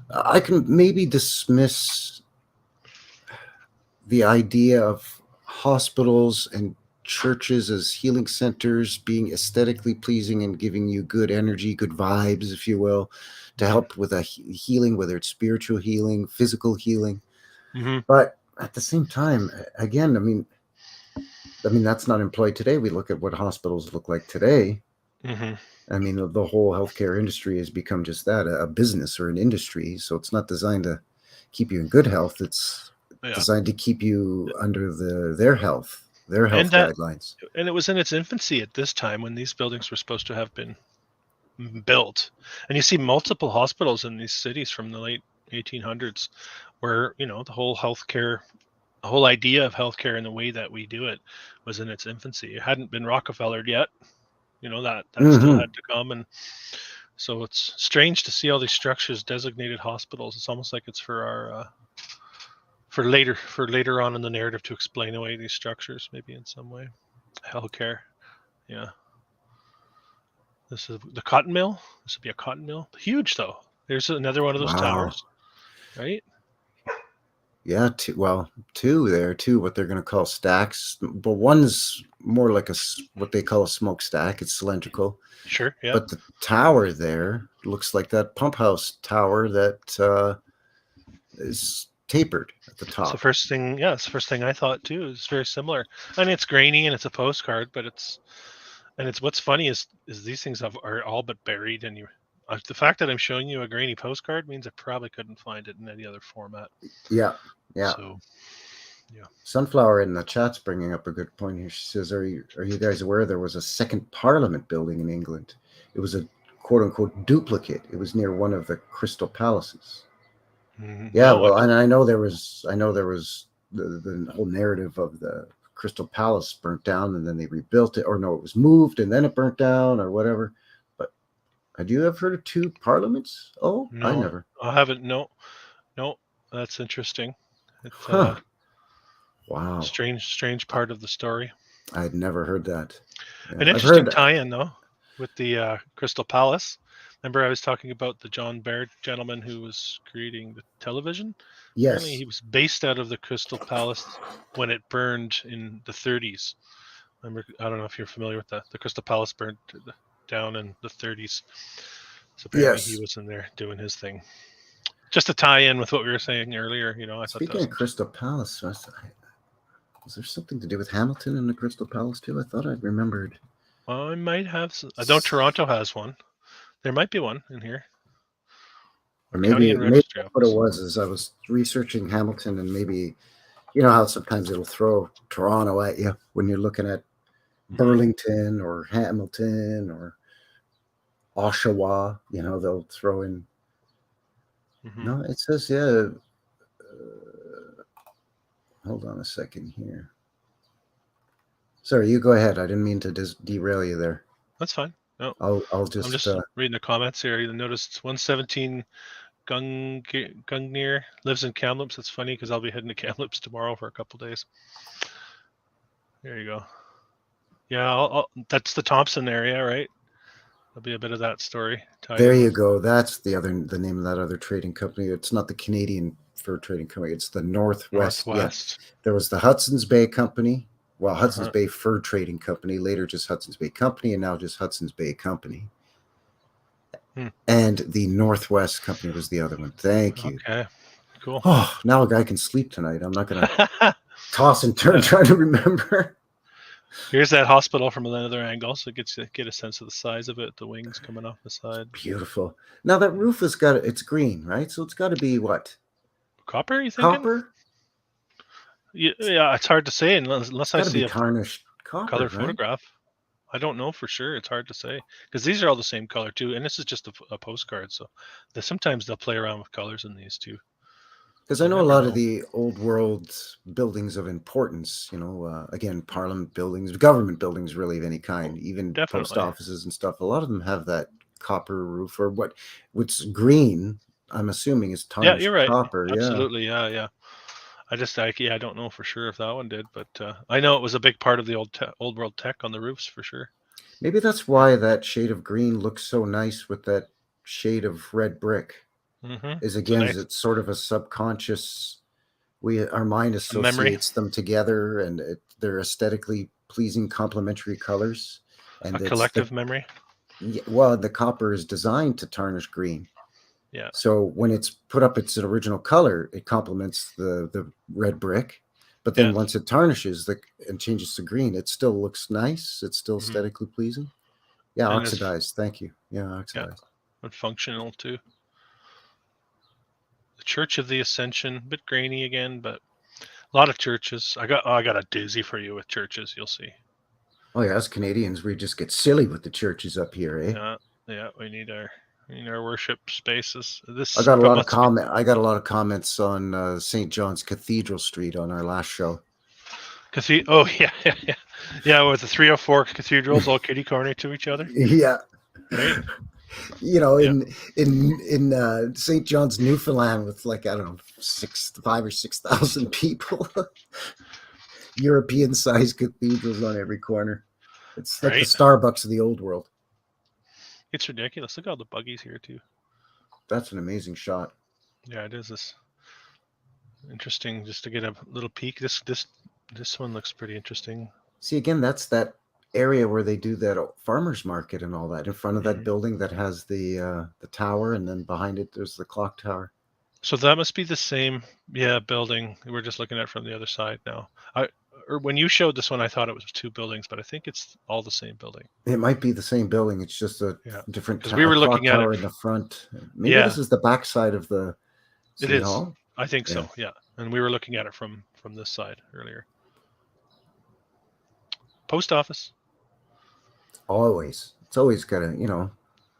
I can maybe dismiss the idea of hospitals and churches as healing centers being aesthetically pleasing and giving you good energy, good vibes, if you will, to help with a healing, whether it's spiritual healing, physical healing. Mm-hmm. But at the same time, again, I mean that's not employed today. We look at what hospitals look like today. Mm-hmm. I mean, the whole healthcare industry has become just that, a business or an industry. So it's not designed to keep you in good health. It's designed to keep you under their health guidelines. And it was in its infancy at this time when these buildings were supposed to have been built. And you see multiple hospitals in these cities from the late 1800s where, the whole whole idea of healthcare and the way that we do it was in its infancy. It hadn't been Rockefellered yet. That still had to come. And so it's strange to see all these structures designated hospitals. It's almost like it's for our for later on in the narrative to explain away these structures, maybe in some way. Healthcare. Yeah. This is the cotton mill. This would be a cotton mill. Huge though. There's another one of those towers. Right? Yeah, two there too. What they're going to call stacks, but one's more like what they call a smokestack. It's cylindrical. Sure. Yeah. But the tower there looks like that pump house tower that is tapered at the top. It's the first thing. Yeah, it's the first thing I thought too. It's very similar. I mean, it's grainy and it's a postcard, but it's what's funny is these things are all but buried, and the fact that I'm showing you a grainy postcard means I probably couldn't find it in any other format. Yeah. So, yeah. Sunflower in the chat's bringing up a good point here. She says, "Are you guys aware there was a second Parliament building in England? It was a quote unquote duplicate. It was near one of the Crystal Palaces." Mm-hmm. Yeah, well, and I know there was the whole narrative of the Crystal Palace burnt down and then they rebuilt it, or no, it was moved and then it burnt down or whatever. But had you ever heard of two parliaments? Oh, No, I never. I haven't. No, that's interesting. Huh. Wow. Strange part of the story. I'd never heard that. Yeah, An interesting tie-in though with the Crystal Palace. Remember I was talking about the John Baird gentleman who was creating the television? Yes. Apparently he was based out of the Crystal Palace when it burned in the 30s. Remember, I don't know if you're familiar with that. The Crystal Palace burned down in the 30s. So apparently he was in there doing his thing. Just to tie in with what we were saying earlier, I Speaking of Crystal Palace, was there something to do with Hamilton and the Crystal Palace too? I thought I remembered. Well, I might have. I know Toronto has one. There might be one in here. Or maybe what it was is I was researching Hamilton, and maybe you know how sometimes it'll throw Toronto at you when you're looking at Burlington or Hamilton or Oshawa. They'll throw in. Mm-hmm. No, it says hold on a second here. Sorry, you go ahead. I didn't mean to derail you there. That's fine. No, I'm just reading the comments here. You noticed 117 Gungnir lives in Kamloops. It's funny because I'll be heading to Kamloops tomorrow for a couple days. There you go. Yeah, that's the Thompson area, right? There'll be a bit of that story. There you go. That's the name of that other trading company. It's not the Canadian Fur Trading Company. It's the Northwest. Northwest. Yeah. There was the Hudson's Bay Company. Well, Hudson's Uh-huh. Bay Fur Trading Company, later just Hudson's Bay Company, and now just Hudson's Bay Company. And the Northwest Company was the other one. Thank you. Okay, cool. Oh, now a guy can sleep tonight. I'm not going to toss and turn trying to remember. Here's that hospital from another angle, so get a sense of the size of it. The wings coming off the side. Beautiful. Now that roof has got it's green, right? So it's got to be what? Copper? You thinking? Copper? Yeah, it's hard to say unless I see a tarnished copper, color right? photograph. I don't know for sure. It's hard to say because these are all the same color too, and this is just a postcard. So sometimes they'll play around with colors in these too. Because I know a lot of the old world buildings of importance, again, parliament buildings, government buildings really of any kind, even post offices and stuff. A lot of them have that copper roof or what's green, I'm assuming is tarnished you're right. copper. Absolutely. Yeah. I don't know for sure if that one did, but I know it was a big part of the old world tech on the roofs for sure. Maybe that's why that shade of green looks so nice with that shade of red brick. Is again, it's sort of a subconscious. Our mind associates them together, and they're aesthetically pleasing, complementary colors. And a collective memory. Well, the copper is designed to tarnish green. Yeah. So when it's put up its original color, it complements the red brick. But then once it tarnishes and changes to green, it still looks nice. It's still aesthetically pleasing. Yeah, and oxidized. Thank you. Yeah, oxidized. And functional too. The Church of the Ascension, a bit grainy again, but a lot of churches. I got a doozy for you with churches. You'll see. Oh yeah, as Canadians, we just get silly with the churches up here, eh? Yeah. We need our worship spaces. I got a lot of comments on St. John's Cathedral Street on our last show. Oh yeah, with the 304 cathedrals all kitty corner to each other. Yeah. Right? In St. John's, Newfoundland, with 5,000 or 6,000 people, European-sized cathedrals on every corner. It's like the Starbucks of the old world. It's ridiculous. Look at all the buggies here too. That's an amazing shot. Yeah, it is. This interesting just to get a little peek. This one looks pretty interesting. See, again, that's that area where they do that farmers market and all that in front of that building that has the tower, and then behind it there's the clock tower. So that must be the same building. We're just looking at it from the other side now. When you showed this one, I thought it was two buildings, but I think it's all the same building. It might be the same building. It's just a different we were looking at it in the front. Maybe this is the back side of the City Hall. I think so. Yeah, and we were looking at it from this side earlier. Post office. Always. It's always gotta,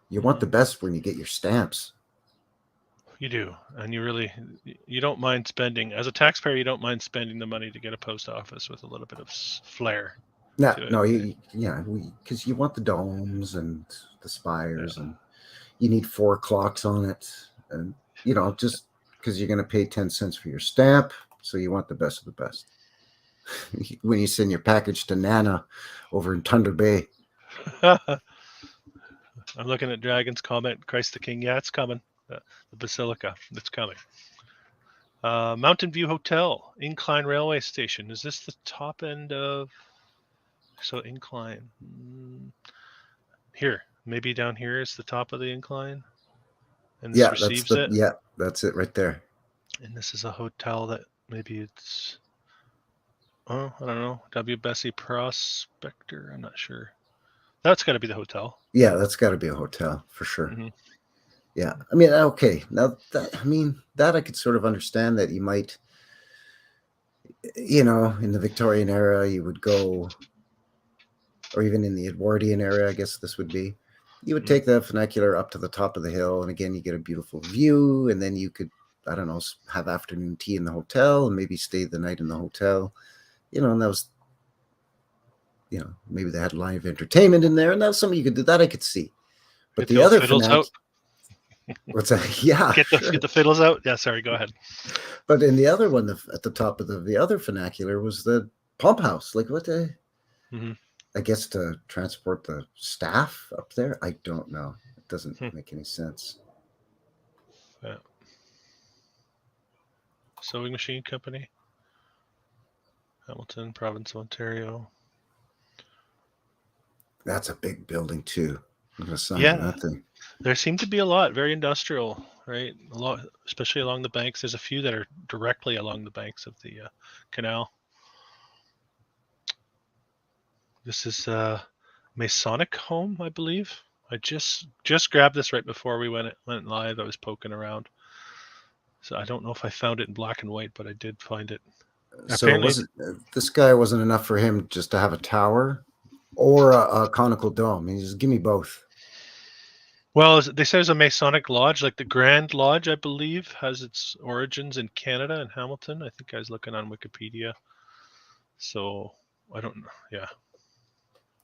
you want the best when you get your stamps. You do, and you don't mind spending, as a taxpayer, you don't mind spending the money to get a post office with a little bit of flair. Because you want the domes and the spires, and you need 4 clocks on it, and just because you're going to pay 10 cents for your stamp, so you want the best of the best. When you send your package to Nana over in Thunder Bay. I'm looking at Dragon's comment, Christ the King. Yeah, it's coming. The Basilica, it's coming. Mountain View Hotel, Incline Railway Station. Is this the top end of... So incline. Here, maybe down here is the top of the incline. And this receives it. Yeah, that's it right there. And this is a hotel that maybe it's... Oh, I don't know. W. Bessie Prospector. I'm not sure. That's got to be the hotel. Yeah, that's got to be a hotel for sure. Mm-hmm. Yeah, I mean, okay. Now, that I could sort of understand that you might, in the Victorian era, you would go, or even in the Edwardian era, I guess this would be, you would take the funicular up to the top of the hill, and again, you get a beautiful view, and then you could, I don't know, have afternoon tea in the hotel, and maybe stay the night in the hotel, and that was, maybe they had live entertainment in there, and that was something you could do. That I could see. But the other what's that? Yeah. Get the fiddles out. Yeah, sorry, go ahead. But in the other one, at the top of the other funicular was the pump house. Like what the? Mm-hmm. I guess to transport the staff up there. I don't know. It doesn't Hmm. make any sense. Yeah. Sewing machine company. Hamilton, province of Ontario. That's a big building too. Look at the size of Yeah, that thing. there seem to be a lot, very industrial, right? A lot, especially along the banks. There's a few that are directly along the banks of the canal. This is a Masonic home, I believe. I just grabbed this right before we went live. I was poking around, so I don't know if I found it in black and white, but I did find it. So it Apparently, wasn't this guy wasn't enough for him just to have a tower or a conical dome. He just give me both. well, they say there's a Masonic lodge, like the Grand Lodge, I believe, has its origins in Canada and Hamilton. I think I was looking on Wikipedia. So I don't know. Yeah.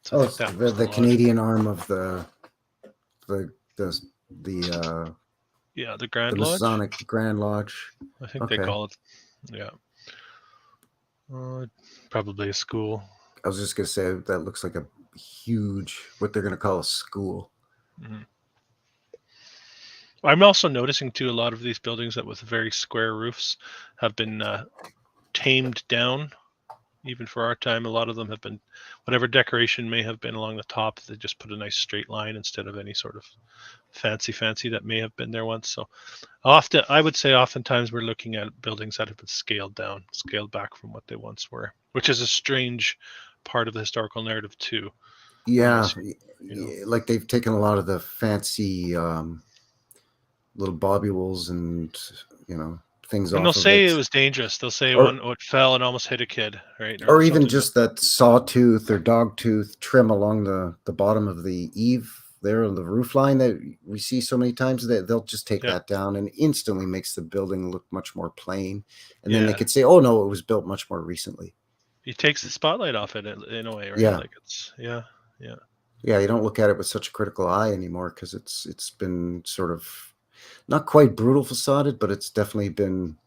So I Oh, think it's that was the the lodge. Canadian arm of the the the Yeah, the the Grand Lodge. Masonic Grand Lodge. I think they Okay. call it. Yeah. Probably a school. I was just gonna say that looks like a huge what they're gonna call a school. Mhm. I'm also noticing too a lot of these buildings that with very square roofs have been tamed down. Even for our time, a lot of them have been, whatever decoration may have been along the top, they just put a nice straight line instead of any sort of fancy that may have been there once. So often, I would say oftentimes we're looking at buildings that have been scaled down, scaled back from what they once were, which is a strange part of the historical narrative too. Yeah, know. like they've taken a lot of the fancy little bobules and things And they'll off of say it, it was dangerous. They'll say or it fell and almost hit a kid, right? or even something just that sawtooth or dogtooth trim along the bottom of the eave there on the roof line that we see so many times. That they'll just take Yeah. that down and instantly makes the building look much more plain. And then they Yeah. could say, "Oh no, it was built much more recently." It takes the spotlight off it in a way, right? Yeah. Like it's yeah. Yeah, you don't look at it with such a critical eye anymore because it's been sort of not quite brutal facaded, but it's definitely been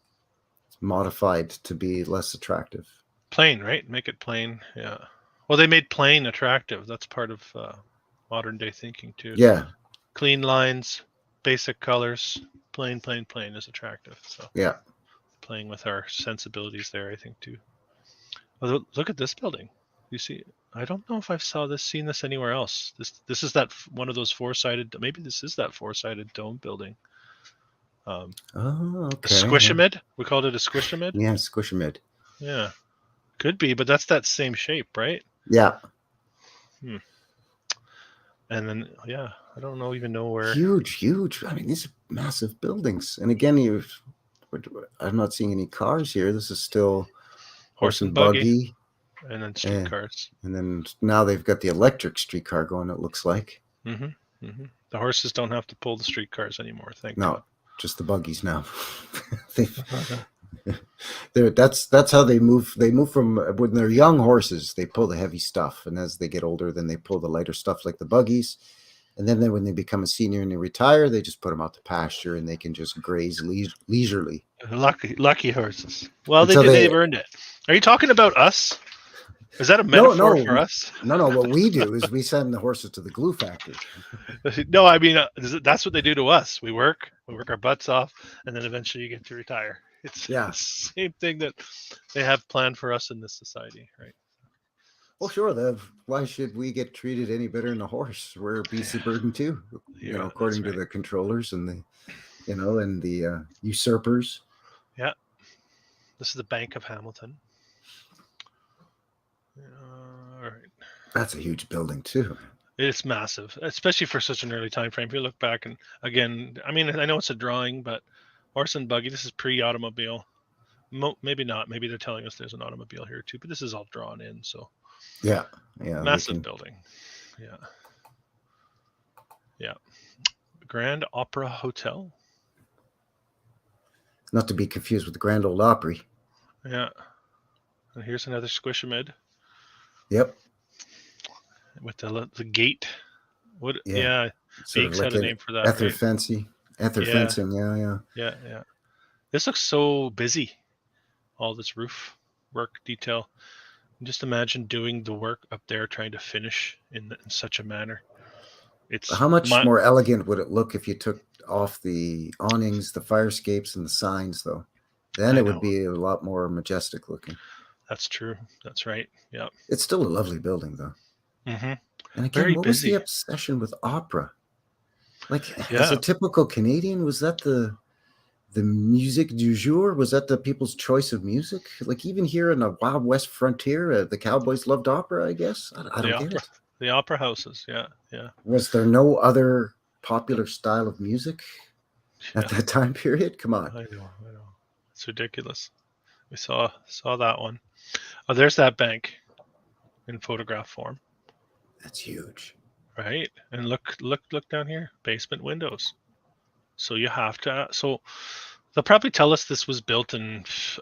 modified to be less attractive. Plain, right? Make it plain. Yeah. Well, they made plain attractive. That's part of modern day thinking too. Yeah, Clean lines, basic colors, plain is attractive. So yeah. playing with our sensibilities there, I think too. Well, look at this building. You see, I don't know if I've seen this anywhere else. This is that one of those four-sided. Maybe this is that four-sided dome building. Oh, A okay. squishamid. We called it a squishamid. Yeah, squishamid. Yeah, could be, but that's that same shape, right? Yeah. And then, yeah, I don't even know where. Huge. I mean, these are massive buildings. And again, I'm not seeing any cars here. This is still Horse and buggy. And then streetcars. And then now they've got the electric streetcar going, it looks like. Mm-hmm. The horses don't have to pull the streetcars anymore, thank God. Just the buggies now. That's how they move. They move from when they're young horses, they pull the heavy stuff. And as they get older, then they pull the lighter stuff like the buggies. And then when they become a senior and they retire, they just put them out to pasture and they can just graze leisurely. Lucky horses. Well, they've earned it. Are you talking about us? Is that a metaphor for us? No. What we do is we send the horses to the glue factory. No, I mean, that's what they do to us. We work our butts off, and then eventually you get to retire. It's the same thing that they have planned for us in this society, right? Well, sure. Why should we get treated any better than a horse? We're a beast of burden too, according to the controllers and the, and the usurpers. Yeah. This is the Bank of Hamilton. All right. That's a huge building too. It's massive, especially for such an early time frame. If you look back, and again, I mean, I know it's a drawing, but horse and buggy. This is pre-automobile. Maybe not. Maybe they're telling us there's an automobile here too, but this is all drawn in. So yeah. Massive building. Yeah. Grand Opera Hotel. Not to be confused with the Grand Ole Opry. Yeah. And here's another squishamid. Yep. With the gate. What? Yeah. Beaks had a name for that. Ether fencing. Yeah. This looks so busy. All this roof work detail. Just imagine doing the work up there, trying to finish in such a manner. It's How much more elegant would it look if you took off the awnings, the fire escapes, and the signs, though? Then it would be a lot more majestic looking. That's true. That's right. Yeah. It's still a lovely building, though. Mm-hmm. And again, Very what busy. was the obsession with opera? Like, Yeah. as a typical Canadian, was that the musique du jour? Was that the people's choice of music? Like, even here in the Wild West frontier, the cowboys loved opera, I guess. I don't get it. The opera houses, yeah. Was there no other popular style of music at that time period? Come on. I know. It's ridiculous. We saw that one. Oh, there's that bank in photograph form. That's huge. Right? And look down here. Basement windows. So you have to... So they'll probably tell us this was built in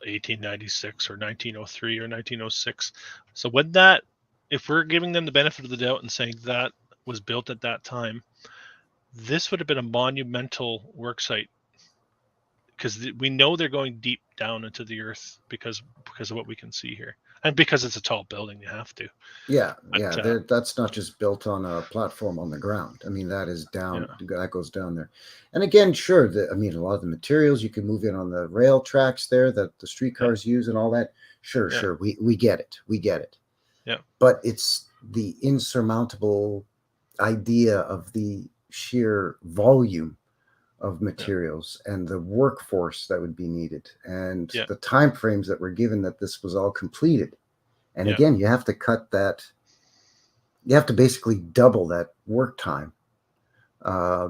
1896 or 1903 or 1906. So when that... If we're giving them the benefit of the doubt and saying that was built at that time, this would have been a monumental work site, because we know they're going deep down into the earth because of what we can see here, and because it's a tall building, you have to. Yeah, that's not just built on a platform on the ground. I mean, that is down. Yeah. That goes down there, and again, sure. I mean, a lot of the materials you can move in on the rail tracks there that the streetcars use and all that. Sure. We get it. Yeah. But it's the insurmountable idea of the sheer volume of materials and the workforce that would be needed and the time frames that were given that this was all completed. And again, you have to cut that. You have to basically double that work time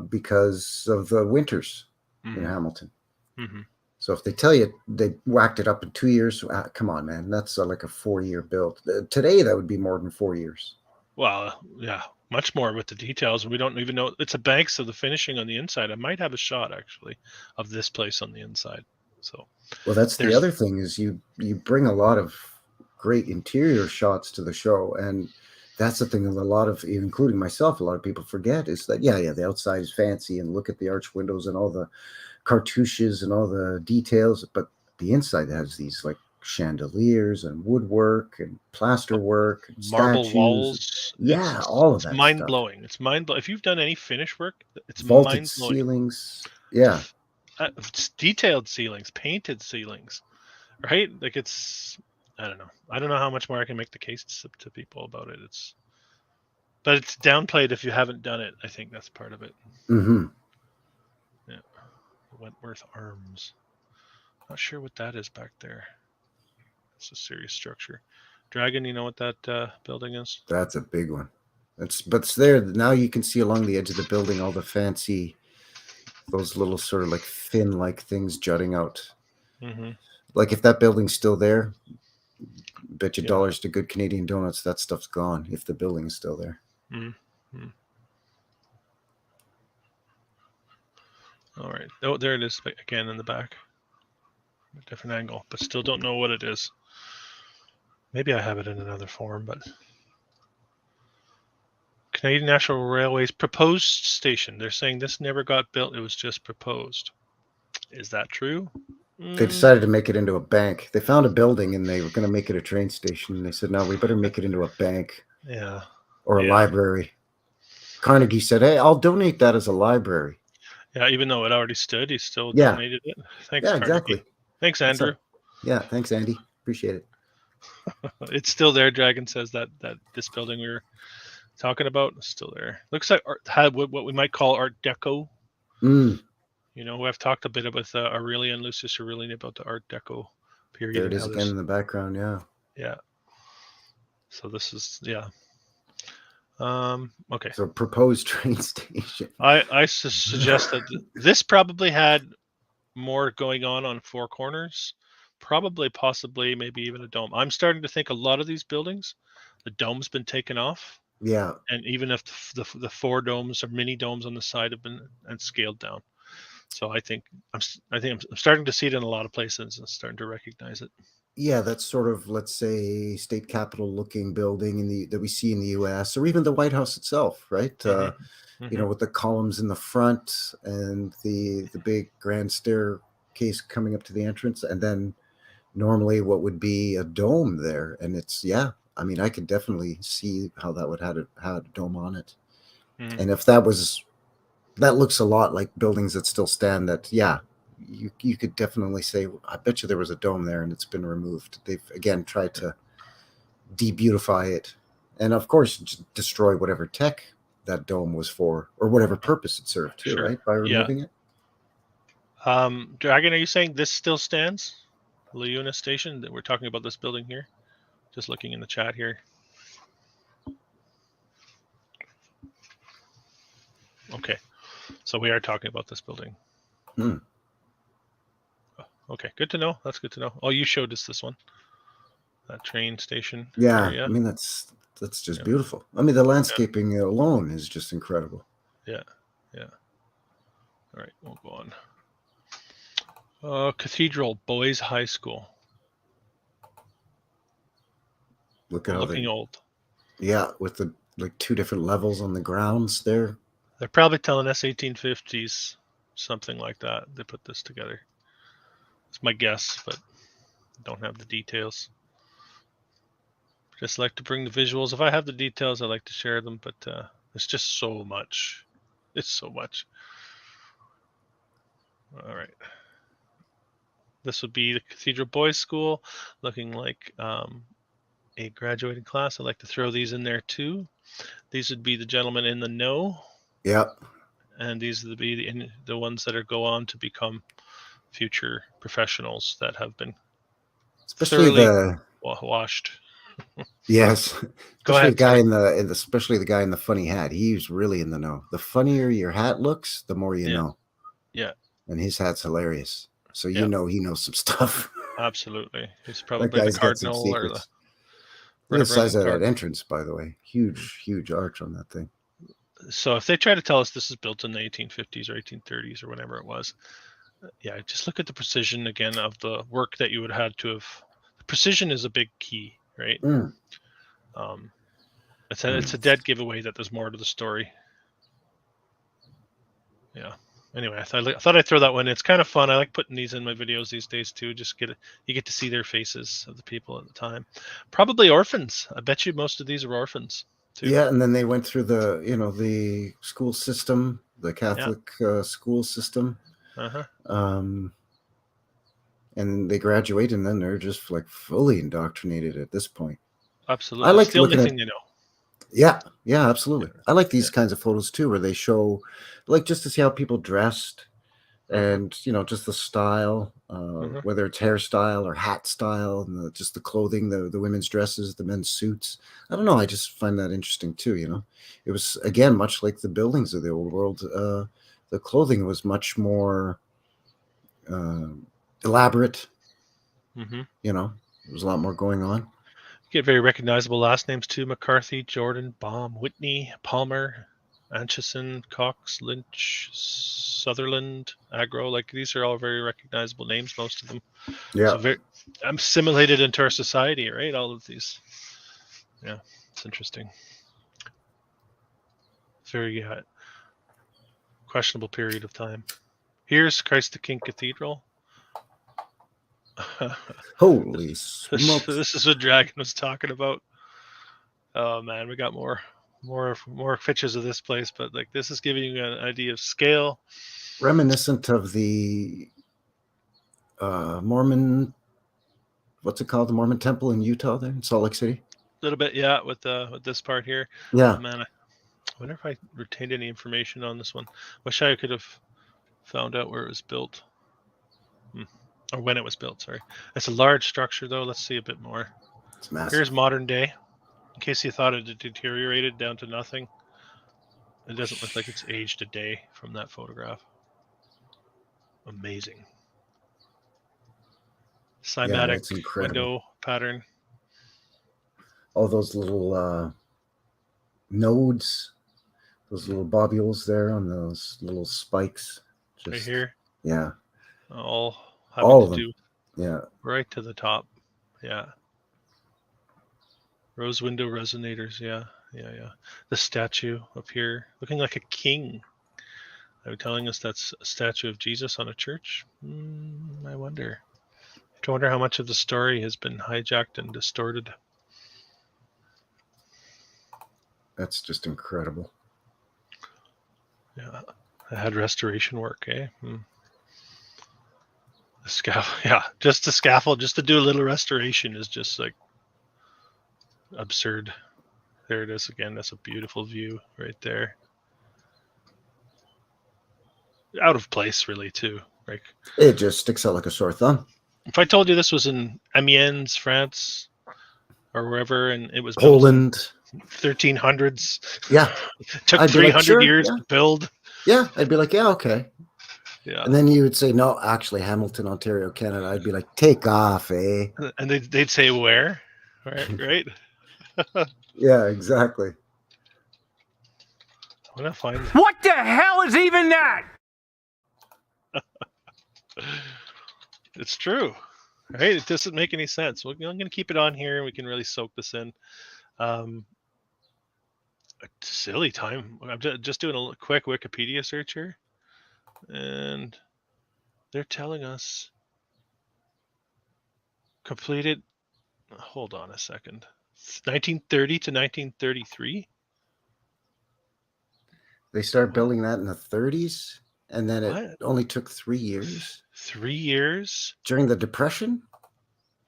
because of the winters in Hamilton. Mm-hmm. So if they tell you they whacked it up in 2 years, come on, man, that's like a 4-year build. Today, that would be more than 4 years. Well, yeah, much more with the details. We don't even know. It's a bank, so the finishing on the inside. I might have a shot, actually, of this place on the inside. So, well, that's the other thing is you bring a lot of great interior shots to the show, and that's the thing that a lot of, including myself, a lot of people forget is that, the outside is fancy and look at the arch windows and all the cartouches and all the details, but the inside has these like chandeliers and woodwork and plaster work and marble statues. Walls. All of that. It's mind blowing. It's mind blowing. If you've done any finish work, it's vaulted ceilings. Yeah, it's detailed ceilings, painted ceilings, right? Like it's. I don't know how much more I can make the case to people about it. But it's downplayed if you haven't done it. I think that's part of it. Mm-hmm. Yeah. Wentworth Arms. Not sure what that is back there. It's a serious structure. Dragon, you know what that building is? That's a big one. But it's there now. You can see along the edge of the building all the fancy, those little sort of like fin-like things jutting out. Mm-hmm. Like if that building's still there, bet you dollars to Good Canadian Donuts that stuff's gone if the building is still there. Mm-hmm. All right. Oh, there it is again in the back. A different angle, but still don't know what it is. Maybe I have it in another form, but Canadian National Railway's proposed station. They're saying this never got built. It was just proposed. Is that true? They decided to make it into a bank. They found a building and they were going to make it a train station. And they said, no, we better make it into a bank. Yeah. Or a library. Carnegie said, hey, I'll donate that as a library. Yeah, even though it already stood, he still donated it. Thanks, yeah, Carnegie. Exactly. Thanks, Andrew. Yeah, thanks, Andy. Appreciate it. It's still there. Dragon says that this building we were talking about is still there. Looks like had what we might call Art Deco. Mm. You know, I've talked a bit with Aurelian, Lucius Aurelian, about the Art Deco period. There it is again in the background, Yeah. So this is, okay. So proposed train station. I suggest that this probably had more going on 4 corners, possibly, maybe even a dome. I'm starting to think a lot of these buildings, the dome's been taken off. Yeah. And even if the 4 domes or mini domes on the side have been scaled down. So I think I'm starting to see it in a lot of places and starting to recognize it. Yeah, that's sort of, let's say, state capitol looking building that we see in the U.S. or even the White House itself, right? You know, with the columns in the front and the big grand staircase coming up to the entrance, and then normally what would be a dome there. And it's I mean, I could definitely see how that would have had a dome on it. Mhm. And if that looks a lot like buildings that still stand, that, yeah, you could definitely say, I bet you there was a dome there and it's been removed. They've, again, tried to de-beautify it. And, of course, destroy whatever tech that dome was for, or whatever purpose it served too, Sure. right? By Yeah. removing it. Dragon, are you saying this still stands? Leuna Station, that we're talking about this building here? Just looking in the chat here. Okay, so we are talking about this building. Hmm. Okay, good to know. That's good to know. Oh, you showed us this one. That train station Yeah, area. I mean, that's just beautiful. I mean, the landscaping alone is just incredible. Yeah. All right, we'll go on. Cathedral Boys High School. Look at how Looking old. Yeah, with the like 2 different levels on the grounds there. They're probably telling us 1850s, something like that. They put this together. It's my guess, but don't have the details. Just like to bring the visuals. If I have the details, I like to share them, but it's just so much. It's so much. All right. This would be the Cathedral Boys School, looking like a graduating class. I'd like to throw these in there too. These would be the gentlemen in the know, Yep. and these would be the ones that go on to become future professionals that have been Especially thoroughly washed. yes, Go especially ahead. the guy Sorry. especially the guy in the funny hat. He's really in the know. The funnier your hat looks, the more you Yeah. know. Yeah. And his hat's hilarious. So Yeah. he knows some stuff. Absolutely. He's That probably the guy's got some cardinal or the secrets. Look at the size Reverend of that Cardinal. entrance, by the way. Huge arch on that thing. So if they try to tell us this is built in the 1850s or 1830s or whenever it was, yeah, just look at the precision again of the work that you would have had to have. Precision is a big key, right? Mm. It's a dead giveaway that there's more to the story. Yeah. Anyway, I thought I'd throw that one. It's kind of fun. I like putting these in my videos these days too. Just you get to see their faces of the people at the time. Probably orphans. I bet you most of these are orphans too. Yeah, and then they went through the school system, the Catholic school system. Uh-huh. And they graduate, and then they're just like fully indoctrinated at this point. Absolutely. I like it's the looking only at thing they know. Yeah, absolutely. I like these kinds of photos too, where they show, like, just to see how people dressed, and just the style, whether it's hairstyle or hat style, and just the clothing, the women's dresses, the men's suits. I don't know. I just find that interesting too. It was, again, much like the buildings of the old world. The clothing was much more elaborate. There was a lot more going on. Get very recognizable last names too: McCarthy, Jordan, Baum, Whitney, Palmer, Anchison, Cox, Lynch, Sutherland, Agro. Like, these are all very recognizable names, most of them. Yeah. So very assimilated into our society, right? All of these. Yeah, it's interesting. Very questionable period of time. Here's Christ the King Cathedral. Holy smokes. This is what Dragon was talking about. Oh man, we got more pictures of this place, but like, this is giving you an idea of scale. Reminiscent of the Mormon, what's it called? The Mormon temple in Utah there in Salt Lake City? A little bit, yeah, with this part here. Yeah. Oh, man, I wonder if I retained any information on this one. Wish I could have found out where it was built. Or when it was built, sorry. It's a large structure though. Let's see a bit more. It's massive. Here's modern day. In case you thought it had deteriorated down to nothing. It doesn't look like it's aged a day from that photograph. Amazing. Cymatic window pattern. All those little nodes, those little bobules there on those little spikes. Just, right here. Yeah. All of them. do. Yeah. Right to the top. Yeah. Rose window resonators. Yeah. The statue up here, looking like a king. Are you telling us that's a statue of Jesus on a church? I wonder. I wonder how much of the story has been hijacked and distorted. That's just incredible. Yeah, I had restoration work, eh? The scaffold, yeah, just the scaffold, just to do a little restoration is just like absurd. There it is again. That's a beautiful view right there. Out of place, really, too. Like, It just sticks out like a sore thumb. if I told you this was in Amiens, France, or wherever, and it was Poland. built in 1300s, Yeah. it took I'd be 300 like, sure, years yeah. to build. Yeah, I'd be like, yeah, okay. Yeah. And then you would say, no, actually, Hamilton, Ontario, Canada. I'd be like, take off, eh? And they'd say where, right? Yeah, exactly. I'm gonna find. What the hell is even that? It's true, right? It doesn't make any sense. I'm gonna keep it on here, and we can really soak this in. A silly time. I'm just doing a quick Wikipedia search here, and they're telling us completed. Hold on a second. 1930 to 1933. They started What? building that in the 30s, and then it What? only took 3 years 3 years during the Depression.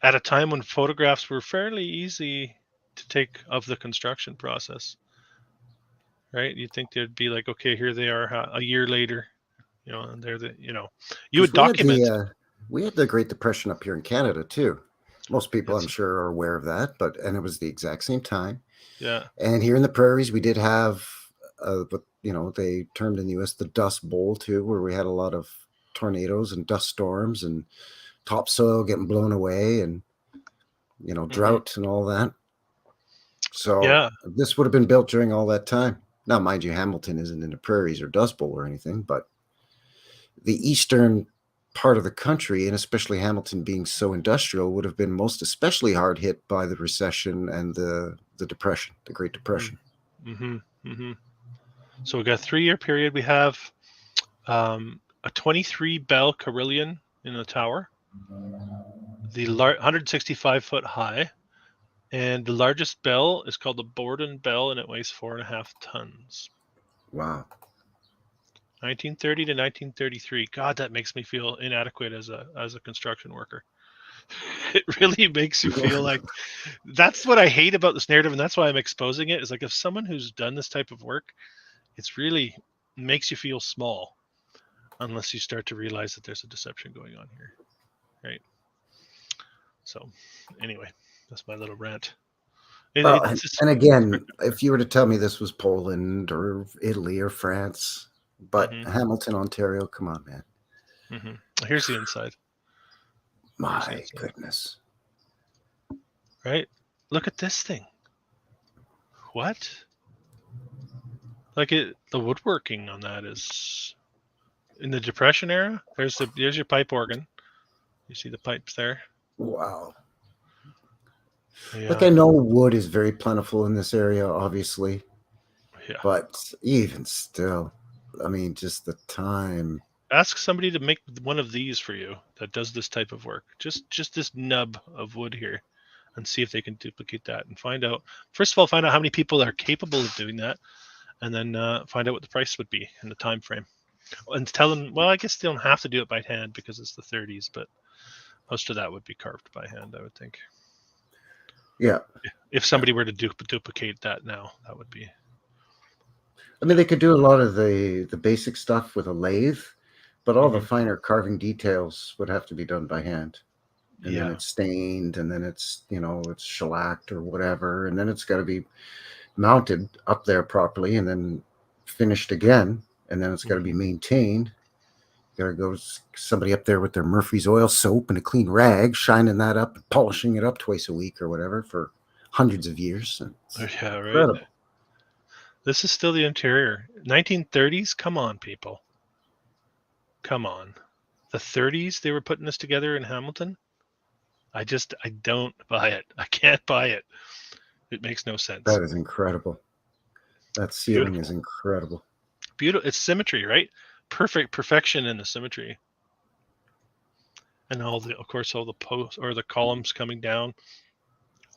at a time when photographs were fairly easy to take of the construction process. Right? You'd think there'd be like, okay, here they are a year later, and they're you would 'Cause document. we had the Great Depression up here in Canada too. Most people, I'm It's- sure, are aware of that, and it was the exact same time. Yeah. And here in the prairies, we did have, what they termed in the U.S. the Dust Bowl too, where we had a lot of tornadoes and dust storms and topsoil getting blown away, and drought and all that. So Yeah. this would have been built during all that time. Now, mind you, Hamilton isn't in the prairies or Dust Bowl or anything, but the eastern part of the country, and especially Hamilton being so industrial, would have been most especially hard hit by the recession and the Depression, the Great Depression. Mm-hmm. Mm-hmm. So we got a 3-year period. We have a 23 bell carillon in the tower, the 165 foot high, and the largest bell is called the Borden Bell, and it weighs 4.5 tons. Wow. 1930 to 1933. God, that makes me feel inadequate as a construction worker. It really makes you feel like that's what I hate about this narrative, and that's why I'm exposing it. Is like, if someone who's done this type of work, it's really makes you feel small, unless you start to realize that there's a deception going on here, right? So, anyway, that's my little rant. And again, if you were to tell me this was Poland or Italy or France, but Hamilton, Ontario, come on, man. Mm-hmm. Here's the inside. My goodness. Right? Look at this thing. What? Like the woodworking on that is in the Depression era. There's your pipe organ. You see the pipes there. Wow. Yeah. Like, I know wood is very plentiful in this area, obviously. Yeah. But even still, I mean, just the time. Ask somebody to make one of these for you that does this type of work. Just this nub of wood here, and see if they can duplicate that, and find out. First of all, find out how many people are capable of doing that, and then find out what the price would be and the time frame. And tell them, well, I guess they don't have to do it by hand because it's the 30s, but most of that would be carved by hand, I would think. Yeah. If somebody were to duplicate that now, that would be. I mean, they could do a lot of the basic stuff with a lathe, but all the finer carving details would have to be done by hand. And then it's stained, and then it's, it's shellacked or whatever. And then it's got to be mounted up there properly and then finished again. And then it's got to be maintained. Got to go somebody up there with their Murphy's oil soap and a clean rag, shining that up, and polishing it up twice a week or whatever for hundreds of years. Yeah, right. Incredible. This is still the interior. 1930s? Come on, people. Come on. The 30s, they were putting this together in Hamilton? I don't buy it. I can't buy it. It makes no sense. That is incredible. That ceiling is incredible. Beautiful. It's symmetry, right? Perfection in the symmetry. And of course, all the posts or the columns coming down,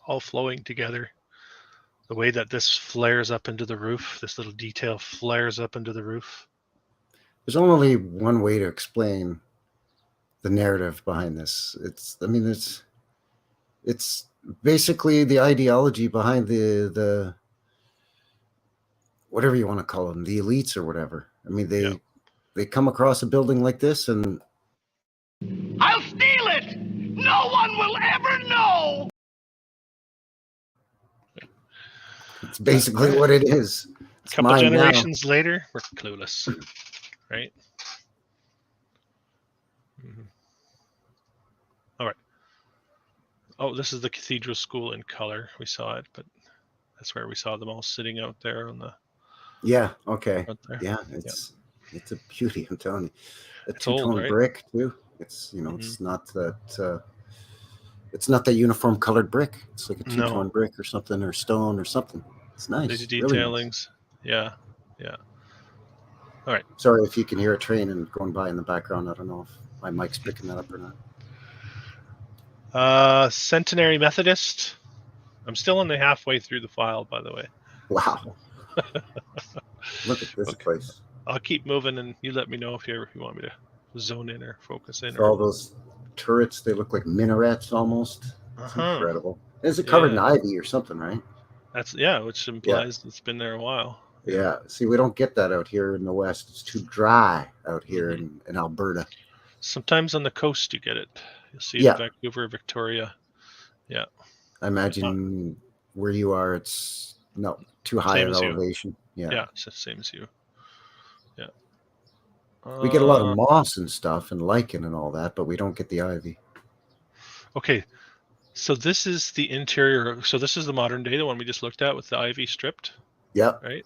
all flowing together. The way that this flares up into the roof, this little detail flares up into the roof. There's only one way to explain the narrative behind this. It's basically the ideology behind the whatever you want to call them, the elites or whatever. I mean, they come across a building like this and I'll steal it! No one will ever know! it's basically what it is. A It's couple mine now. generations later, we're clueless, right? All right. Oh, this is the cathedral school in color. We saw it, but that's where we saw them all sitting out there on the Yeah. Okay. front there. Yeah. It's a beauty. I'm telling you, a It's old, two-tone right? brick too. It's it's not that. It's not that uniform colored brick. It's like a two-tone brick or something, or stone or something. It's nice. The Really detailings. nice. Yeah. All right. Sorry if you can hear a train and going by in the background. I don't know if my mic's picking that up or not. Centenary Methodist. I'm still only halfway through the file, by the way. Wow. Look at this place. I'll keep moving, and you let me know if you want me to zone in or focus in. All those turrets, they look like minarets almost. It's incredible. Is it covered in ivy or something, right? That's which implies it's been there a while. Yeah. See, we don't get that out here in the West. It's too dry out here in Alberta. Sometimes on the coast you get it. You'll see it in Vancouver, Victoria. Yeah. I imagine where you are, it's too high an elevation. Yeah, it's the same as you. Yeah. We get a lot of moss and stuff and lichen and all that, but we don't get the ivy. Okay. So this is the interior. So this is the modern day, the one we just looked at with the ivy stripped. Yep. Right.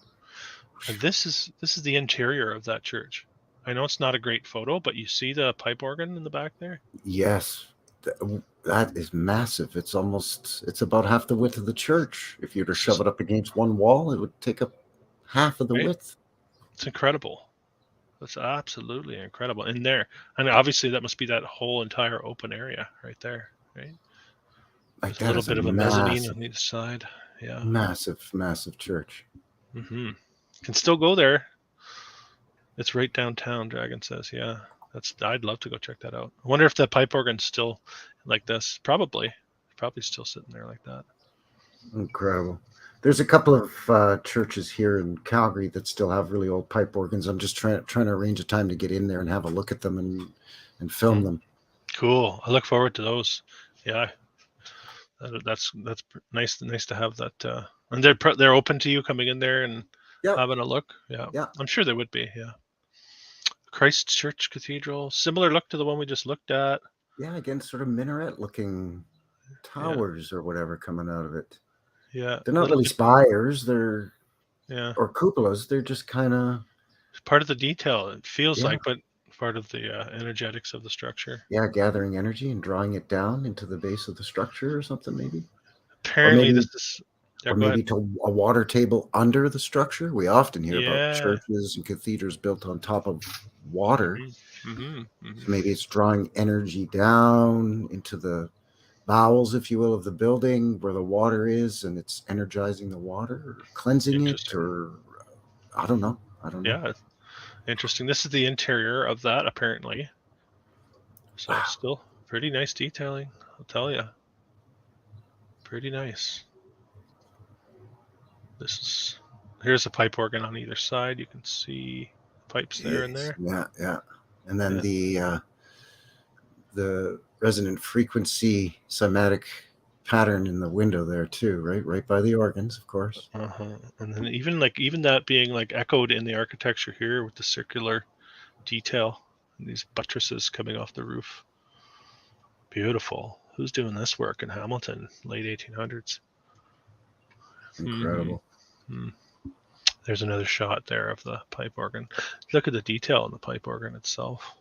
And this is the interior of that church. I know it's not a great photo, but you see the pipe organ in the back there? Yes. That is massive. It's about half the width of the church. If you were to shove it up against one wall, it would take up half of the width. It's incredible. It's absolutely incredible in there. And obviously that must be that whole entire open area right there, right? Like There's a little bit of a mezzanine on each side. Yeah. Massive, massive church. Mm-hmm. Can still go there. It's right downtown, Dragon says. Yeah. I'd love to go check that out. I wonder if the pipe organ's still like this. Probably still sitting there like that. Incredible. There's a couple of churches here in Calgary that still have really old pipe organs. I'm just trying to arrange a time to get in there and have a look at them and film them. Cool. I look forward to those. Yeah. That's nice to have that. And they're open to you coming in there and having a look. Yeah. I'm sure they would be. Yeah. Christ Church Cathedral, similar look to the one we just looked at. Yeah, again, sort of minaret-looking towers or whatever coming out of it. Yeah, they're not really spires. They're or cupolas. They're just kind of part of the detail. It feels like, but part of the energetics of the structure. Yeah, gathering energy and drawing it down into the base of the structure or something, maybe. Apparently, this is. Or maybe to a water table under the structure. We often hear about churches and cathedrals built on top of water. Mm-hmm. So maybe it's drawing energy down into the bowels, if you will, of the building where the water is, and it's energizing the water or cleansing it, or I don't know. Yeah, interesting. This is the interior of that, apparently. So still pretty nice detailing, I'll tell you. Pretty nice. Here's a pipe organ on either side. You can see pipes there and there. Yeah. And then the resonant frequency somatic pattern in the window there too, right by the organs, of course. And then even that being like echoed in the architecture here with the circular detail and these buttresses coming off the roof. Beautiful. Who's doing this work in Hamilton, late 1800s? Incredible. There's another shot there of the pipe organ. Look at the detail on the pipe organ itself.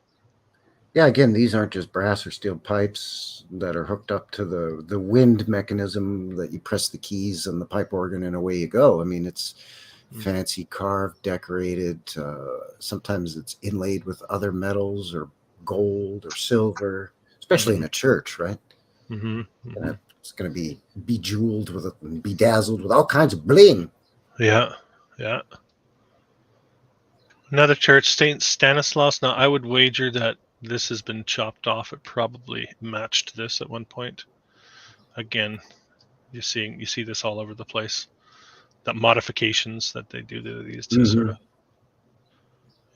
Yeah, again, these aren't just brass or steel pipes that are hooked up to the wind mechanism that you press the keys on the pipe organ and away you go. I mean, it's fancy carved, decorated. Sometimes it's inlaid with other metals or gold or silver, especially in a church, right? It's going to be bejeweled with bedazzled with all kinds of bling. Yeah. Another church, Saint Stanislaus. Now, I would wager that this has been chopped off. It probably matched this at one point. Again, you see this all over the place. The modifications that they do to these to sort of.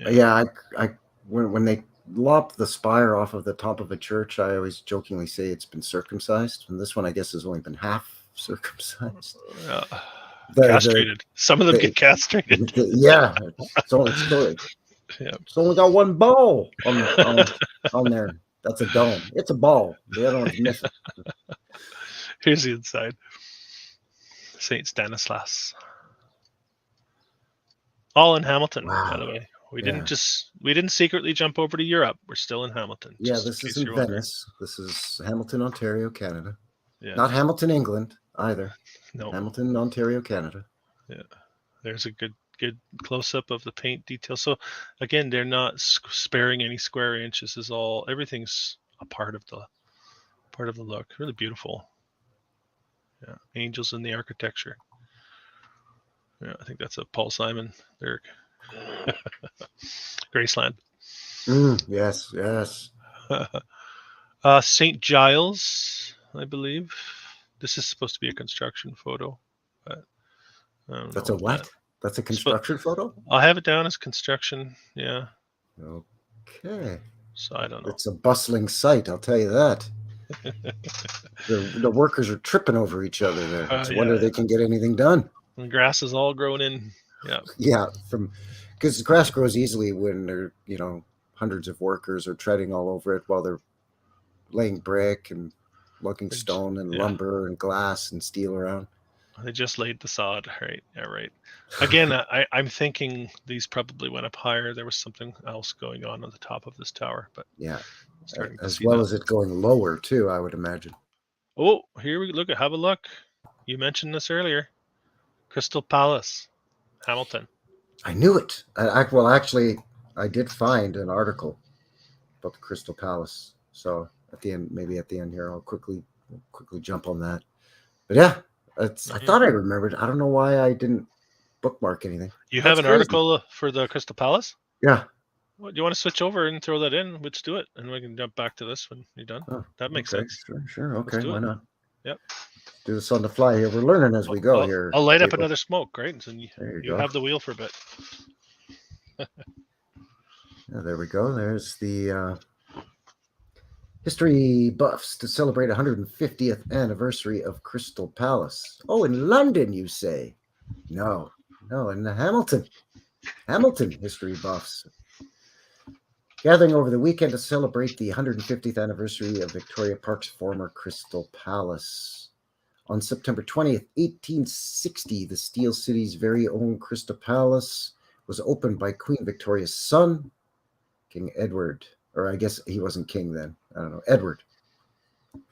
Yeah, when they lop the spire off of the top of a church, I always jokingly say it's been circumcised, and this one I guess has only been half circumcised. Castrated. Some of them get castrated. Yeah, it's only got one ball on there. That's a dome. It's a ball. The other one's missing. Here's the inside. Saint Stanislaus. All in Hamilton, by the way. We didn't secretly jump over to Europe. We're still in Hamilton. Yeah, this isn't Venice. Wondering. This is Hamilton, Ontario, Canada. Yeah. Not Hamilton, England either. No. Hamilton, Ontario, Canada. Yeah. There's a good close up of the paint detail. So again, they're not sparing any square inches. Everything's a part of the look. Really beautiful. Yeah. Angels in the architecture. Yeah, I think that's a Paul Simon lyric. Graceland. Yes. St. Giles, I believe. This is supposed to be a construction photo. But that's a what? That's a construction photo? I'll have it down as construction. Yeah. Okay. So I don't know. It's a bustling site, I'll tell you that. the workers are tripping over each other there. It's a wonder they can get anything done. And grass is all grown in. Yeah. Yeah, because the grass grows easily when there, hundreds of workers are treading all over it while they're laying brick and lugging stone and lumber and glass and steel around. They just laid the sod, right? Yeah, right. Again, I'm thinking these probably went up higher. There was something else going on the top of this tower, but yeah, as well as it going lower too, I would imagine. Oh, here we look. Have a look. You mentioned this earlier. Crystal Palace, Hamilton. I knew it. Actually, I did find an article about the Crystal Palace. So maybe at the end here, I'll quickly jump on that. But yeah, I thought I remembered. I don't know why I didn't bookmark anything. You have an article for the Crystal Palace? Yeah. Well, do you want to switch over and throw that in? Let's do it, and we can jump back to this when you're done. Oh, that makes sense. Sure. Okay, why not? Yep. Do this on the fly here. We're learning as we go here. I'll light up another smoke, right? And you have the wheel for a bit. There we go. There's the history buffs to celebrate 150th anniversary of Crystal Palace. Oh, in London, you say? No, in Hamilton. Hamilton history buffs. Gathering over the weekend to celebrate the 150th anniversary of Victoria Park's former Crystal Palace. On September 20th, 1860, the Steel City's very own Crystal Palace was opened by Queen Victoria's son, King Edward. Or I guess he wasn't king then. I don't know. Edward.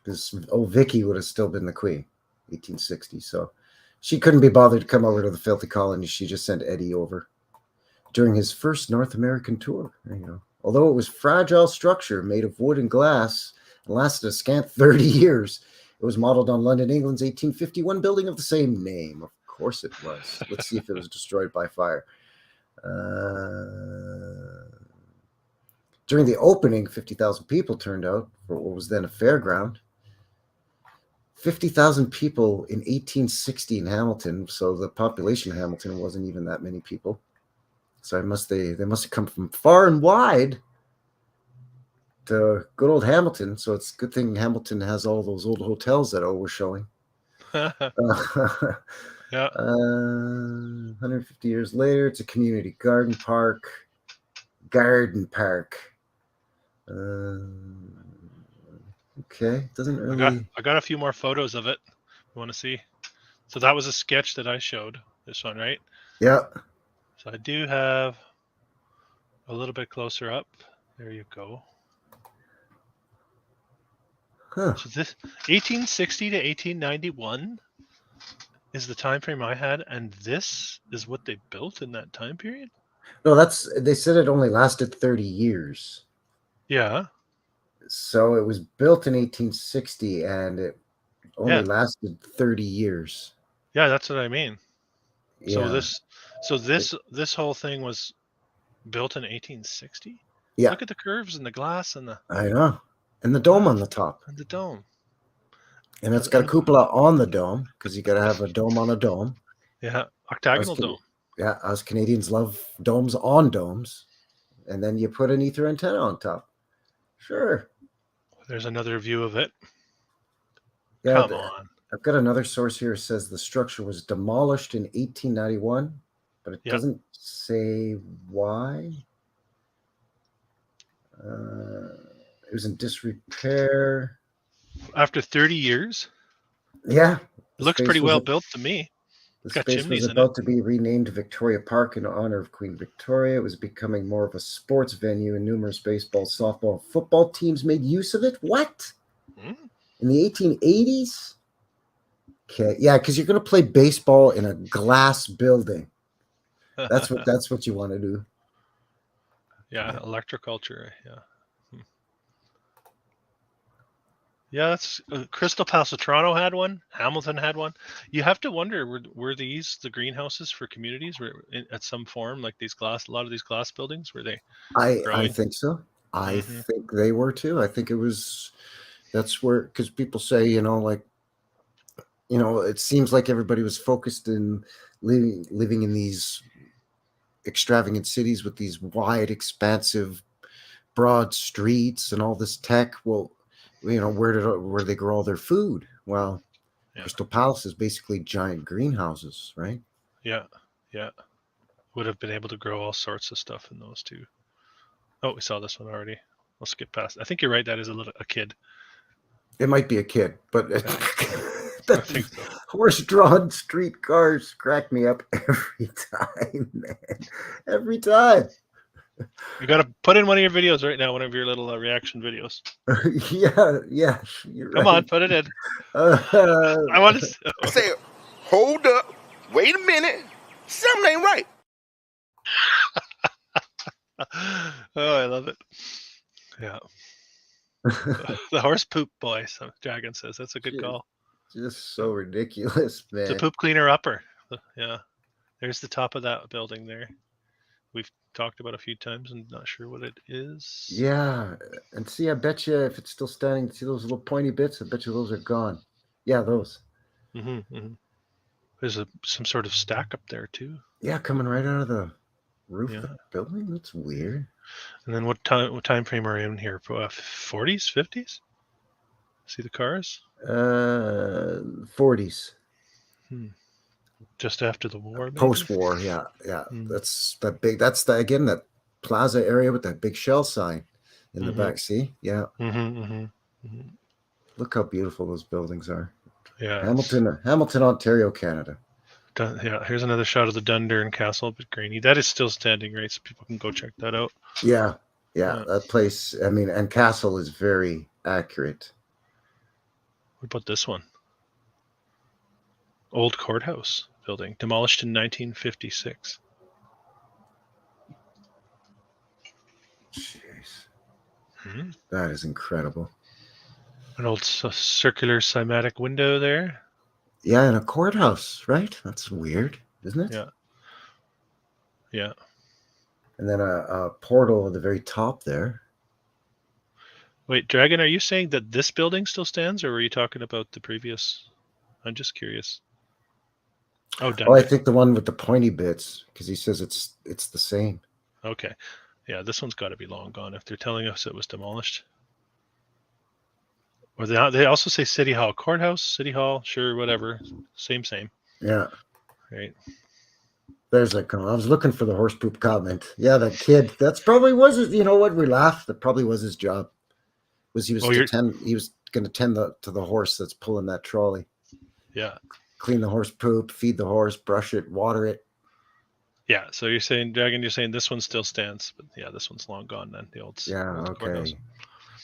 Because old Vicky would have still been the queen, 1860. So she couldn't be bothered to come over to the filthy colony. She just sent Eddie over during his first North American tour. Although it was fragile structure made of wood and glass and lasted a scant 30 years, it was modeled on London, England's 1851 building of the same name. Of course it was. Let's see if it was destroyed by fire. During the opening, 50,000 people turned out for what was then a fairground. 50,000 people in 1860 in Hamilton, so the population of Hamilton wasn't even that many people. So they must have come from far and wide to good old Hamilton. So it's a good thing Hamilton has all those old hotels that we're showing. Yeah. 150 years later, it's a community garden park. Okay, doesn't really. I got a few more photos of it. You want to see? So that was a sketch that I showed. This one, right? Yeah. So I do have a little bit closer up. There you go. Huh. So this 1860 to 1891 is the time frame I had, and this is what they built in that time period? No, they said it only lasted 30 years. Yeah. So it was built in 1860 and it only lasted 30 years. Yeah, that's what I mean. So Yeah. this whole thing was built in 1860. Yeah. Look at the curves and the glass and I know. And the dome on the top. the dome. And it's got a cupola on the dome because you got to have a dome on a dome. Yeah, octagonal dome. Yeah, us Canadians love domes on domes. And then you put an ether antenna on top. Sure. There's another view of it. Yeah, Come on. I've got another source here that says the structure was demolished in 1891, but it doesn't say why. It was in disrepair. After 30 years? Yeah. Looks pretty well built to me. The space was about to be renamed Victoria Park in honor of Queen Victoria. It was becoming more of a sports venue, and numerous baseball, softball, and football teams made use of it. What? In the 1880s? Okay, yeah, because you're going to play baseball in a glass building. That's what you want to do. Yeah, electroculture. Yeah. Yeah, that's Crystal Palace of Toronto had one. Hamilton had one. You have to wonder, were these the greenhouses for communities? Were at some form like these a lot of these glass buildings? Were they? I think so. I think they were too. I think that's where, because people say, it seems like everybody was focused in living in these extravagant cities with these wide, expansive, broad streets and all this tech. Well, where do they grow all their food? Well, Crystal Palace is basically giant greenhouses, right? Yeah. Would have been able to grow all sorts of stuff in those too. Oh, we saw this one already. I'll skip past. I think you're right. That is a kid. It might be a kid, but I think so. Horse-drawn streetcars crack me up every time, man. Every time. You got to put in one of your videos right now, one of your little reaction videos. Yeah. Come on, put it in. I want to. I said, hold up, wait a minute, something ain't right. Oh, I love it. Yeah. The horse poop boy, some Dragon says. That's a good call. Just so ridiculous, man. It's a poop cleaner upper. Yeah. There's the top of that building there. We've talked about a few times and not sure what it is. Yeah. And see, I bet you if it's still standing, see those little pointy bits? I bet you those are gone. Yeah, those. There's some sort of stack up there too. Yeah, coming right out of the roof of the building. That's weird. And then what time frame are we in here? 40s, 50s? See the cars? 40s. Just after the war, maybe? Post-war, yeah. That's that big. That's that plaza area with that big shell sign in the back. See, yeah. Look how beautiful those buildings are. Yeah, Hamilton, Ontario, Canada. Yeah, here's another shot of the Dundurn Castle, a bit grainy. That is still standing, right? So people can go check that out. Yeah. That place. I mean, and castle is very accurate. What about this one? Old courthouse building, demolished in 1956. Jeez. That is incredible. An old circular cymatic window there. Yeah, in a courthouse, right? That's weird, isn't it? Yeah. And then a portal at the very top there. Wait, Dragon, are you saying that this building still stands, or were you talking about the previous? I'm just curious. Oh, I think the one with the pointy bits, because he says it's the same. Okay. Yeah, this one's got to be long gone if they're telling us it was demolished. Or they also say City Hall, courthouse, City Hall, sure, whatever, same. Yeah. Right. There's that comment. I was looking for the horse poop comment. Yeah, that kid. That's probably was his. You know what? We laughed. That probably was his job. He was going to tend to the horse that's pulling that trolley. Yeah. Clean the horse poop, feed the horse, brush it, water it. Yeah. So you're saying, Dragon, this one still stands, but yeah, this one's long gone then. The old. Yeah. Old Okay. courthouse.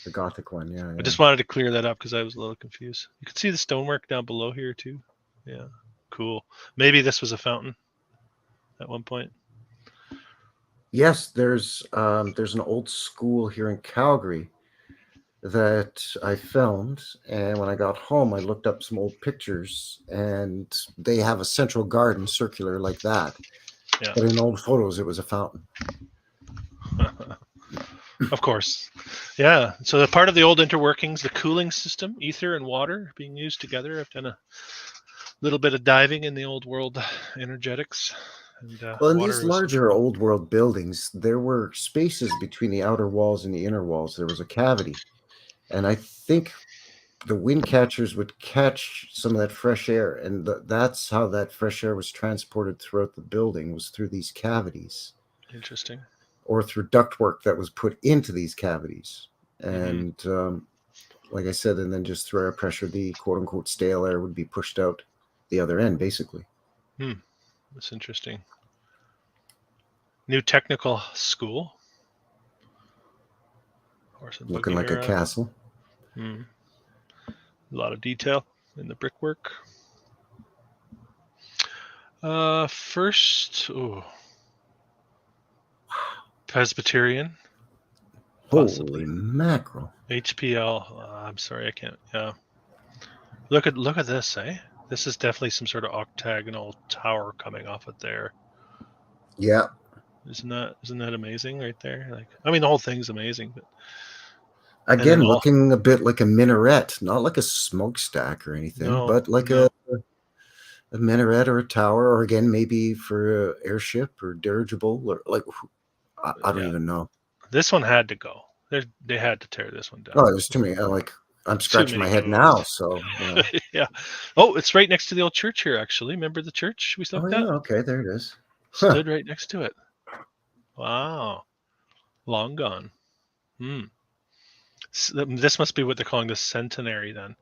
The Gothic one. Yeah. I just wanted to clear that up because I was a little confused. You can see the stonework down below here too. Yeah. Cool. Maybe this was a fountain at one point. Yes, there's an old school here in Calgary that I filmed, and when I got home, I looked up some old pictures, and they have a central garden, circular like that. Yeah. But in old photos, it was a fountain. Of course. Yeah. So the part of the old interworkings, the cooling system, ether and water being used together. I've done a little bit of diving in the old world energetics. And Well, in water these was larger old world buildings, there were spaces between the outer walls and the inner walls. There was a cavity. And I think the wind catchers would catch some of that fresh air. And that's how that fresh air was transported throughout the building, was through these cavities. interesting. Or through ductwork that was put into these cavities. And like I said, and then just through air pressure, the quote unquote stale air would be pushed out the other end, basically. That's interesting. New technical school. Horse and Looking buggy like a era. castle. A lot of detail in the brickwork. First, Presbyterian. Possibly. Holy mackerel. HPL. I'm sorry, I can't. Yeah. Look at this, eh? This is definitely some sort of octagonal tower coming off it there. Yeah. Isn't that amazing right there? Like, I mean, the whole thing's amazing, but Again, looking a bit like a minaret, not like a smokestack or anything, but like a minaret or a tower, or again, maybe for an airship or dirigible, or like, I don't even know. This one had to go. They had to tear this one down. Oh, there's too many. I'm scratching my head now. So yeah. Oh, it's right next to the old church here. Actually, remember the church we looked at? Yeah, okay, there it is. Stood right next to it. Wow, long gone. This must be what they're calling the centenary. Then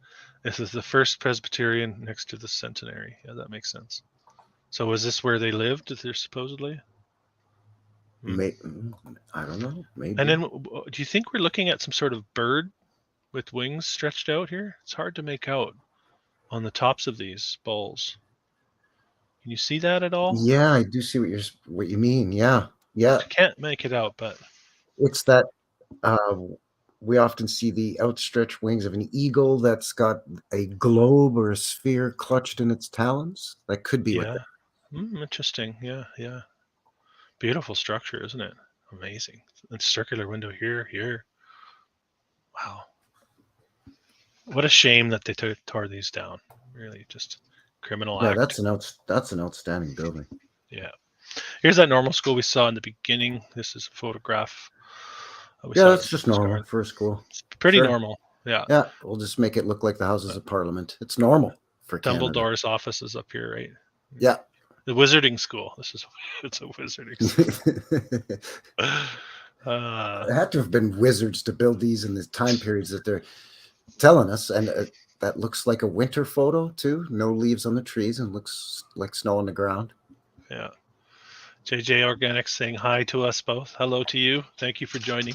this is the first Presbyterian next to the centenary. Yeah, that makes sense. So was this where they lived? They're supposedly. I don't know. Maybe. And then, do you think we're looking at some sort of bird with wings stretched out here? It's hard to make out on the tops of these bowls. Can you see that at all? Yeah, I do see what you mean. Yeah. I can't make it out, but it's that we often see the outstretched wings of an eagle that's got a globe or a sphere clutched in its talons. That could be what. Interesting. Yeah. Beautiful structure, isn't it? Amazing. And circular window here. Wow. What a shame that they tore these down. Really, just criminal act. That's an outstanding building. Yeah. Here's that normal school we saw in the beginning. This is a photograph. That's just normal for a school. It's pretty normal. Yeah. Yeah, we'll just make it look like the Houses of Parliament. It's normal for Canada. Dumbledore's office is up here, right? Yeah. The wizarding school. It's a wizarding school. It had to have been wizards to build these in the time periods that they're telling us, and that looks like a winter photo too. No leaves on the trees and looks like snow on the ground. Yeah. JJ Organics saying hi to us both. Hello to you. Thank you for joining.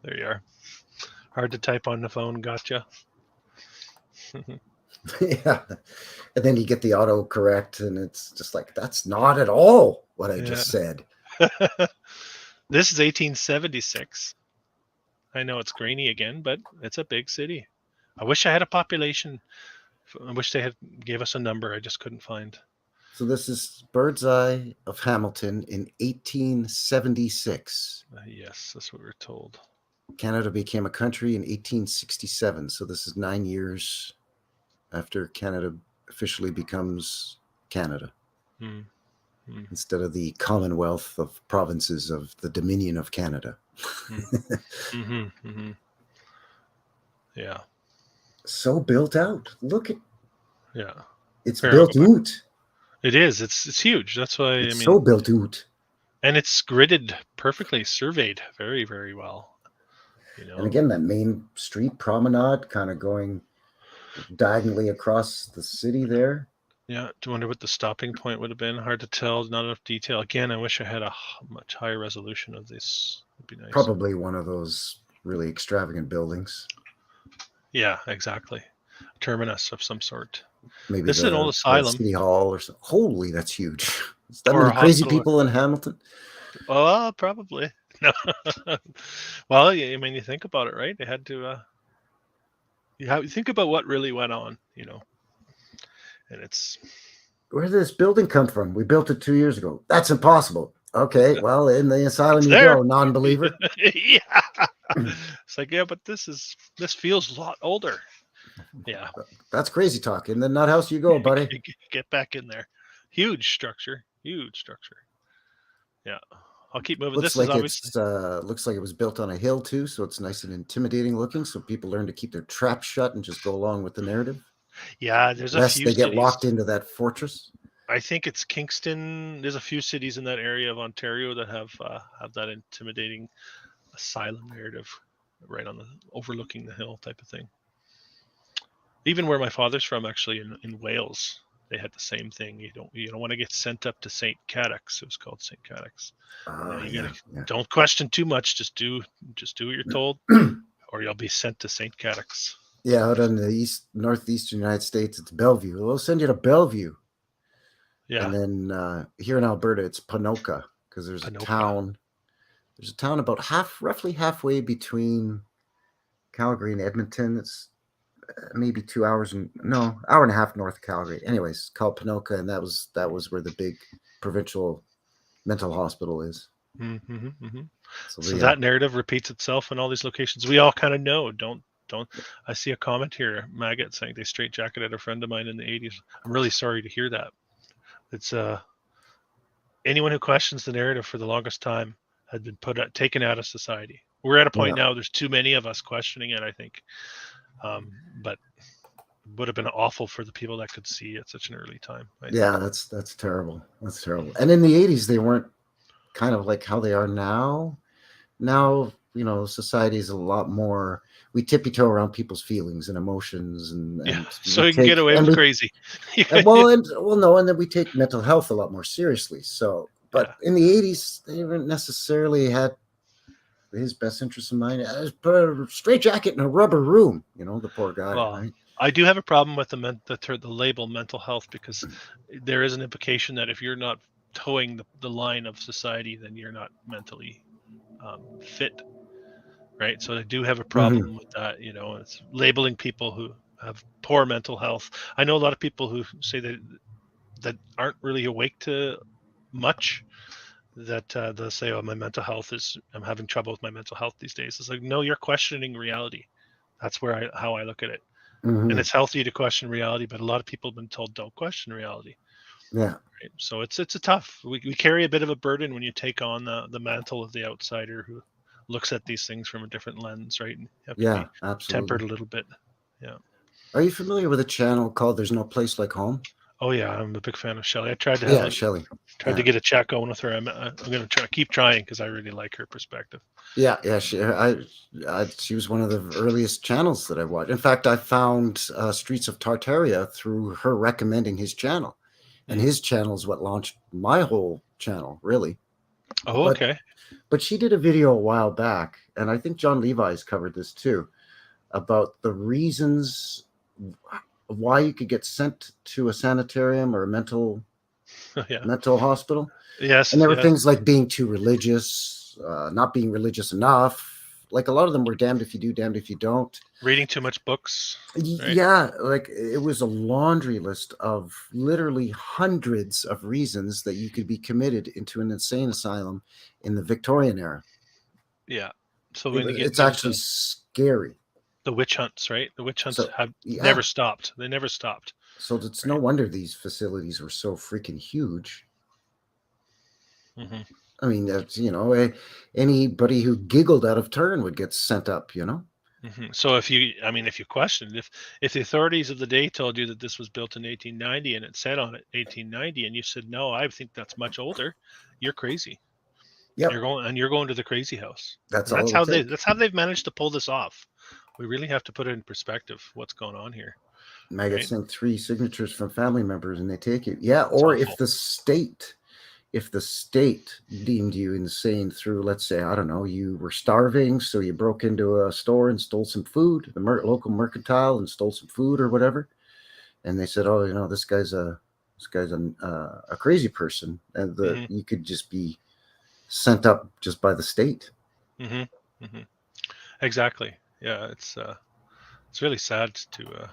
There you are. Hard to type on the phone. Gotcha. Yeah. And then you get the auto correct, and it's just like, that's not at all what I just said. This is 1876. I know it's grainy again, but it's a big city. I wish I had a population. I wish they had gave us a number. I just couldn't find. So this is Bird's Eye of Hamilton in 1876. Yes, that's what we're told. Canada became a country in 1867. So this is 9 years after Canada officially becomes Canada. Instead of the Commonwealth of Provinces of the Dominion of Canada. Yeah. So built out. Look at. Yeah. It's built out. It is. It's huge. That's why it's so built out. And it's gridded perfectly, surveyed very, very well. And again, that main street promenade kind of going diagonally across the city there. Yeah, do you wonder what the stopping point would have been? Hard to tell, not enough detail. Again, I wish I had a much higher resolution of this. Would be nice. Probably one of those really extravagant buildings. Yeah, exactly. Terminus of some sort. Maybe this is an old asylum. City Hall or something. Holy, that's huge. Is that many crazy people in Hamilton? Well, probably. No. Well, I mean, you think about it, right? They had to. You think about what really went on, and it's. Where did this building come from? We built it 2 years ago. That's impossible. Okay, well, in the asylum It's you there. go, non-believer. Yeah. It's like, yeah, but this feels a lot older. Yeah. That's crazy talk. In the nut house you go, buddy. Get back in there. Huge structure. Yeah. I'll keep moving. Looks This is like obviously. looks like it was built on a hill too, so it's nice and intimidating looking. So people learn to keep their traps shut and just go along with the narrative. Yeah, there's a Lest few they get cities. locked into that fortress. I think it's Kingston. There's a few cities in that area of Ontario that have that intimidating asylum narrative, right on the overlooking the hill type of thing. Even where my father's from, actually in Wales, they had the same thing. You don't want to get sent up to St. Cadox. It was called St. Cadox. Don't question too much. Just do what you're told, or you'll be sent to St. Cadox. Yeah, out in the northeastern United States, it's Bellevue. We'll send you to Bellevue. Yeah. And then here in Alberta, it's Ponoka, because there's a town. There's a town about roughly halfway between Calgary and Edmonton. It's maybe 2 hours hour and a half north of Calgary. Anyways, called Ponoka, and that was where the big provincial mental hospital is. So that narrative repeats itself in all these locations. We all kind of know. Don't. I see a comment here, Maggot, saying they straitjacketed a friend of mine in the 80s. I'm really sorry to hear that. It's anyone who questions the narrative for the longest time had been taken out of society. We're at a point now. There's too many of us questioning it, I think. But it would have been awful for the people that could see at such an early time. Yeah, that's terrible. That's terrible. And in the 80s, they weren't kind of like how they are now. Now, society is a lot more. We tippy-toe around people's feelings and emotions, and so you can get away with crazy. And then we take mental health a lot more seriously. So, but in the 80s, they didn't necessarily had his best interests in mind. I just put a straitjacket in a rubber room. The poor guy. Well, right? I do have a problem with the label mental health, because there is an implication that if you're not towing the line of society, then you're not mentally fit, right? So I do have a problem with that. It's labeling people who have poor mental health. I know a lot of people who say that aren't really awake to much, that they'll say, oh, my mental health I'm having trouble with my mental health these days. It's like, no, you're questioning reality. That's how I look at it. And it's healthy to question reality, but a lot of people have been told don't question reality. Yeah. Right? So it's a tough. We carry a bit of a burden when you take on the mantle of the outsider who looks at these things from a different lens, right? And you have to be absolutely tempered a little bit. Yeah. Are you familiar with a channel called "There's No Place Like Home"? Oh yeah, I'm a big fan of Shelley. I tried to Shelley. Tried to get a chat going with her. I'm going to keep trying, because I really like her perspective. Yeah. She was one of the earliest channels that I watched. In fact, I found Streets of Tartaria through her recommending his channel, and his channel is what launched my whole channel, really. Oh, okay. But she did a video a while back, and I think John Levi's covered this too, about the reasons why you could get sent to a sanitarium or a mental hospital. Yes. And there were things like being too religious, not being religious enough. Like a lot of them were damned if you do, damned if you don't. Reading too much books. Right? Yeah, like it was a laundry list of literally hundreds of reasons that you could be committed into an insane asylum in the Victorian era. Yeah. So when it's actually scary. The witch hunts, right? The witch hunts have never stopped. They never stopped. So it's no wonder these facilities were so freaking huge. I mean, anybody who giggled out of turn would get sent up, So if you questioned, if the authorities of the day told you that this was built in 1890 and it said on it 1890, and you said, no, I think that's much older, you're crazy. Yeah. You're going to the crazy house. That's how they've managed to pull this off. We really have to put it in perspective what's going on here. Maggot sent 3 signatures from family members and they take it. Yeah, or if the state deemed you insane through, let's say, I don't know, you were starving, so you broke into a store and stole some food, the local mercantile, and stole some food or whatever, and they said, oh, this guy's a crazy person, and you could just be sent up just by the state. Exactly. Yeah, it's really sad to.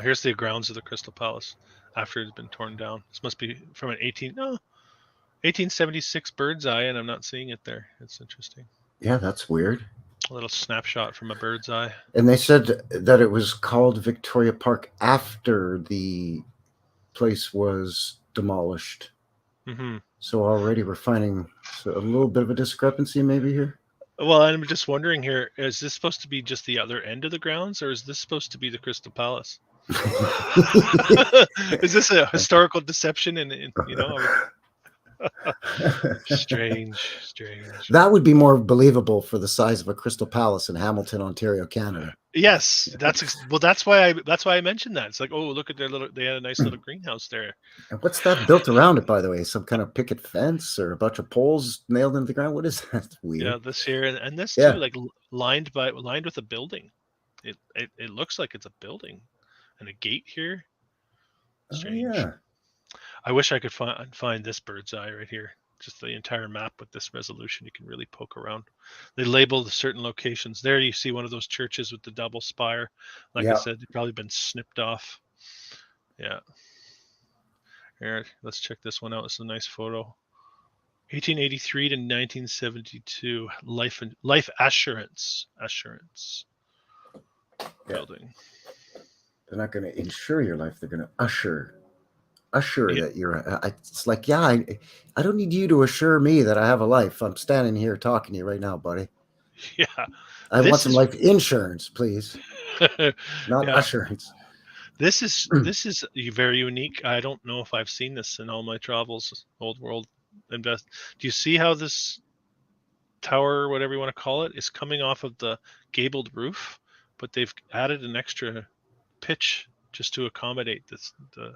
Here's the grounds of the Crystal Palace after it's been torn down. This must be from an 1876 bird's eye, and I'm not seeing it there. It's interesting. Yeah, that's weird. A little snapshot from a bird's eye. And they said that it was called Victoria Park after the place was demolished. So already we're finding a little bit of a discrepancy maybe here. Well, I'm just wondering here, is this supposed to be just the other end of the grounds, or is this supposed to be the Crystal Palace? Is this a historical deception? And you know, strange. That would be more believable for the size of a Crystal Palace in Hamilton, Ontario, Canada. Yes, that's why I mentioned that. It's like, oh, look at they had a nice little greenhouse there. And what's that built around it, by the way? Some kind of picket fence or a bunch of poles nailed into the ground? What is that? That's weird. Yeah, this here and this too, like lined with a building. It looks like it's a building, and a gate here. Strange. Oh, yeah. I wish I could find this bird's eye right here. Just the entire map with this resolution. You can really poke around. They labeled certain locations. There you see one of those churches with the double spire. Like I said, they've probably been snipped off. Yeah. Here, let's check this one out. It's a nice photo. 1883 to 1972. Life assurance building. They're not going to insure your life. They're going to assure that you're it's like, I don't need you to assure me that I have a life. I'm standing here talking to you right now, buddy. Yeah. I want some life insurance, please. Not assurance. This is very unique. I don't know if I've seen this in all my travels. Old World Invest. Do you see how this tower, or whatever you want to call it, is coming off of the gabled roof, but they've added an extra pitch just to accommodate the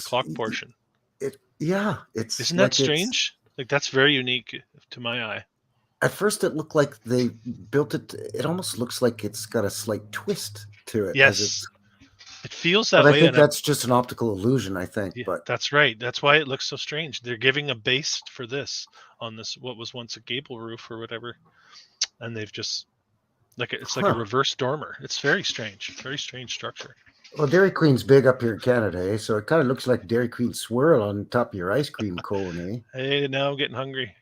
clock portion. Isn't that strange? Like, that's very unique to my eye. At first it looked like they built it. It almost looks like it's got a slight twist to it. Yes, it feels that way. I think that's just an optical illusion. I think, but that's right. That's why it looks so strange. They're giving a base for this on this what was once a gable roof or whatever, and they've just like it's like a reverse dormer. It's very strange structure. Well, Dairy Queen's big up here in Canada, so it kind of looks like Dairy Queen swirl on top of your ice cream cone, Hey, now I'm getting hungry.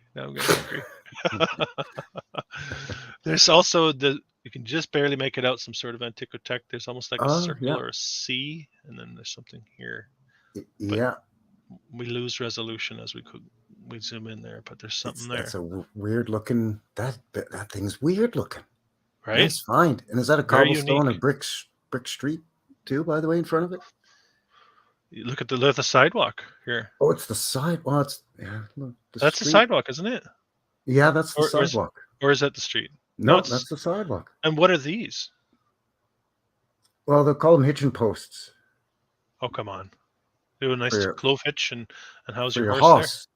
There's also you can just barely make it out, some sort of Antiquitech. There's almost like a circle or a C, and then there's something here. But we lose resolution as we zoom in there, but there's something there. That's a weird looking. That thing's weird looking. Right. Nice find. And is that a cobblestone or brick street too? By the way, in front of it. You look at the sidewalk here. Oh, it's the sidewalk. That's the sidewalk, isn't it? Yeah, that's the sidewalk. Or is that the street? No, that's the sidewalk. And what are these? Well, they'll call them hitching posts. Oh, come on. Do a nice clove hitch and how's your horse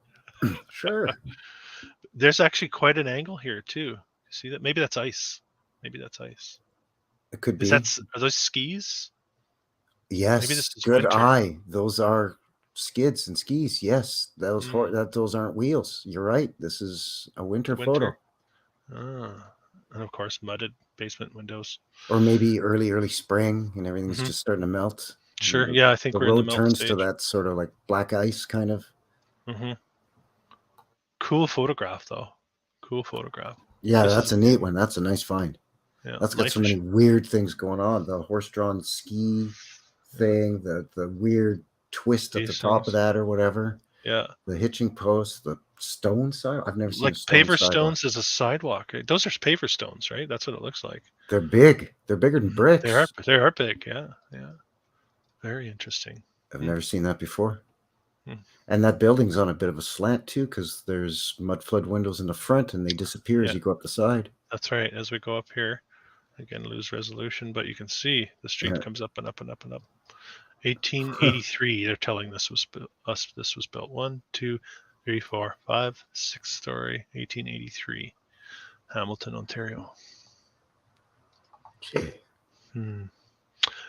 there? Sure. There's actually quite an angle here too. See that? Maybe that's ice. It could be. Are those skis? Yes. Maybe this is good winter. Eye. Those are skids and skis. Yes. Those aren't wheels. You're right. This is a winter photo. And of course, mudded basement windows. Or maybe early spring and everything's just starting to melt. Sure. Yeah, I think the road turns to that sort of like black ice kind of. Cool photograph, though. Cool photograph. Yeah, that's a neat one. That's a nice find. Yeah, that's got so many weird things going on. The horse-drawn ski thing, the weird twist at the top of that or whatever. Yeah. The hitching post, the stone side. I've never seen paver stones as a sidewalk. Those are paver stones, right? That's what it looks like. They're big. They're bigger than bricks. They are big. Yeah. Very interesting. I've never seen that before. And that building's on a bit of a slant too, because there's mud flood windows in the front and they disappear as you go up the side. That's right. As we go up here, again, lose resolution, but you can see the street comes up and up and up and up. 1883, they're telling this was built 1, 2, 3, 4, 5, 6 story, 1883, Hamilton, Ontario.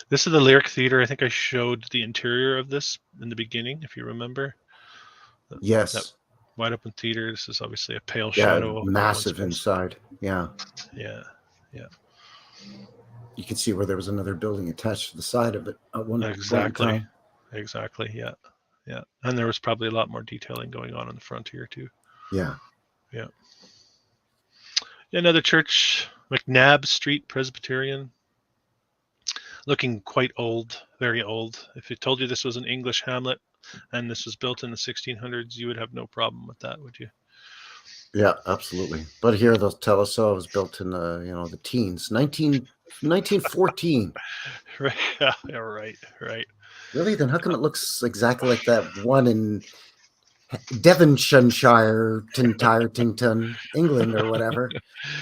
This is the Lyric Theatre. I think I showed the interior of this in the beginning, if you remember. Yes. wide open theater. This is obviously a pale Yeah, shadow. Of what massive once was. inside. Yeah. Yeah. You can see where there was another building attached to the side of it at one point in Exactly. time. Exactly. Yeah. Yeah. And there was probably a lot more detailing going on in the front here too. Yeah. Yeah. Another church, McNabb Street Presbyterian, looking quite old, very old. If it told you this was an English hamlet and this was built in the 1600s, you would have no problem with that, would you? Yeah, absolutely. But here they'll tell us, oh, it was built in the, the teens, 1914. Right. Yeah, right. Really? Then how come it looks exactly like that one in Devonshire, Tington, England, or whatever,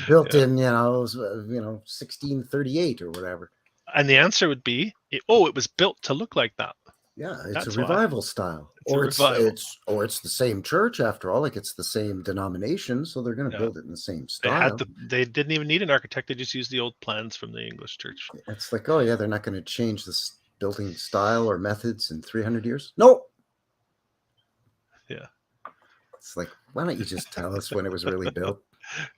built Yeah. in 1638 or whatever? And the answer would be, it was built to look like that. Yeah, it's That's a why. revival style, It's a or revival. it's the same church after all. Like it's the same denomination, so they're going to Yeah. build it in the same style. They didn't even need an architect. They just used the old plans from the English church. It's like, oh yeah, they're not going to change this building style or methods in 300 years. No. Yeah. It's like, why don't you just tell us when it was really built?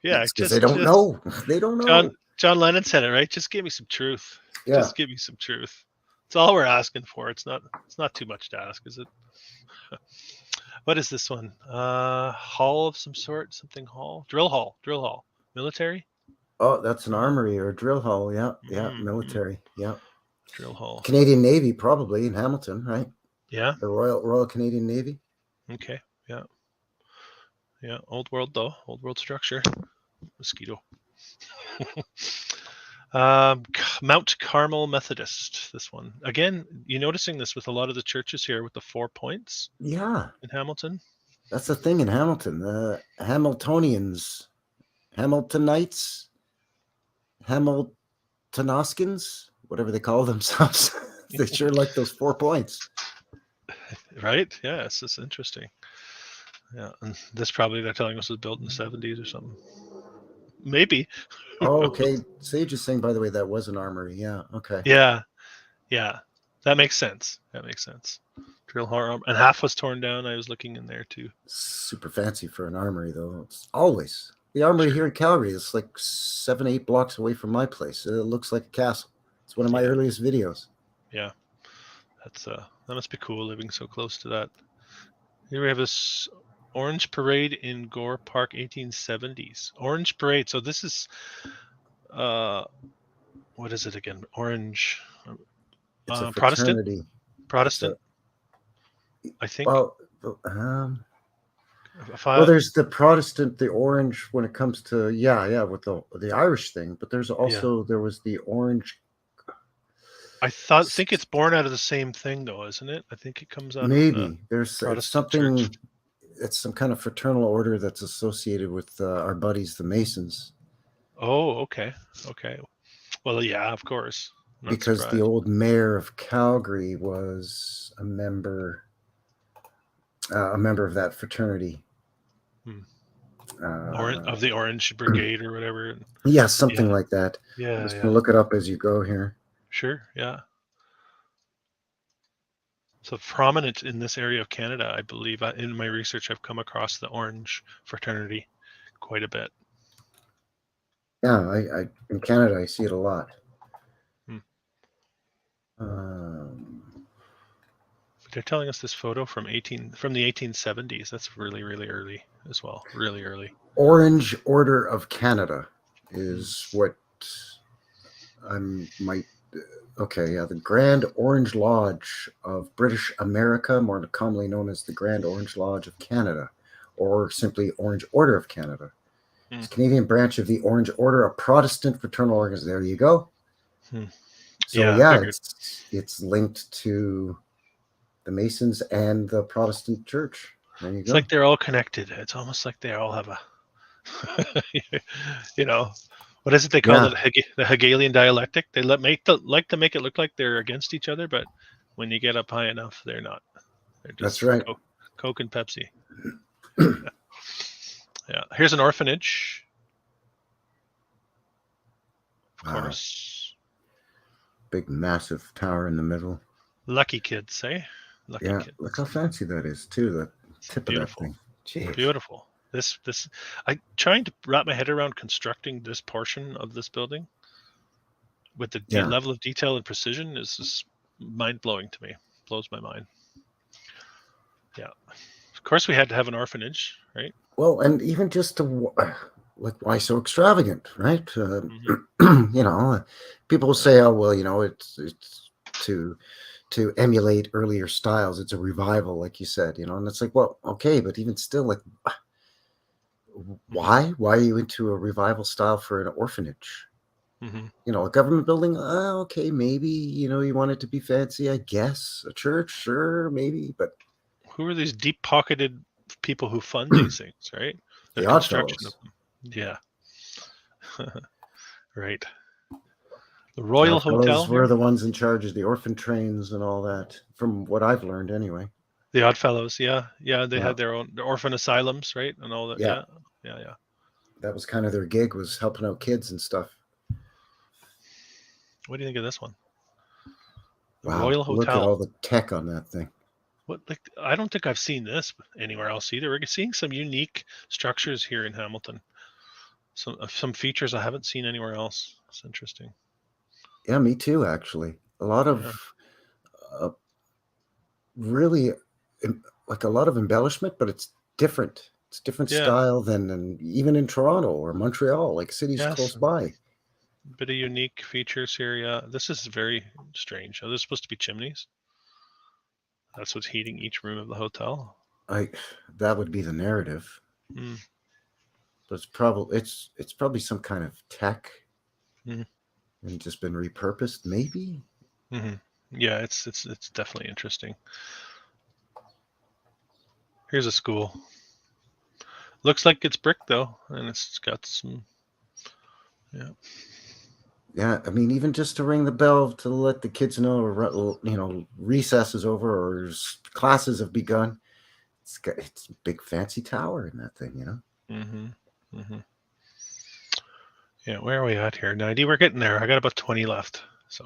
Yeah, because they don't know. They don't know. John Lennon said it, right? Just give me some truth. Yeah. Just give me some truth. It's all we're asking for. It's not too much to ask, is it? What is this one? Hall of some sort, something hall? Drill hall. Military? Oh, that's an armory or a drill hall. Yeah, Mm-hmm. Military. Yeah. Drill hall. Canadian Navy, probably in Hamilton, right? Yeah. The Royal Canadian Navy. Okay. Yeah. Yeah. Old world though. Old world structure. Mosquito. Mount Carmel Methodist. This one again. You noticing this with a lot of the churches here with the 4 points? Yeah, in Hamilton. That's the thing in Hamilton. The Hamiltonians, Hamiltonites, Hamiltonoskins, whatever they call themselves. They sure like those 4 points. Right? Yeah, it's just interesting. Yeah, and this probably they're telling us was built in the 70s or something. Maybe. Oh, okay. Sage is saying, by the way, that was an armory. Yeah. Okay. Yeah. That makes sense. Drill hall, and half was torn down. I was looking in there too. Super fancy for an armory, though. It's always the armory here in Calgary. It's like 7-8 blocks away from my place. It looks like a castle. It's one of my earliest videos. Yeah, that must be cool living so close to that. Here we have this Orange Parade in Gore Park, 1870s. Orange Parade. So this is, what is it again? Orange. It's a Protestant. I think. Well, there's the Protestant, the orange when it comes to with the Irish thing, but there's also there was the orange. I think it's born out of the same thing though, isn't it? I think it comes out maybe of there's Protestant something. church. It's some kind of fraternal order that's associated with our buddies, the Masons. Oh, okay. Well, yeah, of course. Because the old mayor of Calgary was a member of that fraternity. Of the Orange Brigade or whatever. Yeah, something like that. Yeah, I'm just gonna look it up as you go here. Sure, yeah. So prominent in this area of Canada, I believe. In my research, I've come across the Orange fraternity quite a bit. Yeah, I in Canada I see it a lot. They're telling us this photo from the 1870s. That's really, really early as well. Really early. Orange Order of Canada is what I might. Okay, yeah, the Grand Orange Lodge of British America, more commonly known as the Grand Orange Lodge of Canada, or simply Orange Order of Canada. It's a Canadian branch of the Orange Order, a Protestant fraternal organization. There you go. So it's linked to the Masons and the Protestant Church. There you go. It's like they're all connected. It's almost like they all have a, what is it they call it? The Hegelian dialectic. They like to make it look like they're against each other, but when you get up high enough, they're not. They're just That's right. Coke and Pepsi. Yeah. Here's an orphanage. Of course. Big, massive tower in the middle. Lucky kids, eh? Lucky kids. Look how fancy that is, too. The tip of that thing. Jeez. Beautiful. This I trying to wrap my head around constructing this portion of this building with the Yeah. level of detail and precision is just mind blowing to me. Blows my mind. Yeah. Of course, we had to have an orphanage, right? Well, and even just to like, why so extravagant, right? Mhm. You know, people will say, "Oh, well, you know, it's to emulate earlier styles. It's a revival, like you said, you know." And it's like, well, okay, but even still, like, why? Why are you into a revival style for an orphanage? Mhm. You know, a government building, okay, maybe, you know, you want it to be fancy, I guess. A church, sure, maybe, but Who are these deep pocketed people who fund these things, right? The the construction of Oddfellows. them. Yeah. Right. The The Royal Oddfellows Hotel were here. the ones in charge of the orphan trains and all that, from what I've learned anyway. The Oddfellows, yeah. Yeah, they Yeah. had their orphan asylums, right? And all that. Yeah. Yeah. Yeah, yeah. That was kind of their gig, was helping out kids and stuff. What do you think of this one? The Wow. Royal Look at Hotel. all the tech on that thing. What, like, I don't think I've seen this anywhere else either. We're seeing some unique structures here in Hamilton. Some features I haven't seen anywhere else. It's interesting. Yeah, me too, actually. A lot of Yeah. really, like a lot of embellishment, but it's different. It's different Yeah. style than even in Toronto or Montreal, like cities Yes. close by. Bit of unique features here. Yeah. This is very strange. Are there supposed to be chimneys? That's what's heating each room of the hotel. That would be the narrative. Mm. But it's probably some kind of tech Mm. and just been repurposed, maybe. Mm-hmm. Yeah, it's definitely interesting. Here's a school. Looks like it's brick though, and it's got some. Yeah. Yeah, I mean, even just to ring the bell to let the kids know, you know, recess is over or classes have begun. It's a big fancy tower in that thing, you know. Mm-hmm. Mm-hmm. Yeah, where are we at here? 90. We're getting there. I got about 20 left, so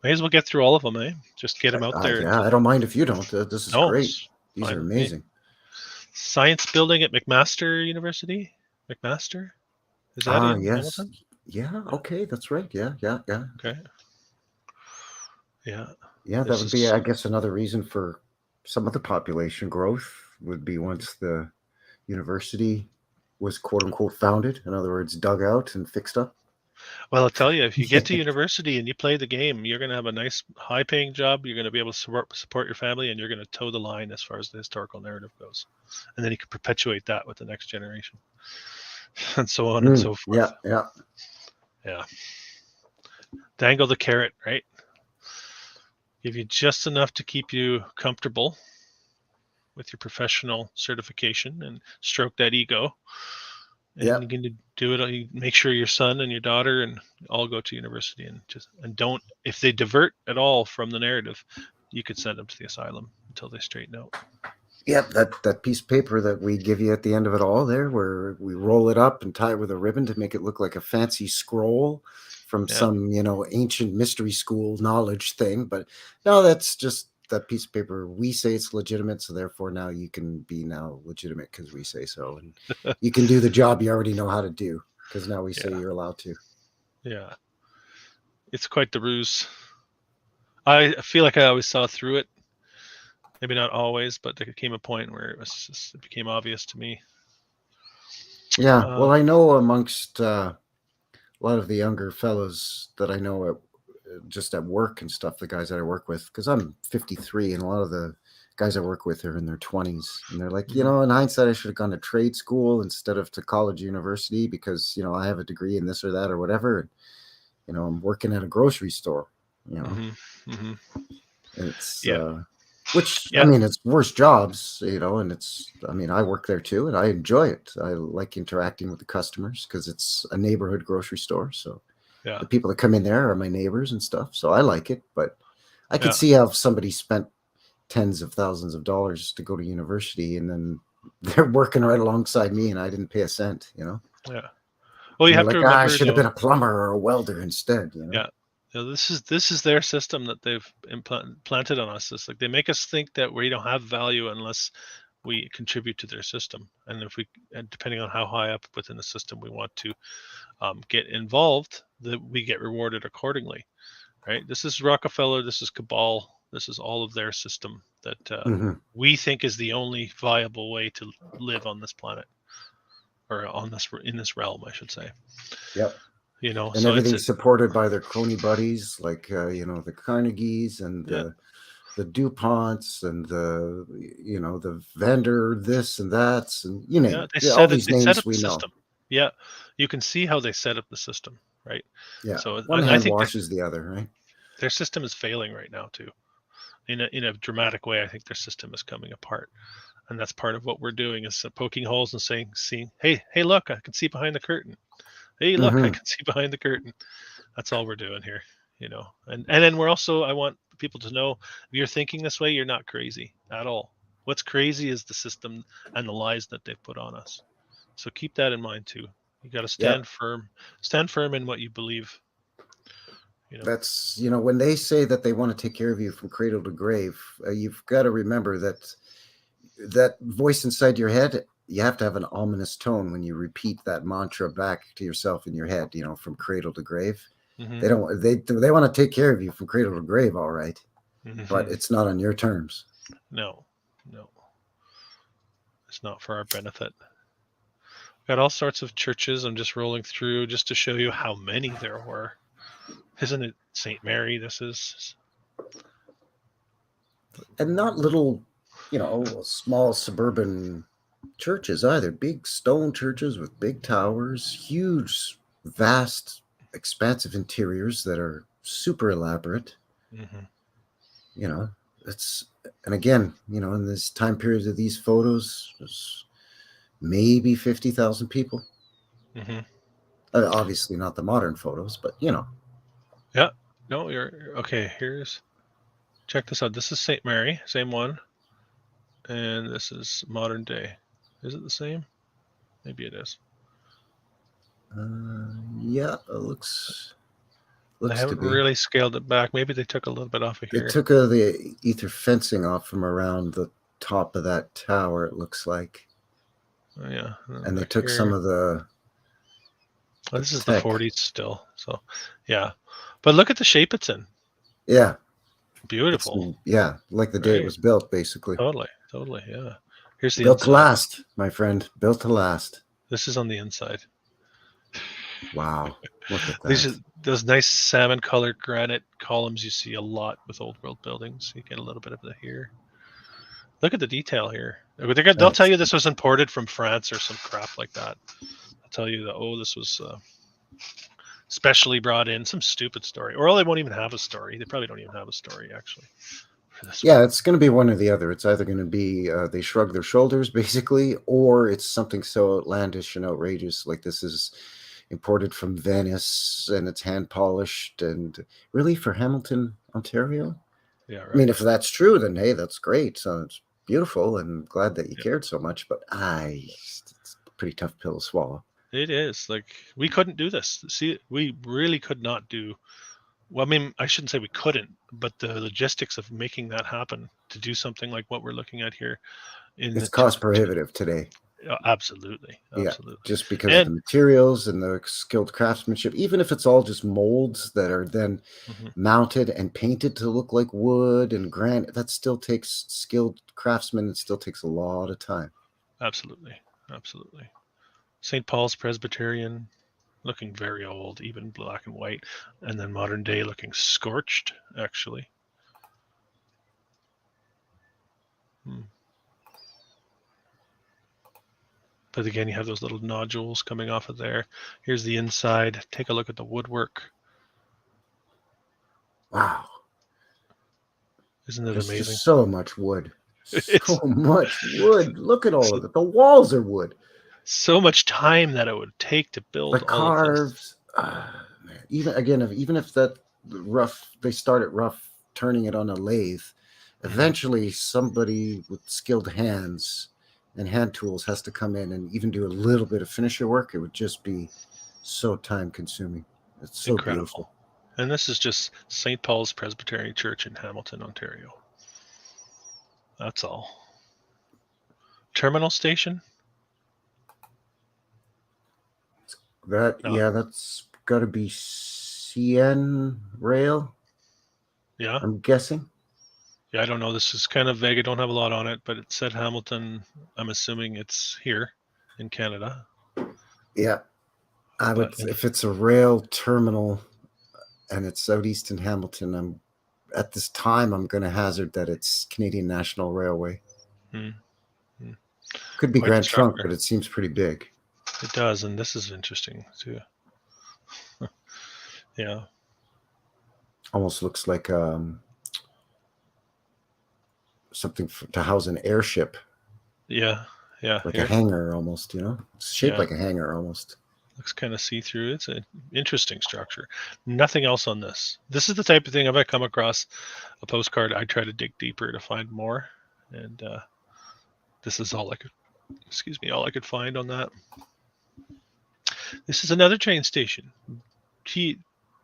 may as well get through all of them, eh? Just get them out there. Yeah, I don't mind if you don't. This is No, great. it's These fine are with me. amazing. Science building at McMaster University. McMaster, is that in Yes. Hamilton? Yeah. Okay, that's right. Yeah. Okay. Yeah. Yeah, that This would be, is I guess, another reason for some of the population growth would be once the university was quote unquote founded. In other words, dug out and fixed up. Well, I'll tell you, if you get to university and you play the game, you're going to have a nice, high-paying job. You're going to be able to support your family, and you're going to toe the line as far as the historical narrative goes. And then you can perpetuate that with the next generation, and so on and so forth. Yeah. Yeah. Dangle the carrot, right? Give you just enough to keep you comfortable with your professional certification and stroke that ego. And you can do it. You make sure your son and your daughter and all go to university, and don't, if they divert at all from the narrative, you could send them to the asylum until they straighten out. Yep, that piece of paper that we give you at the end of it all there, where we roll it up and tie it with a ribbon to make it look like a fancy scroll from some, you know, ancient mystery school knowledge thing. But no, that's just that piece of paper. We say it's legitimate, so therefore now you can be now legitimate because we say so. And you can do the job you already know how to do because now we say you're allowed to. Yeah. It's quite the ruse. I feel like I always saw through it. Maybe not always, but there came a point where it became obvious to me. Yeah, well, I know amongst a lot of the younger fellows that I know just at work and stuff, the guys that I work with, because I'm 53 and a lot of the guys I work with are in their 20s, and they're like, you know, in hindsight, I should have gone to trade school instead of to college or university because, you know, I have a degree in this or that or whatever. And, you know, I'm working at a grocery store, you know. It's which, I mean, it's worse jobs, you know, and I mean, I work there too, and I enjoy it. I like interacting with the customers because it's a neighborhood grocery store. So the people that come in there are my neighbors and stuff. So I like it, but I could see how if somebody spent tens of thousands of dollars to go to university and then they're working right alongside me and I didn't pay a cent, you know? Yeah. Well, you have to remember, I should have been a plumber or a welder instead, you know? Yeah. You know, this is their system that they've planted on us. It's like they make us think that we don't have value unless we contribute to their system. And if we, and depending on how high up within the system we want to get involved, that we get rewarded accordingly, right? This is Rockefeller, this is Cabal, this is all of their system that we think is the only viable way to live on this planet, or on this, in this realm, I should say. Yep. You know, And so everything's supported by their crony buddies, like the Carnegies and the DuPonts and the vendor this and that's, and you name it. All these names we know. Yeah, you can see how they set up the system, right? Yeah. So one I hand think washes the other, right? Their system is failing right now too, in a dramatic way. I think their system is coming apart, and that's part of what we're doing, is poking holes and seeing, hey, look, I can see behind the curtain. Hey, look, I can see behind the curtain. That's all we're doing here, And then we're also, I want people to know, if you're thinking this way, you're not crazy at all. What's crazy is the system and the lies that they've put on us. So keep that in mind too. You got to stand firm in what you believe. That's, when they say that they want to take care of you from cradle to grave, you've got to remember that voice inside your head, you have to have an ominous tone when you repeat that mantra back to yourself in your head, from cradle to grave. They don't, they want to take care of you from cradle to grave. All right. But it's not on your terms. No, it's not for our benefit. Got all sorts of churches. I'm just rolling through just to show you how many there were. Isn't it St. Mary? This is. And not little, small suburban churches either. Big stone churches with big towers, huge, vast, expansive interiors that are super elaborate. It's, and again, in this time period of these photos, there's maybe 50,000 people. Obviously not the modern photos, but Yeah. No, you're okay. Check this out. This is St. Mary, same one. And this is modern day. Is it the same? Maybe it is. Yeah, it looks they haven't to be. Really scaled it back. Maybe they took a little bit off of here. They took the ether fencing off from around the top of that tower, it looks like. Oh, yeah. And they took some of the. This is the 40s still. So, yeah. But look at the shape it's in. Yeah. Beautiful. Like the day it was built, basically. Totally, yeah. Here's the built inside. To last, my friend. Built to last. This is on the inside. Wow. Look at that. Those nice salmon-colored granite columns you see a lot with old world buildings. You get a little bit of that here. Look at the detail here. They'll tell you this was imported from France or some crap like that. They'll tell you that, this was specially brought in, some stupid story. Or they won't even have a story. They probably don't even have a story, actually. It's going to be one or the other. It's either going to be they shrug their shoulders, basically, or it's something so outlandish and outrageous, like this is imported from Venice and it's hand polished, and really for Hamilton, Ontario. Yeah, right. I mean, if that's true, then hey, that's great. So it's beautiful, and glad that you cared so much. But it's a pretty tough pill to swallow. It is. Like, we couldn't do this. See, we really could not do. Well, I mean, I shouldn't say we couldn't, but the logistics of making that happen, to do something like what we're looking at here, it's cost prohibitive today. Absolutely. Yeah, just because of the materials and the skilled craftsmanship. Even if it's all just molds that are then mounted and painted to look like wood and granite, that still takes skilled craftsmen. It still takes a lot of time. Absolutely. St. Paul's Presbyterian, looking very old, even black and white, and then modern day looking scorched, actually. But again, you have those little nodules coming off of there. Here's the inside. Take a look at the woodwork. Wow. Isn't it amazing? Just so much wood. So much wood. Look at all of it. The walls are wood. So much time that it would take to build the all carves. Of this. Even if that rough, they start at rough, turning it on a lathe, eventually somebody with skilled hands and hand tools has to come in and even do a little bit of finisher work. It would just be so time consuming. It's so incredible. Beautiful. And this is just St. Paul's Presbyterian Church in Hamilton, Ontario. That's all. terminal station? That No. yeah, that's got to be CN Rail. Yeah. I'm guessing. Yeah, I don't know. This is kind of vague. I don't have a lot on it, but it said Hamilton. I'm assuming it's here in Canada. Yeah, I would. But If it's a rail terminal and it's southeastern Hamilton, I'm at this time I'm going to hazard that it's Canadian National Railway. Hmm, hmm. Could be Quite the Grand Trunk, structure. but it seems pretty big. It does, and this is interesting too. Yeah. Almost looks like something to house an airship, Yeah. Yeah. like Here. a hangar almost. It's shaped Yeah. like a hangar almost. Looks kind of see-through. It's an interesting structure. Nothing else on this. This is the type of thing if I come across a postcard, I try to dig deeper to find more. And this is all I could find on that. This is another train station.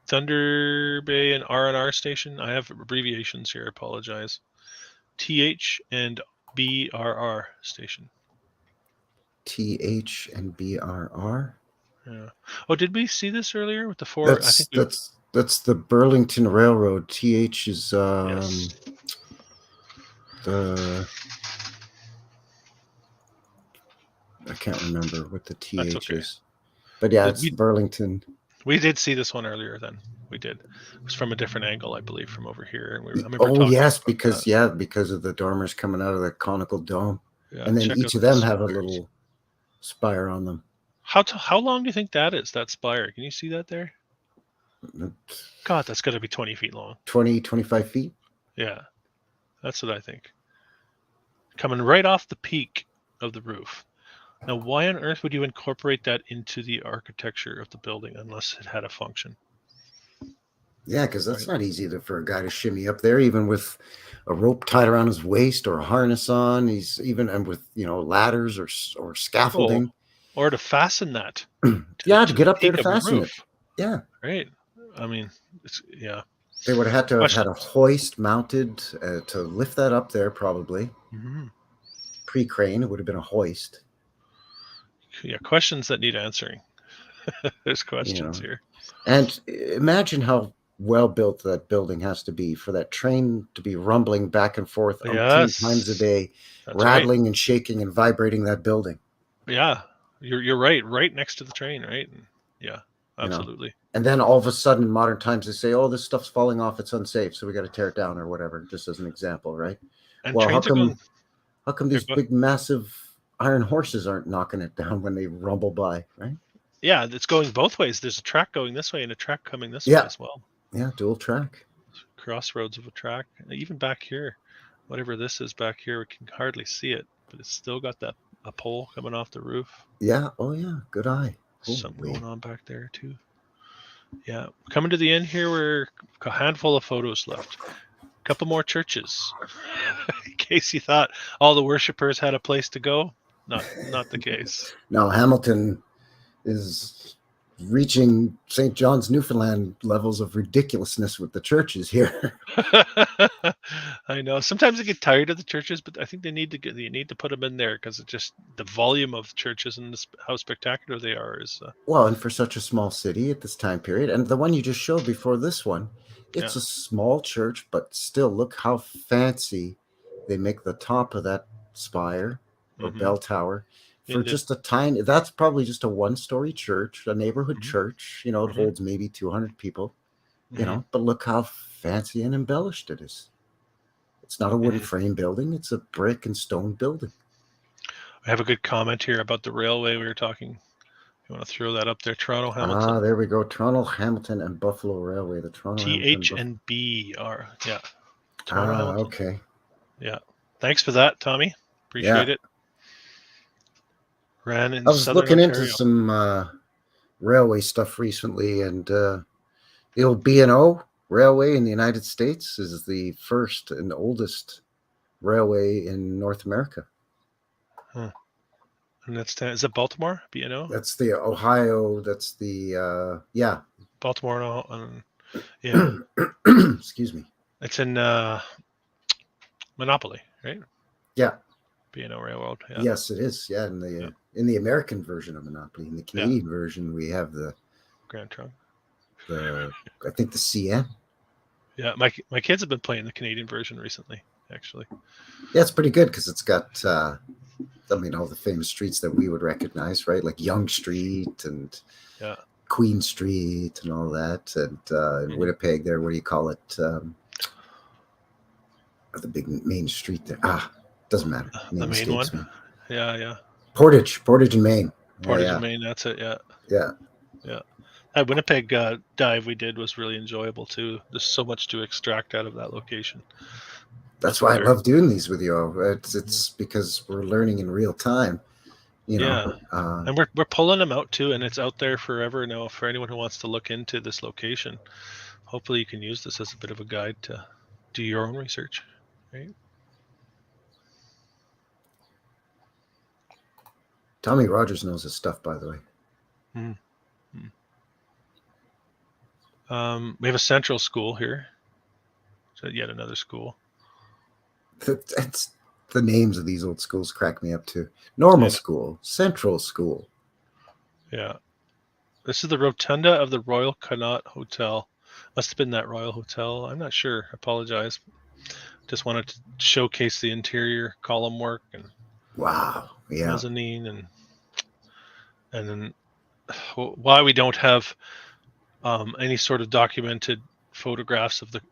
Thunder Bay and R&R station. I have abbreviations here. I apologize. TH and BRR station. TH and BRR. Yeah. Oh, did we see this earlier with the four? That's the Burlington Railroad. TH is Yes. I can't remember what the TH That's okay. is. But yeah, it's Burlington. We did see this one earlier then. We did. It was from a different angle, I believe, from over here. And yes, because of the dormers coming out of the conical dome. Yeah, and then each of them have a little spire on them. How long do you think that is, that spire? Can you see that there? God, that's got to be 20 feet long. 20, 25 feet? Yeah, that's what I think. Coming right off the peak of the roof. Now, why on earth would you incorporate that into the architecture of the building unless it had a function? Yeah, because that's not easy for a guy to shimmy up there, even with a rope tied around his waist or a harness on. He's and with ladders or scaffolding. Or to fasten that. to get up there to fasten it. Yeah. Right. I mean, They would have had to have had a hoist mounted to lift that up there, probably. Mm-hmm. Pre-crane, it would have been a hoist. Yeah, questions that need answering. There's questions here. And imagine how well built that building has to be for that train to be rumbling back and forth 10 times a day, rattling and shaking and vibrating that building. Yeah, you're right next to the train, right? Yeah, absolutely. And then all of a sudden, modern times, they say, "Oh, this stuff's falling off; it's unsafe, so we got to tear it down or whatever." Just as an example, right? And well, how come these big, massive iron horses aren't knocking it down when they rumble by, right? Yeah, it's going both ways. There's a track going this way and a track coming this way as well. Yeah, dual track. Crossroads of a track. Even back here, whatever this is back here, we can hardly see it, but it's still got a pole coming off the roof. Yeah. Oh, yeah. Good eye. Something going on back there too. Yeah. Coming to the end here, we're a handful of photos left. A couple more churches. In case you thought all the worshippers had a place to go. Not the case. No, Hamilton is reaching St. John's, Newfoundland levels of ridiculousness with the churches here. I know. Sometimes I get tired of the churches, but I think you need to put them in there because it's just the volume of churches and how spectacular they are is. Well, and for such a small city at this time period, and the one you just showed before this one, it's a small church, but still look how fancy they make the top of that spire or bell tower. For just a tiny, that's probably just a one-story church, a neighborhood church. It holds maybe 200 people. But look how fancy and embellished it is. It's not a wooden frame building; it's a brick and stone building. I have a good comment here about the railway we were talking. You want to throw that up there, Toronto, Hamilton? Ah, there we go. Toronto, Hamilton, and Buffalo Railway. The Toronto TH and BR. Yeah. Toronto, okay. Yeah. Thanks for that, Tommy. Appreciate it. Ran in I was looking Ontario. into some railway stuff recently, and the old B&O Railway in the United States is the first and oldest railway in North America. Huh. And is it Baltimore, B&O? That's the Ohio. That's the Baltimore and yeah. Excuse me. It's in Monopoly, right? Yeah. B&O Railroad. Yeah. Yes, it is. Yeah, in the American version of Monopoly. In the Canadian version, we have the Grand Trunk. I think the CN. Yeah, my kids have been playing the Canadian version recently, actually. Yeah, it's pretty good because it's got all the famous streets that we would recognize, right? Like Yonge Street and Queen Street and all that. And in Winnipeg there, what do you call it? The big main street there. Doesn't matter. The main one. Me. Yeah. Portage in Maine. Portage in Maine, that's it, yeah. Yeah. That Winnipeg dive we did was really enjoyable too. There's so much to extract out of that location. That's why I love doing these with you. It's because we're learning in real time. And we're pulling them out too, and it's out there forever now for anyone who wants to look into this location. Hopefully you can use this as a bit of a guide to do your own research, right? Tommy Rogers knows his stuff, by the way. We have a central school here. So yet another school. That's the names of these old schools crack me up too. Normal school, central school. Yeah. This is the rotunda of the Royal Connaught Hotel. Must have been that Royal Hotel. I'm not sure. I apologize. Just wanted to showcase the interior column work and mezzanine and then why we don't have any sort of documented photographs of the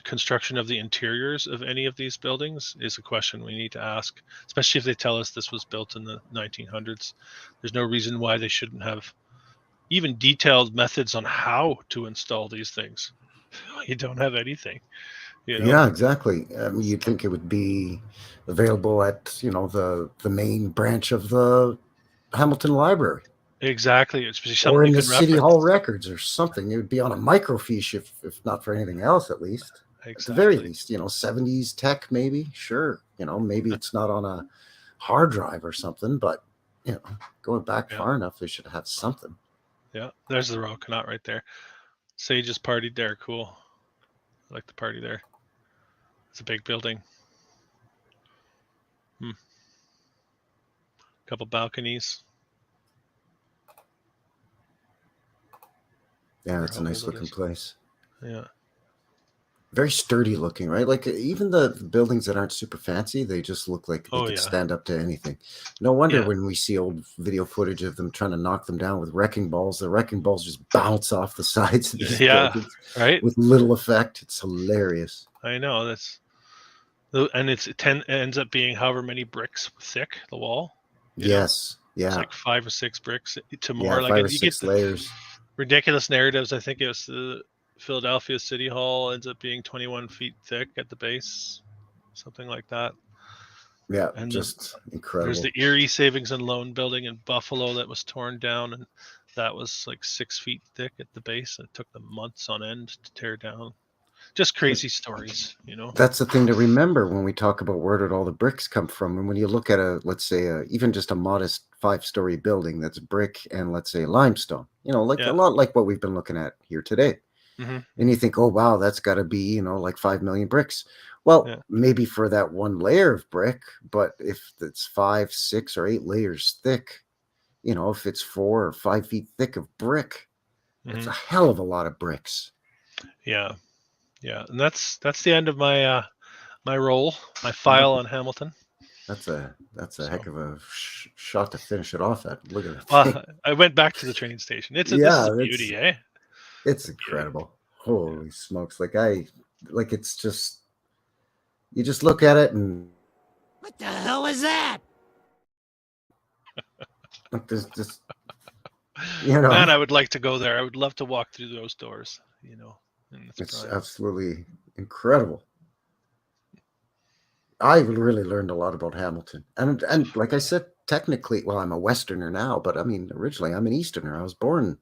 construction of the interiors of any of these buildings is a question we need to ask, especially if they tell us this was built in the 1900s. There's no reason why they shouldn't have even detailed methods on how to install these things. You don't have anything. Yeah, exactly. You'd think it would be available at the main branch of the Hamilton Library. Exactly. Or in the City Hall records or something. It would be on a microfiche if not for anything else, at least. Exactly. At the very least, 70s tech, maybe. Sure. Maybe it's not on a hard drive or something, but, going back far enough, they should have something. Yeah. There's the Royal Connaught right there. Sages partied there. Cool. I like the party there. It's a big building. Couple balconies. Yeah, it's a nice looking place. Yeah. Very sturdy looking, right? Like even the buildings that aren't super fancy, they just look like they could stand up to anything. No wonder when we see old video footage of them trying to knock them down with wrecking balls, the wrecking balls just bounce off the sides of these buildings, right? With little effect. It's hilarious. I know and it ends up being however many bricks thick, the wall. Yes. Yeah. It's like 5 or 6 bricks to more. Like 5 or 6 layers. Ridiculous narratives. I think it was the Philadelphia City Hall ends up being 21 feet thick at the base, something like that. Yeah, and just incredible. There's the Erie Savings and Loan Building in Buffalo that was torn down, and that was like 6 feet thick at the base. It took them months on end to tear down. Just crazy stories, That's the thing to remember when we talk about where did all the bricks come from. And when you look at let's say even just a modest 5-story building that's brick and let's say limestone, a lot like what we've been looking at here today. Mm-hmm. And you think, oh, wow, that's got to be, like 5 million bricks. Well, maybe for that one layer of brick, but if it's 5, 6, or 8 layers thick, if it's 4 or 5 feet thick of brick, it's a hell of a lot of bricks. Yeah. Yeah, and that's the end of my my role, my file on Hamilton. That's a heck of a shot to finish it off at. Look at that. I went back to the train station. This is a beauty, eh? It's incredible. Holy smokes! It's just you just look at it and what the hell is that? Like there's just Man, I would like to go there. I would love to walk through those doors. It's absolutely incredible. I really learned a lot about Hamilton. And like I said, technically, well, I'm a Westerner now, but I mean, originally I'm an Easterner. I was born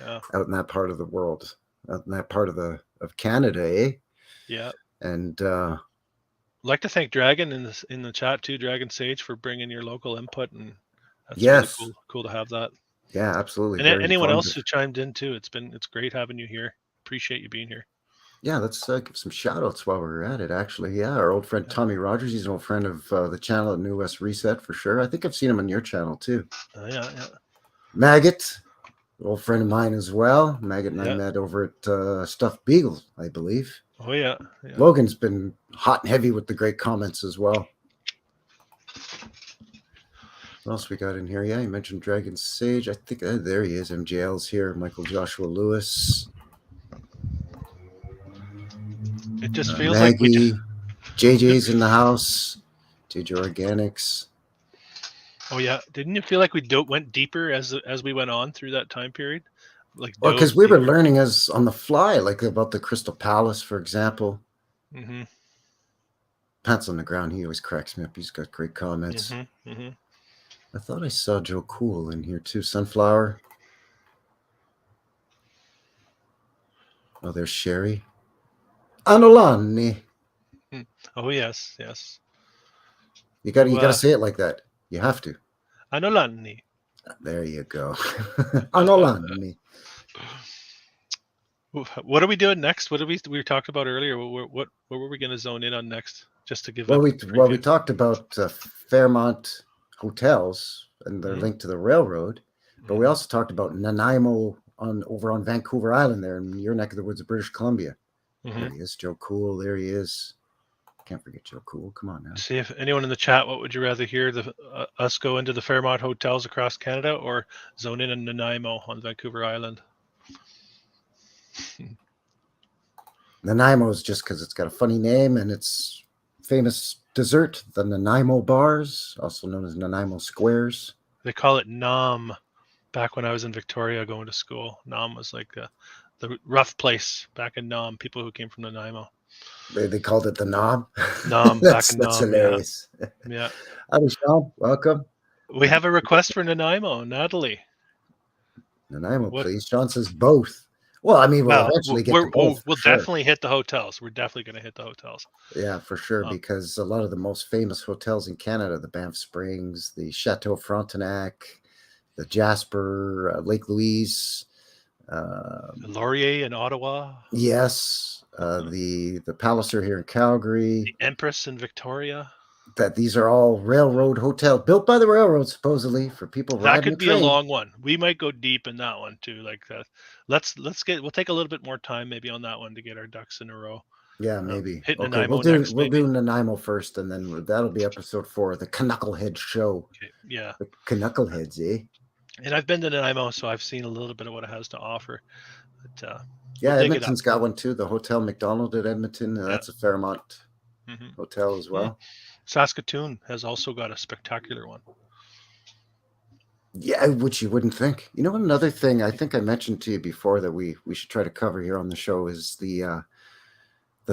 out in that part of the world, out in that part of Canada, eh? Yeah. And I'd like to thank Dragon in the chat too, Dragon Sage, for bringing your local input, and that's really cool to have that. Yeah, absolutely. And anyone else who chimed in too, it's great having you here. Appreciate you being here. Yeah, let's give some shout outs while we're at it, actually. Yeah, our old friend Tommy Rogers. He's an old friend of the channel at New West Reset for sure. I think I've seen him on your channel too. Yeah. Maggot, old friend of mine as well. Maggot and I Yeah. met over at Stuffed Beagle, I believe. Oh, yeah. Logan's been hot and heavy with the great comments as well. What else we got in here? Yeah, you mentioned Dragon Sage. I think there he is. MJL's here. Michael Joshua Lewis. It just feels Maggie, like JJ's in the house. JJ Organics. Oh yeah, didn't it feel like we went deeper as we went on through that time period? Like, Well, because we were learning as on the fly, like about the Crystal Palace, for example. Mm-hmm. Pants on the ground. He always cracks me up. He's got great comments. Mm-hmm. Mm-hmm. I thought I saw Joe Cool in here too. Sunflower. Oh, there's Sherry. Anolani. Oh yes. You gotta say it like that. You have to. Anolani. There you go. Anolani. What are we doing next? What did we talked about earlier? What were we going to zone in on next? Just to give. We talked about Fairmont hotels and their link to the railroad, but we also talked about Nanaimo over on Vancouver Island there in your neck of the woods of British Columbia. There he is, Joe Cool. There he is. Can't forget Joe Cool. Come on now. See if anyone in the chat. What would you rather hear? Us go into the Fairmont hotels across Canada, or zone in Nanaimo on Vancouver Island? Nanaimo is just because it's got a funny name and it's famous dessert, the Nanaimo bars, also known as Nanaimo squares. They call it Nam. Back when I was in Victoria going to school, Nam was like the rough place back in Nam. People who came from Nanaimo. They called it the Knob. Nam. That's Nam, hilarious. Yeah. Howdy, Sean. Welcome. We have a request for Nanaimo, Natalie. Nanaimo, please. Sean says both. Well, I mean, we'll eventually get to both. We'll definitely hit the hotels. We're definitely going to hit the hotels. Yeah, for sure, because a lot of the most famous hotels in Canada, the Banff Springs, the Chateau Frontenac, the Jasper, Lake Louise, Laurier in Ottawa. Yes, the Palliser here in Calgary, the Empress in Victoria. That these are all railroad hotels built by the railroad, supposedly, for people riding the train. That could be a long one. We might go deep in that one too. Like that. We'll take a little bit more time maybe on that one to get our ducks in a row. Yeah, maybe. Hit Okay, Nanaimo we'll do Nanaimo first, and then that'll be episode 4, the CANUCKLEHEADS show. Okay, yeah. The CANUCKLEHEADS, eh? And I've been to Nanaimo, so I've seen a little bit of what it has to offer. But, yeah, Edmonton's got one too. The Hotel McDonald at Edmonton. That's a Fairmont hotel as well. Saskatoon has also got a spectacular one. Yeah, which you wouldn't think. You know, another thing I think I mentioned to you before that we should try to cover here on the show is the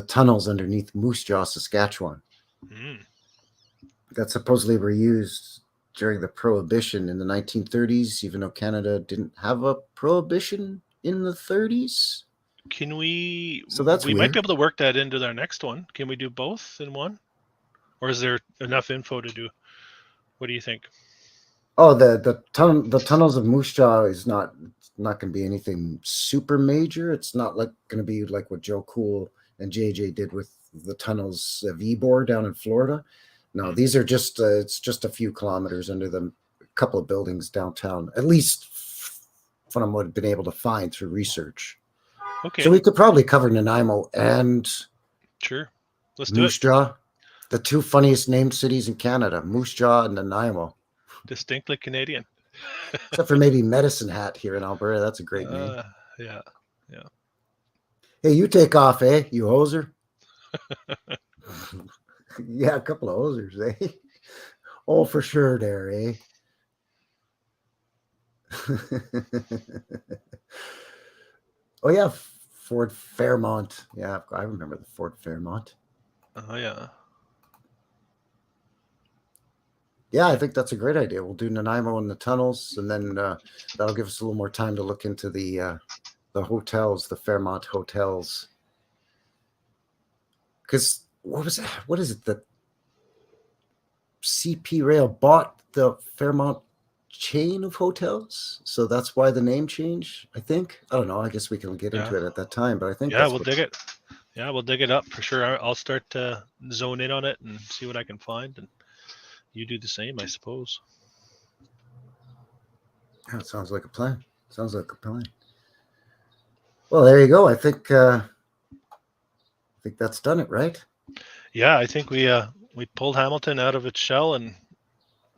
tunnels underneath Moose Jaw, Saskatchewan. That supposedly were used during the Prohibition in the 1930s, even though Canada didn't have a prohibition in the 30s. Can we? So that's we weird. might be able to work that into our next one. Can we do both in one? Or is there enough info to do? What do you think? Oh, the tunnels of Moose Jaw is not going to be anything super major. It's not like going to be like what Joe Cool and JJ did with the tunnels of Ybor down in Florida. No, these are just it's just a few kilometers under them, a couple of buildings downtown, at least from what I've been able to find through research. Okay. So we could probably cover Nanaimo and sure. Let's do it. Moose Jaw. The two funniest named cities in Canada, Moose Jaw and Nanaimo. Distinctly Canadian. Except for maybe Medicine Hat here in Alberta. That's a great name. Yeah. Hey, you take off, eh? You hoser. Yeah, a couple of hosers, eh? Oh, for sure there, eh? Oh, yeah, Fort Fairmont. Yeah, I remember the Fort Fairmont. Oh, yeah. Yeah, I think that's a great idea. We'll do Nanaimo and the tunnels, and then that'll give us a little more time to look into the hotels, the Fairmont hotels. Because what is it? The CP Rail bought the Fairmont chain of hotels, so that's why the name change. I think. I don't know. I guess we can get into it at that time, but I think. Yeah, we'll dig it. Yeah, we'll dig it up for sure. I'll start to zone in on it and see what I can find, and you do the same, I suppose. Yeah, it sounds like a plan. Sounds like a plan. Well, there you go. I think that's done it, right? Yeah, I think we pulled Hamilton out of its shell and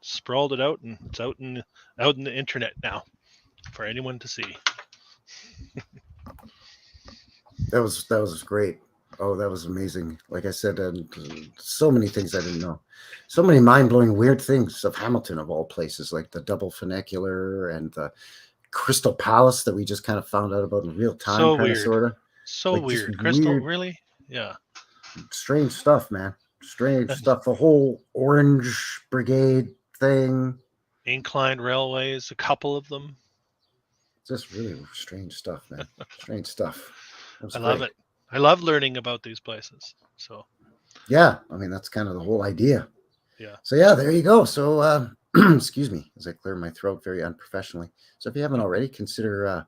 sprawled it out, and it's out in the internet now for anyone to see. That was great. Oh, that was amazing. Like I said, so many things I didn't know. So many mind-blowing weird things of Hamilton, of all places, like the double funicular and the Crystal Palace that we just kind of found out about in real time, So kind of, weird. sort of. So Like, just weird. Crystal, weird, really? Yeah. strange stuff, man. Strange stuff. The whole Orange Brigade thing. Inclined railways, a couple of them. Just really strange stuff, man. Strange stuff. I love it. I love learning about these places. So yeah, I mean, that's kind of the whole idea. yeah. So yeah, there you go. So excuse me as I clear my throat very unprofessionally. So if you haven't already, consider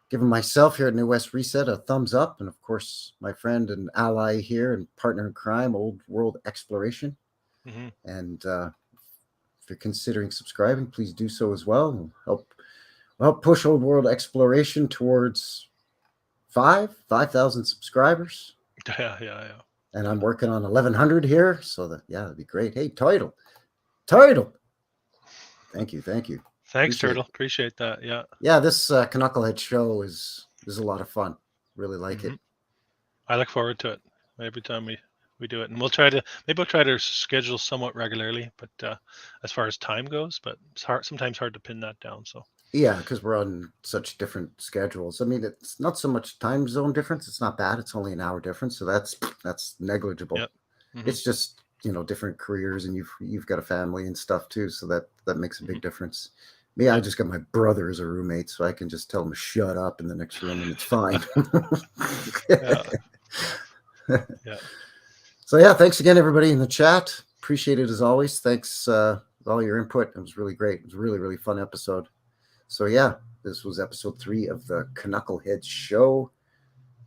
giving myself here at New West Reset a thumbs up, and of course my friend and ally here and partner in crime, Old World Exploration. Mm-hmm. And if you're considering subscribing, please do so as well. We'll help push Old World Exploration towards 5,000 subscribers. Yeah. And I'm working on 1,100 here, so that'd be great. Hey, Title, thank you. Thanks, Turtle. Appreciate that. Yeah. Yeah, this Knucklehead show is a lot of fun. Really like it. I look forward to it every time we do it, and we'll try to schedule somewhat regularly, but as far as time goes, but it's sometimes hard to pin that down. So yeah, because we're on such different schedules. I mean, it's not so much time zone difference. It's not bad. It's only an hour difference, so that's negligible. Yep. Mm-hmm. It's just, different careers, and you've got a family and stuff too, so that makes a big difference. Me, I just got my brother as a roommate, so I can just tell him to shut up in the next room, and it's fine. Yeah. So yeah, thanks again, everybody in the chat. Appreciate it as always. Thanks for all your input. It was really great. It was a really, really fun episode. So yeah, this was episode 3 of the Knuckleheads show,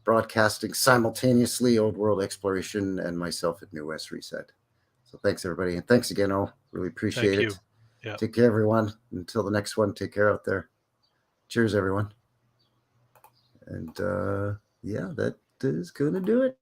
broadcasting simultaneously Old World Exploration and myself at New West Reset. So thanks, everybody. And thanks again, really appreciate it. Yeah. Take care, everyone. Until the next one, take care out there. Cheers, everyone. And yeah, that is going to do it.